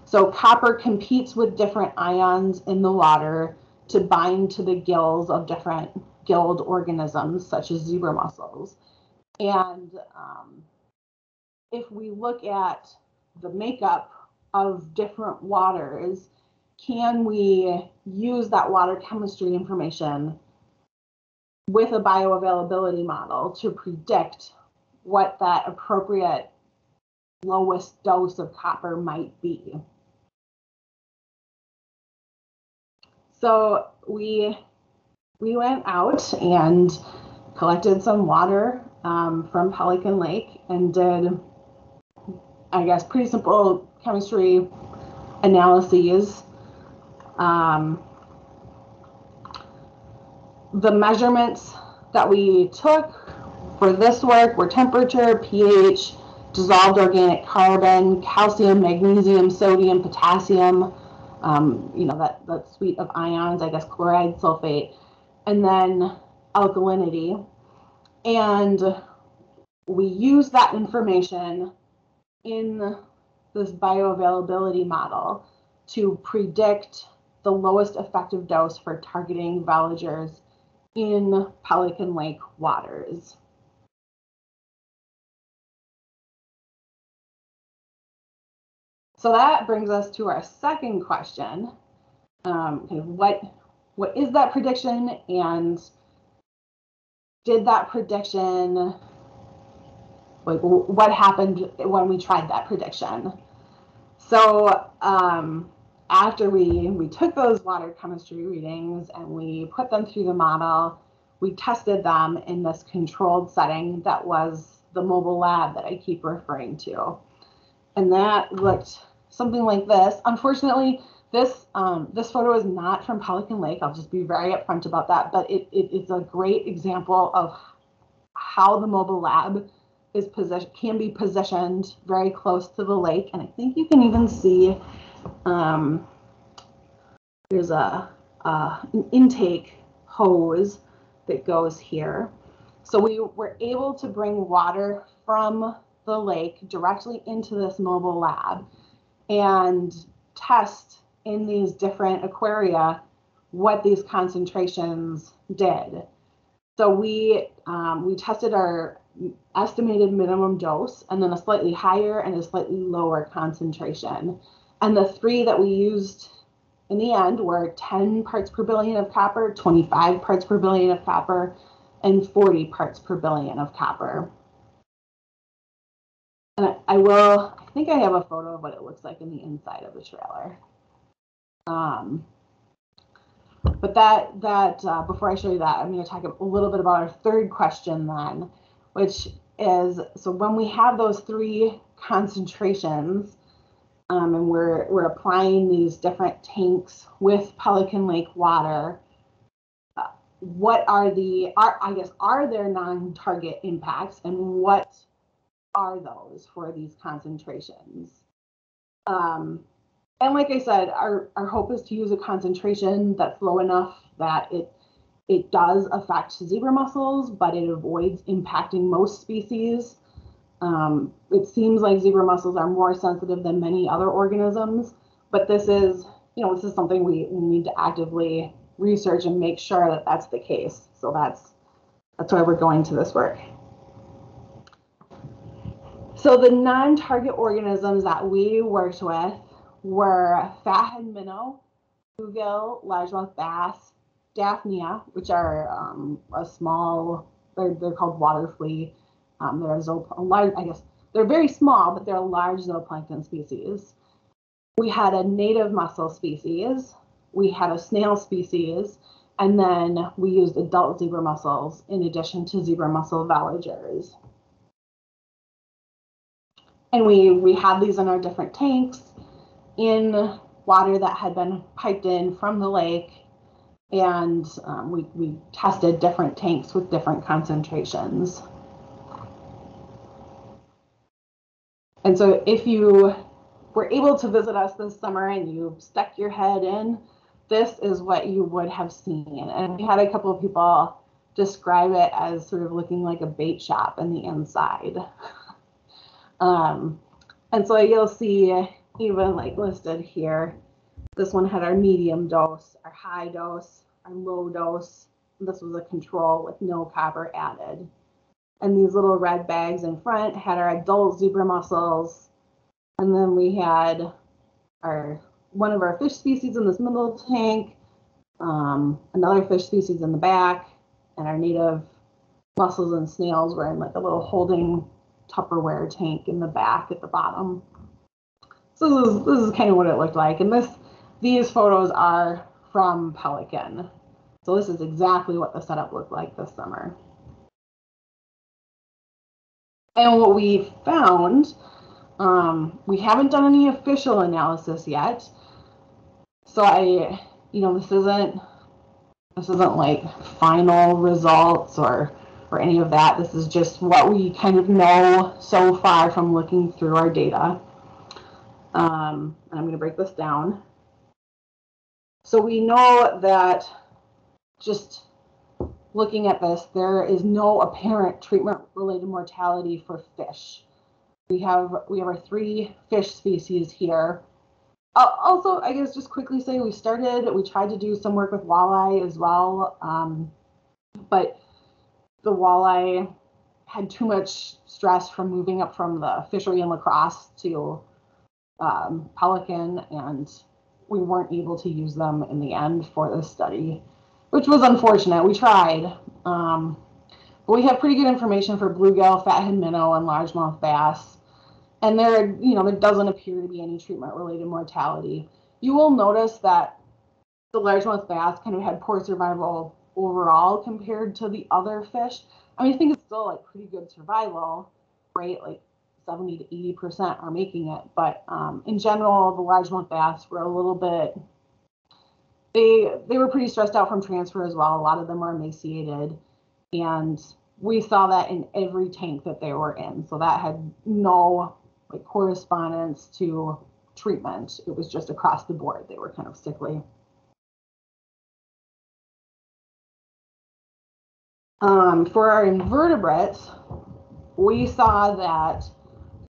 So copper competes with different ions in the water to bind to the gills of different gilled organisms, such as zebra mussels. And if we look at the makeup of different waters, can we use that water chemistry information with a bioavailability model to predict what that appropriate lowest dose of copper might be? So we went out and collected some water from Pelican Lake and did I guess, pretty simple chemistry analyses. The measurements that we took for this work were temperature, pH, dissolved organic carbon, calcium, magnesium, sodium, potassium, that suite of ions, I guess chloride, sulfate, and then alkalinity. And we use that information in this bioavailability model to predict the lowest effective dose for targeting veligers in Pelican Lake waters. So that brings us to our second question. What is that prediction, and did that prediction, like what happened when we tried that prediction? So after we took those water chemistry readings and we put them through the model, we tested them in this controlled setting that was the mobile lab that I keep referring to. And that looked something like this. Unfortunately, this photo is not from Pelican Lake. I'll just be very upfront about that, but it's a great example of how the mobile lab can be positioned very close to the lake. And I think you can even see there's an intake hose that goes here. So we were able to bring water from the lake directly into this mobile lab and test in these different aquaria what these concentrations did. So we tested our estimated minimum dose and then a slightly higher and a slightly lower concentration. And the three that we used in the end were 10 parts per billion of copper, 25 parts per billion of copper, and 40 parts per billion of copper. And I think I have a photo of what it looks like in the inside of the trailer. But before I show you that, I'm going to talk a little bit about our third question then, which is, so when we have those three concentrations, and we're applying these different tanks with Pelican Lake water, what are there non-target impacts, and what are those for these concentrations? And like I said, our hope is to use a concentration that's low enough that it does affect zebra mussels, but it avoids impacting most species. It seems like zebra mussels are more sensitive than many other organisms, but this is something we need to actively research and make sure that that's the case. So that's why we're going to this work. So the non-target organisms that we worked with were fathead minnow, bluegill, largemouth bass, daphnia, which are a small, they're called water flea. They're very small, but they're a large zooplankton species. We had a native mussel species, we had a snail species, and then we used adult zebra mussels in addition to zebra mussel veligers. And we had these in our different tanks in water that had been piped in from the lake, and we tested different tanks with different concentrations. And so if you were able to visit us this summer and you stuck your head in, this is what you would have seen. And we had a couple of people describe it as sort of looking like a bait shop in the inside. And so you'll see even like listed here, this one had our medium dose, our high dose, our low dose. This was a control with no copper added. And these little red bags in front had our adult zebra mussels. And then we had one of our fish species in this middle tank, another fish species in the back, and our native mussels and snails were in like a little holding Tupperware tank in the back at the bottom. So this is kind of what it looked like. And these photos are from Pelican. So this is exactly what the setup looked like this summer. And what we found We haven't done any official analysis yet. So this isn't like final results or any of that. This is just what we kind of know so far from looking through our data. And I'm going to break this down. So we know that just looking at this, there is no apparent treatment-related mortality for fish. We have our 3 fish species here. Also, I guess just quickly say we tried to do some work with walleye as well, but the walleye had too much stress from moving up from the fishery in La Crosse to Pelican, and we weren't able to use them in the end for this study, which was unfortunate. We tried, but we have pretty good information for bluegill, fathead minnow, and largemouth bass. And there doesn't appear to be any treatment-related mortality. You will notice that the largemouth bass kind of had poor survival overall compared to the other fish. I mean, I think it's still like pretty good survival, right? Like 70 to 80% are making it. But in general, the largemouth bass were a little bit, they were pretty stressed out from transfer as well. A lot of them are emaciated. And we saw that in every tank that they were in. So that had no correspondence to treatment. It was just across the board. They were kind of sickly. For our invertebrates, we saw that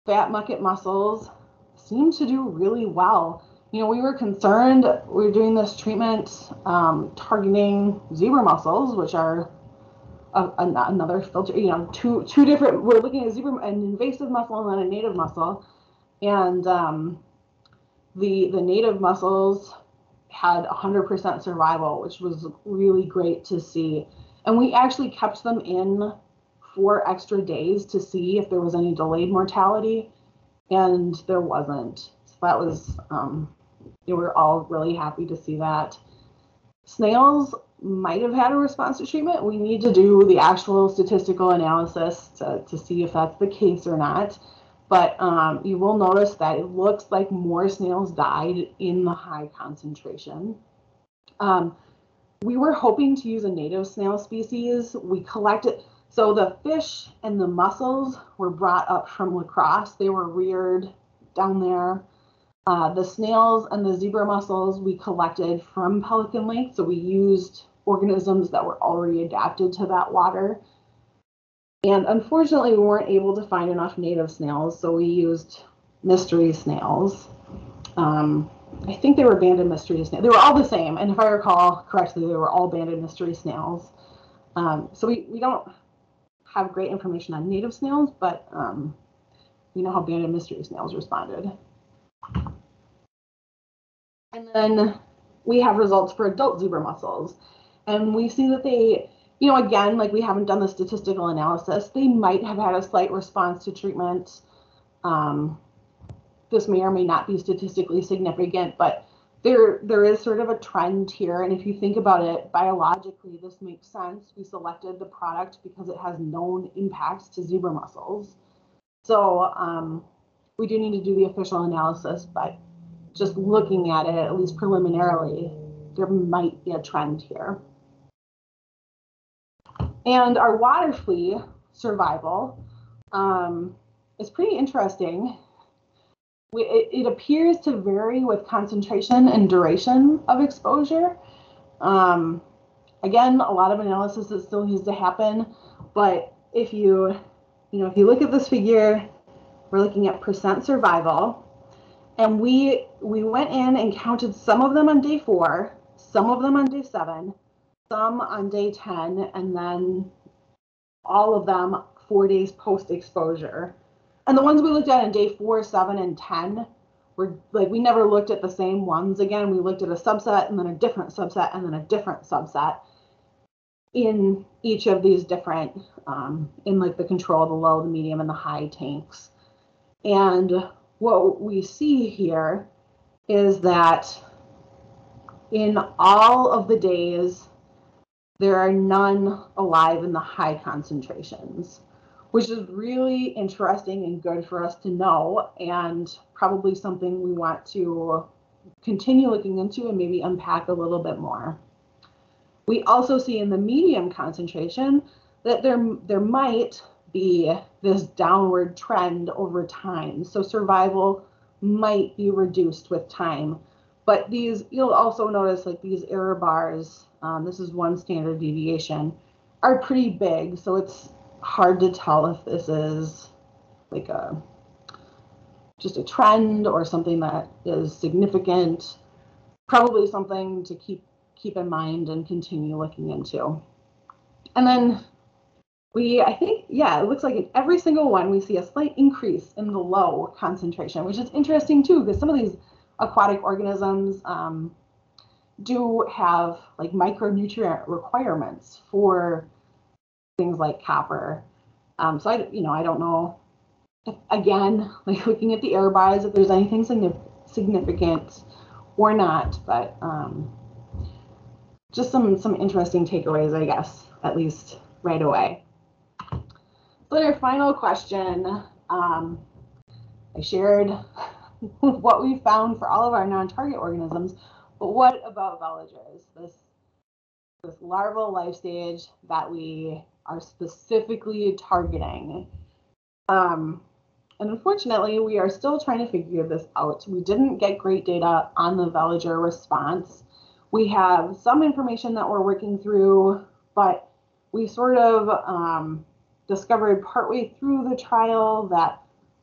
fat mucket mussels seem to do really well. We were concerned. We were doing this treatment targeting zebra mussels, which are another filter, two different, we're looking at an invasive mussel and then a native mussel. And the native mussels had 100% survival, which was really great to see. And we actually kept them in 4 extra days to see if there was any delayed mortality, and there wasn't. So that was, they were all really happy to see that. Snails might have had a response to treatment. We need to do the actual statistical analysis to see if that's the case or not. But you will notice that it looks like more snails died in the high concentration. We were hoping to use a native snail species. We collected, so the fish and the mussels were brought up from La Crosse. They were reared down there. The snails and the zebra mussels we collected from Pelican Lake, so we used organisms that were already adapted to that water. And unfortunately, we weren't able to find enough native snails, so we used mystery snails. I think they were banded mystery snails. They were all the same, and if I recall correctly, they were all banded mystery snails. So we don't have great information on native snails, but we know how banded mystery snails responded. And then we have results for adult zebra mussels. And we see that they, again, like we haven't done the statistical analysis, they might have had a slight response to treatment. This may or may not be statistically significant, but there is sort of a trend here. And if you think about it, biologically, this makes sense. We selected the product because it has known impacts to zebra mussels. So we do need to do the official analysis, but just looking at it, at least preliminarily, there might be a trend here. And our water flea survival is pretty interesting. It appears to vary with concentration and duration of exposure. Again, a lot of analysis that still needs to happen, but if you look at this figure, we're looking at percent survival, and we went in and counted some of them on day 4, some of them on day 7, some on day 10, and then all of them 4 days post-exposure. And the ones we looked at on day 4, 7, and 10 were like, we never looked at the same ones again. We looked at a subset and then a different subset and then a different subset in each of these different, in like the control, the low, the medium, and the high tanks. And what we see here is that in all of the days, there are none alive in the high concentrations. which is really interesting and good for us to know, and probably something we want to continue looking into and maybe unpack a little bit more. We also see in the medium concentration that there might be this downward trend over time. So survival might be reduced with time. But these, you'll also notice like these error bars, this is one standard deviation, are pretty big. So it's hard to tell if this is like just a trend or something that is significant. Probably something to keep in mind and continue looking into. And then I think, it looks like in every single one, we see a slight increase in the low concentration, which is interesting too, because some of these aquatic organisms do have like micronutrient requirements for things like copper. So I don't know, if, again, like looking at the error bars, if there's anything significant or not, but just some interesting takeaways, I guess, at least right away. So our final question, I shared what we found for all of our non-target organisms, but what about veligers, this larval life stage that we are specifically targeting? And unfortunately, we are still trying to figure this out. We didn't get great data on the veliger response. We have some information that we're working through, but we sort of discovered partway through the trial that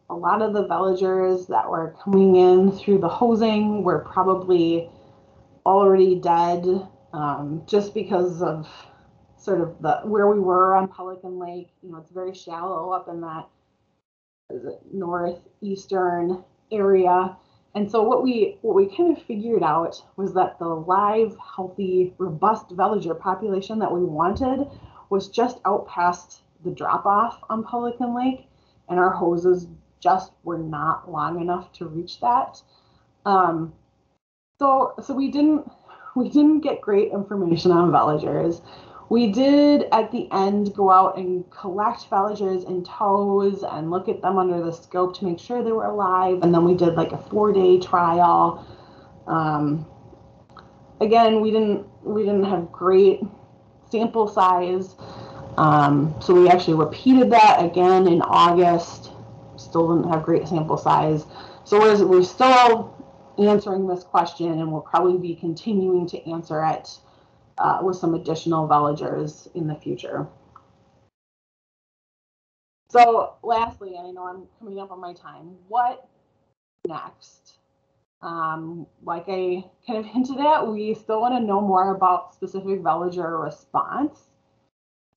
a lot of the veligers that were coming in through the hosing were probably already dead, just because of sort of where we were on Pelican Lake. It's very shallow up in that northeastern area. And so what we kind of figured out was that the live, healthy, robust veliger population that we wanted was just out past the drop-off on Pelican Lake, and our hoses just were not long enough to reach that. So we didn't get great information on veligers. We did at the end go out and collect veligers in tows and look at them under the scope to make sure they were alive. And then we did like a 4-day trial. Again, we didn't have great sample size. So we actually repeated that again in August. Still didn't have great sample size. So we're still answering this question, and we'll probably be continuing to answer it with some additional veligers in the future. So lastly, and I know I'm coming up on my time, what next? Like I kind of hinted at, we still want to know more about specific veliger response.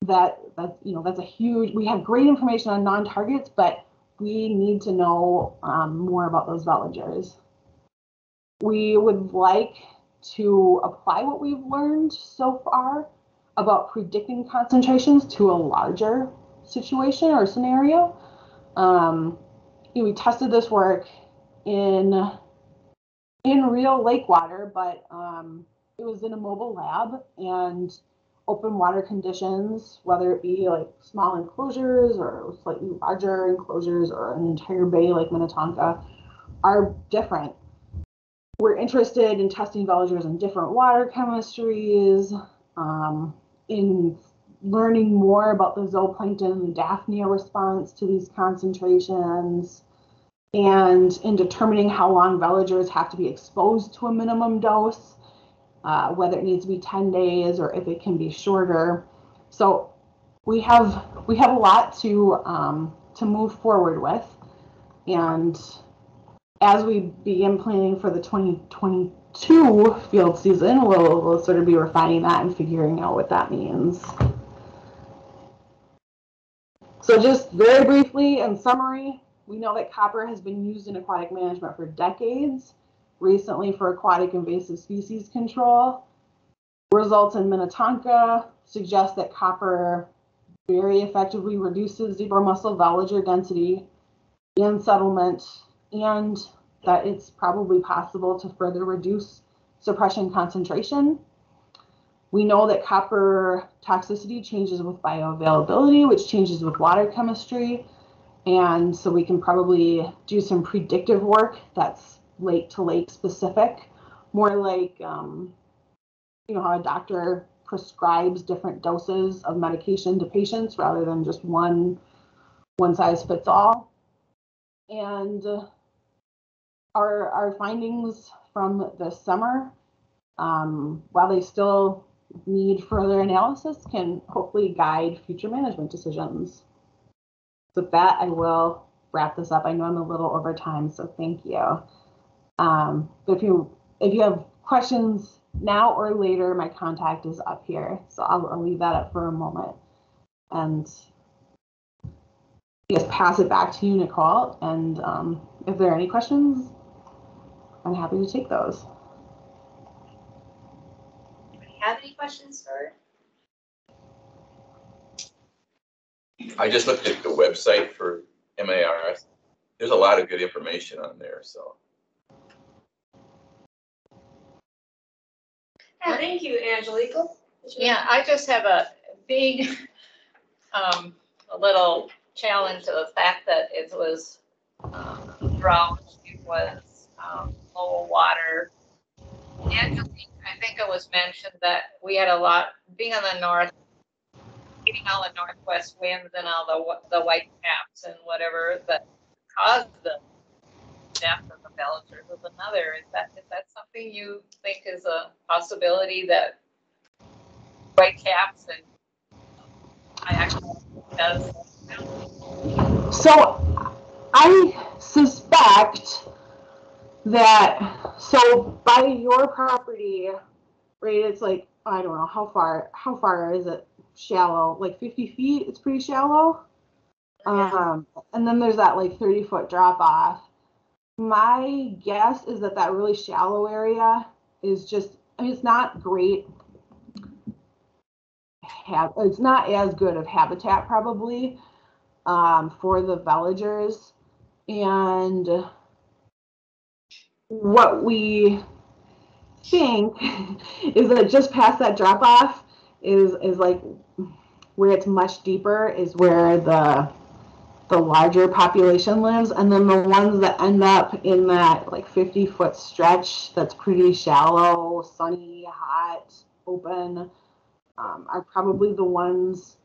That's a huge, we have great information on non-targets, but we need to know more about those veligers. We would like to apply what we've learned so far about predicting concentrations to a larger situation or scenario. We tested this work in real lake water, but it was in a mobile lab, and open water conditions, whether it be like small enclosures or slightly larger enclosures or an entire bay like Minnetonka, are different. We're interested in testing veligers in different water chemistries, in learning more about the zooplankton and Daphnia response to these concentrations, and in determining how long veligers have to be exposed to a minimum dose, whether it needs to be 10 days or if it can be shorter. So we have a lot to move forward with, and as we begin planning for the 2022 field season, we'll sort of be refining that and figuring out what that means. So just very briefly, in summary, we know that copper has been used in aquatic management for decades, recently for aquatic invasive species control. Results in Minnetonka suggest that copper very effectively reduces zebra mussel veliger density and settlement, and that it's probably possible to further reduce suppression concentration. We know that copper toxicity changes with bioavailability, which changes with water chemistry. And so we can probably do some predictive work that's lake to lake specific, more like, you know, how a doctor prescribes different doses of medication to patients rather than just one size fits all. And our findings from this summer, while they still need further analysis, can hopefully guide future management decisions. With that, I will wrap this up. I know I'm a little over time, so thank you. But if you have questions now or later, my contact is up here. So I'll leave that up for a moment. And just pass it back to you, Nicole. And if there are any questions, I'm happy to take those. Anybody have any questions for? I just looked at the website for MARS. There's a lot of good information on there, so. Yeah, thank you, Angelica. Yeah, I just have a big, a little challenge of the fact that it was drought, it was low water. And I think it was mentioned that we had a lot, being on the north, getting all the northwest winds and all the white caps and whatever that caused the death of the villagers was another. Is that something you think is a possibility, that white caps and I actually does? So I suspect that, so by your property, right, it's like, I don't know, how far is it shallow? Like 50 feet, it's pretty shallow. Yeah. And then there's that like 30-foot drop off. My guess is that really shallow area is just, I mean, it's not great. It's not as good of habitat probably for the villagers. And what we think is that just past that drop off is like where it's much deeper is where the larger population lives, and then the ones that end up in that like 50-foot stretch that's pretty shallow, sunny, hot, open, are probably the ones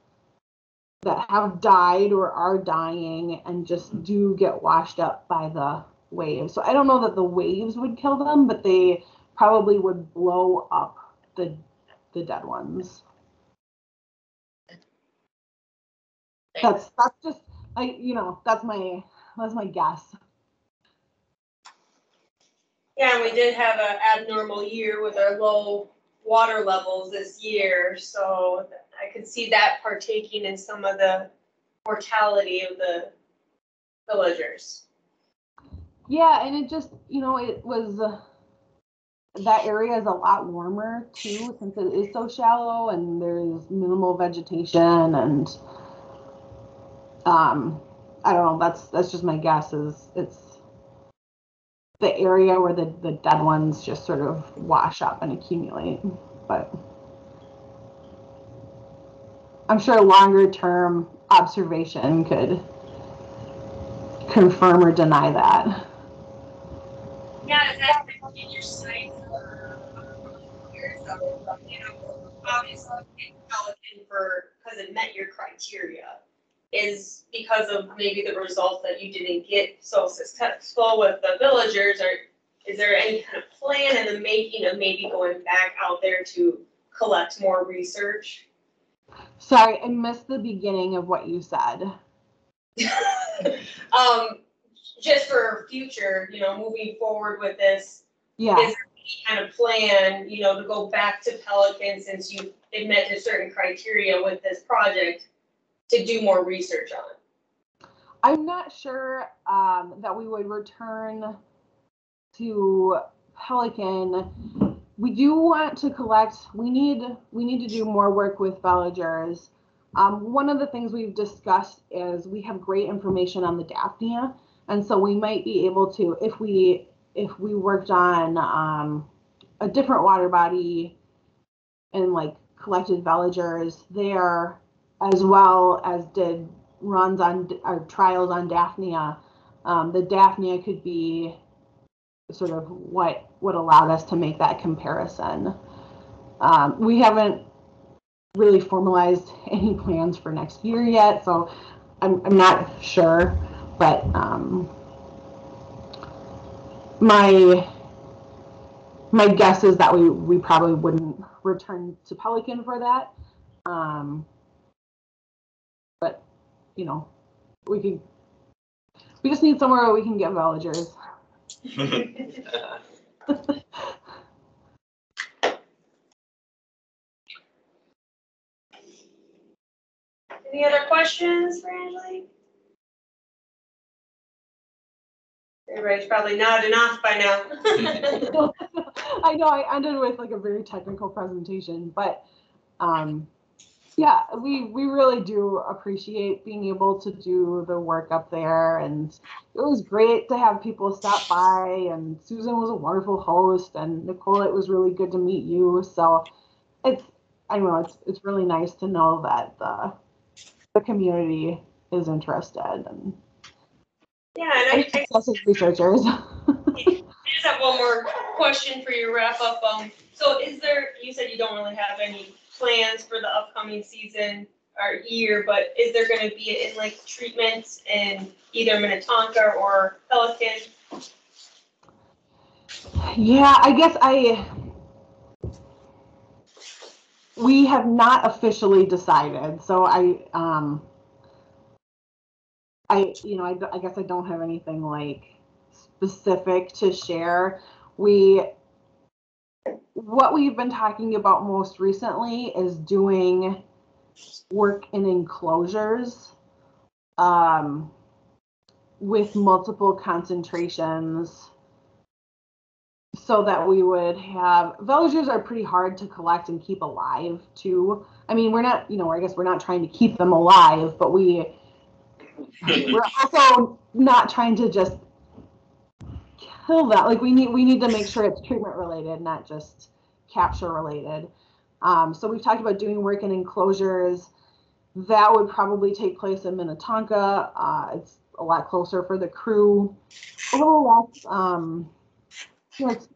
that have died or are dying and just do get washed up by the waves. So I don't know that the waves would kill them, but they probably would blow up the dead ones. That's just, that's my guess. Yeah, and we did have an abnormal year with our low water levels this year, so I could see that partaking in some of the mortality of the villagers. Yeah, and it just, it was, that area is a lot warmer too, since it is so shallow and there's minimal vegetation, and I don't know, that's just my guess, is it's the area where the dead ones just sort of wash up and accumulate. But I'm sure longer term observation could confirm or deny that. Yeah, is that in your site for years? Obviously, Pelican because it met your criteria is because of maybe the results that you didn't get so successful with the villagers, or is there any kind of plan in the making of maybe going back out there to collect more research? Sorry, I missed the beginning of what you said. Just for future, moving forward with this, yeah, is there any kind of plan, to go back to Pelican since it met a certain criteria with this project to do more research on? I'm not sure that we would return to Pelican. We do want to collect, we need to do more work with villagers. One of the things we've discussed is we have great information on the Daphnia, and so we might be able to, if we worked on a different water body and like collected villagers there, as well as did runs on or trials on Daphnia. The Daphnia could be sort of what allowed us to make that comparison. We haven't really formalized any plans for next year yet, so I'm not sure, but my guess is that we probably wouldn't return to Pelican for that. But you know, we just need somewhere where we can get villagers. Any other questions for Angelique? Everybody's probably nodding off by now. I know I ended with like a very technical presentation, but yeah, we really do appreciate being able to do the work up there, and it was great to have people stop by, and Susan was a wonderful host, and Nicole, it was really good to meet you. So it's really nice to know that the community is interested, and yeah, and I as researchers. I just have one more question for your wrap up. So you said you don't really have any plans for the upcoming season or year, but is there going to be in like treatments in either Minnetonka or Pelican? Yeah, I guess we have not officially decided. So I guess I don't have anything like specific to share. What we've been talking about most recently is doing work in enclosures with multiple concentrations, so that we would have villagers are pretty hard to collect and keep alive too. I mean, we're not, I guess we're not trying to keep them alive, but we're also not trying to just kill them. Like we need to make sure it's treatment related, not just capture related. So we've talked about doing work in enclosures. That would probably take place in Minnetonka. It's a lot closer for the crew. A little less, it's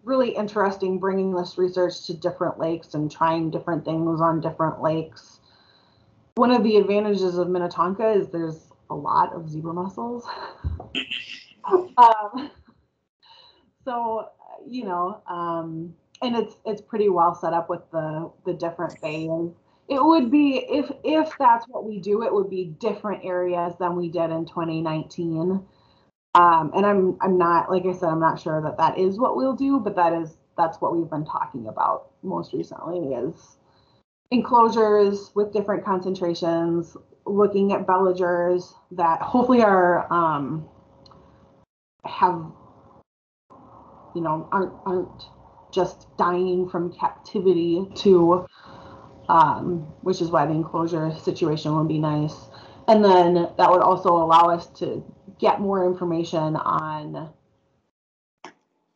really interesting bringing this research to different lakes and trying different things on different lakes. One of the advantages of Minnetonka is there's a lot of zebra mussels. So, and it's pretty well set up with the different bays. It would be, if that's what we do, it would be different areas than we did in 2019. And I'm not, like I said, I'm not sure that is what we'll do, but that's what we've been talking about most recently is enclosures with different concentrations, looking at villagers that hopefully are, aren't just dying from captivity too, which is why the enclosure situation would be nice. And then that would also allow us to get more information on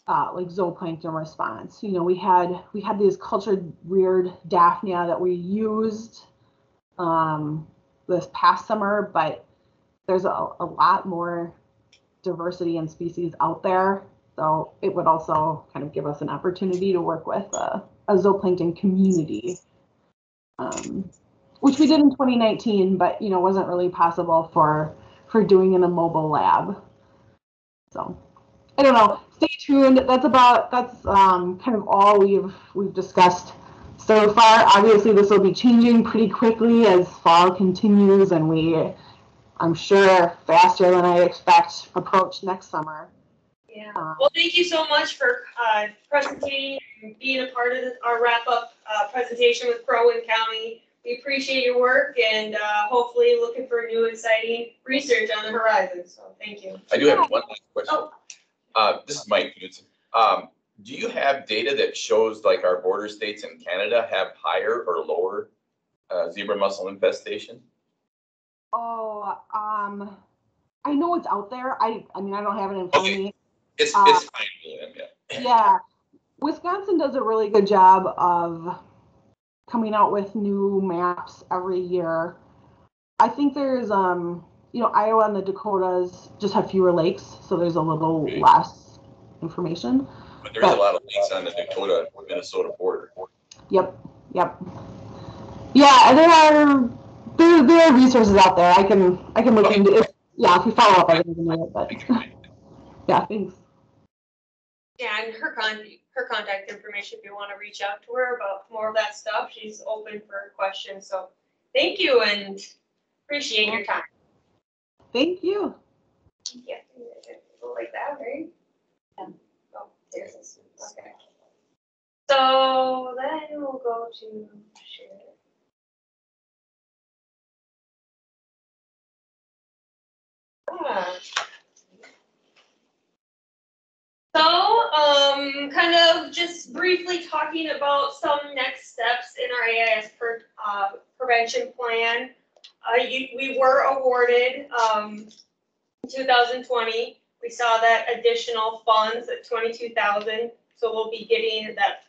like zooplankton response. We had these cultured reared Daphnia that we used this past summer, but there's a lot more diversity and species out there. So it would also kind of give us an opportunity to work with a zooplankton community, which we did in 2019, but wasn't really possible for doing in a mobile lab. So I don't know. Stay tuned. That's kind of all we've discussed so far. Obviously, this will be changing pretty quickly as fall continues, and I'm sure faster than I expect, approach next summer. Yeah. Well, thank you so much for presenting and being a part of our wrap-up presentation with Crow Wing County. We appreciate your work, and hopefully looking for new exciting research on the horizon. So thank you. I do have one last question. This is Mike Knudsen. Do you have data that shows like our border states in Canada have higher or lower zebra mussel infestation? Oh, I know it's out there. I mean, I don't have it in front of me. It's fine. Yeah. Wisconsin does a really good job of coming out with new maps every year. I think there's, Iowa and the Dakotas just have fewer lakes, so there's a little less information. But there's a lot of lakes on the Dakota-Minnesota border. Yep. Yeah, there are resources out there. I can look into it. Yeah, if you follow up, I can even know it, but yeah, thanks. Yeah, and her contact information, if you want to reach out to her about more of that stuff, she's open for questions. So thank you and appreciate your time. Thank you. Yeah, go like that, right? Yeah. Oh, there's this. Okay. So then we'll go to share. So, kind of just briefly talking about some next steps in our AIS prevention plan. We were awarded in 2020. We saw that additional funds at 22,000. So we'll be getting that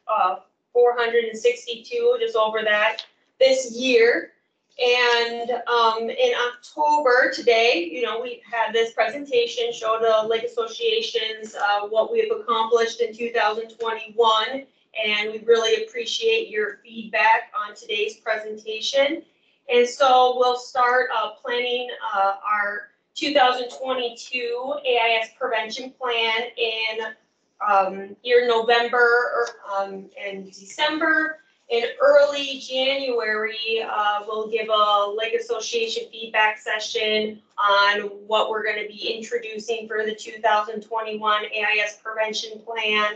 462, just over that, this year. And in October today, we had this presentation, show the lake associations what we have accomplished in 2021, and we really appreciate your feedback on today's presentation. And so we'll start planning our 2022 AIS prevention plan in here November and December. In early January, we'll give a Lake Association feedback session on what we're going to be introducing for the 2021 AIS prevention plan.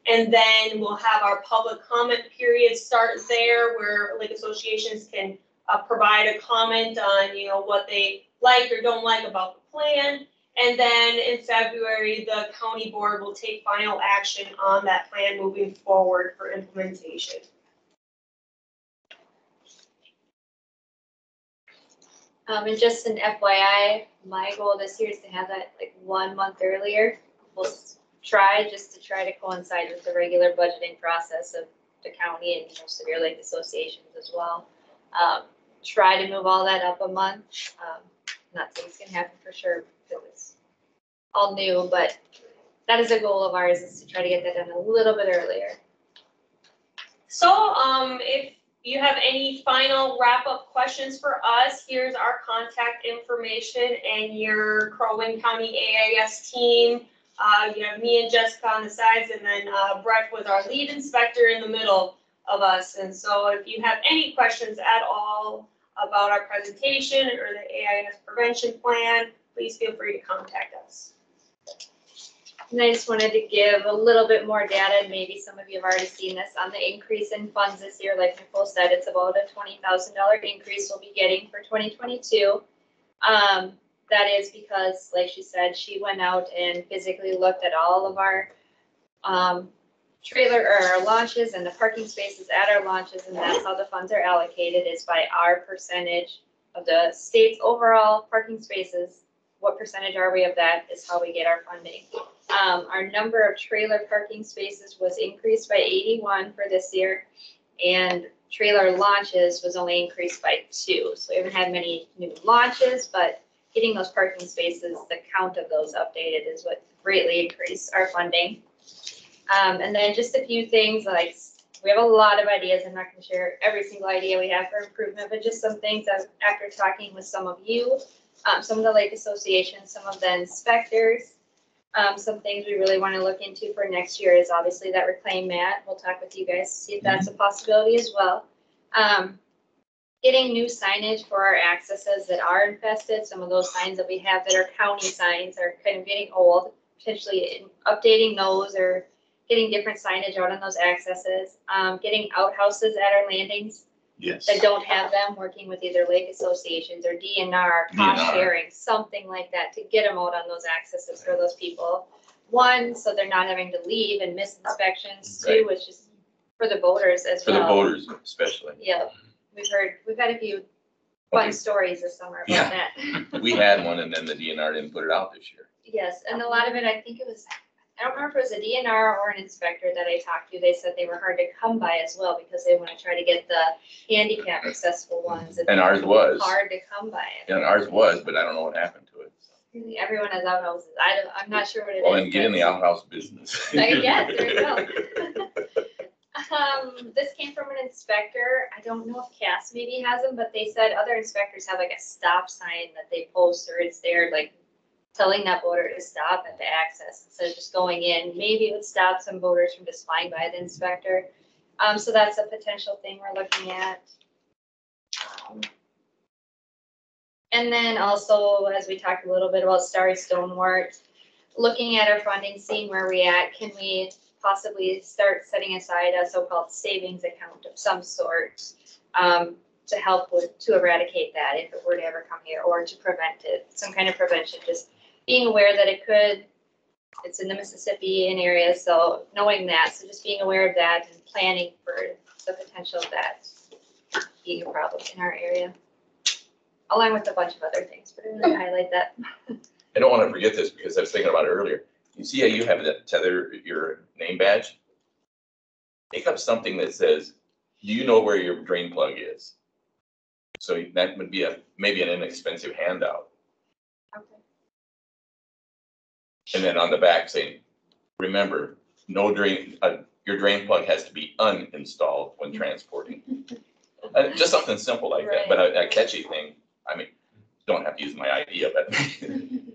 And then we'll have our public comment period start there, where Lake Associations can provide a comment on, what they like or don't like about the plan. And then in February, the county board will take final action on that plan moving forward for implementation. And just an FYI, my goal this year is to have that like 1 month earlier. We'll try to coincide with the regular budgeting process of the county and most of your lake associations as well. Try to move all that up a month. Not saying it's gonna happen for sure because it's all new, but that is a goal of ours, is to try to get that done a little bit earlier. So if you have any final wrap-up questions for us, here's our contact information and your Crow Wing County AIS team. You have me and Jessica on the sides, and then Brett was our lead inspector in the middle of us. And so if you have any questions at all about our presentation or the AIS prevention plan, please feel free to contact us. And I just wanted to give a little bit more data, and maybe some of you have already seen this, on the increase in funds this year. Like Nicole said, it's about a $20,000 increase we'll be getting for 2022. That is because, like she said, she went out and physically looked at all of our trailer or our launches and the parking spaces at our launches, and that's how the funds are allocated, is by our percentage of the state's overall parking spaces. What percentage are we of that is how we get our funding. Our number of trailer parking spaces was increased by 81 for this year, and trailer launches was only increased by 2. So we haven't had many new launches, but getting those parking spaces, the count of those updated is what greatly increased our funding. And then just a few things, like we have a lot of ideas. I'm not going to share every single idea we have for improvement, but just some things that after talking with some of you, some of the lake associations, some of the inspectors, some things we really want to look into for next year is obviously that reclaim mat. We'll talk with you guys to see if that's a possibility as well. Getting new signage for our accesses that are infested. Some of those signs that we have that are county signs are kind of getting old, potentially updating those or getting different signage out on those accesses. Getting outhouses at our landings. Yes. That don't have them, working with either lake associations or DNR, cost sharing, something like that, to get them out on those accesses for those people. One, so they're not having to leave and miss inspections. Right. 2, which is for the boaters as For well. the boaters especially. Yeah, we've had a few fun stories this summer about that. We had one, and then the DNR didn't put it out this year. Yes, and a lot of it, I think it was I don't remember if it was a DNR or an inspector that I talked to. They said they were hard to come by as well because they want to try to get the handicap accessible ones. And ours was. Hard to come by. And ours was, but I don't know what happened to it. Everyone has outhouses. I'm not sure what it is. Well, then get in the outhouse business. Yeah, there you go. This came from an inspector. I don't know if Cass maybe has them, but they said other inspectors have like a stop sign that they post, or it's there like telling that boater to stop at the access instead of just going in. Maybe it would stop some boaters from just flying by the inspector. So that's a potential thing we're looking at. And then also, as we talked a little bit about starry stonewort, looking at our funding, seeing where we at, can we possibly start setting aside a so-called savings account of some sort to help to eradicate that if it were to ever come here, or to prevent it, some kind of prevention, just being aware that it's in the Mississippi and areas, so knowing that, so just being aware of that and planning for the potential of that being a problem in our area, along with a bunch of other things, but I'm gonna highlight that. I don't want to forget this because I was thinking about it earlier. You see how you have that tether your name badge? Make up something that says, do you know where your drain plug is? So that would be maybe an inexpensive handout. Okay. And then on the back saying, remember, no drain, your drain plug has to be uninstalled when transporting. Just something simple like that, but a catchy thing. I mean, don't have to use my idea, but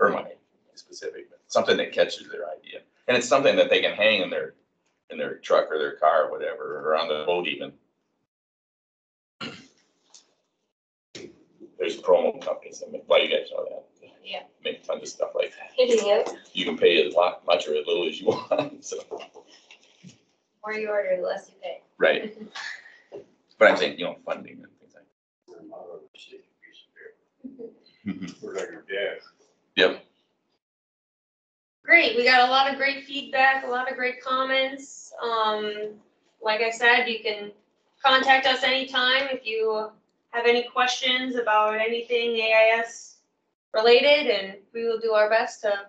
or my specific, but something that catches their idea. And it's something that they can hang in their truck or their car or whatever, or on the boat even. There's promo companies that make, well, you guys know that. Yeah. Make fun of stuff like that. Yeah. You can pay as much or as little as you want, so. The more you order, the less you pay. Right. But I'm saying, funding and things like that. We're like your dad. Yep. Great, we got a lot of great feedback, a lot of great comments. Like I said, you can contact us anytime if you have any questions about anything AIS related, and we will do our best to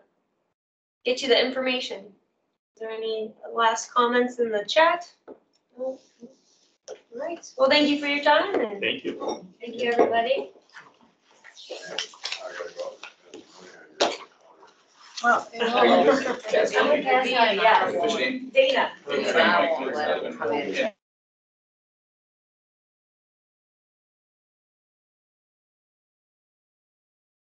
get you the information. Is there any last comments in the chat? No? All right, well, thank you for your time. And Thank you. Thank you, everybody. Well, Are you just- I'm gonna pass on, yeah. Fishing? Dana. Fishing.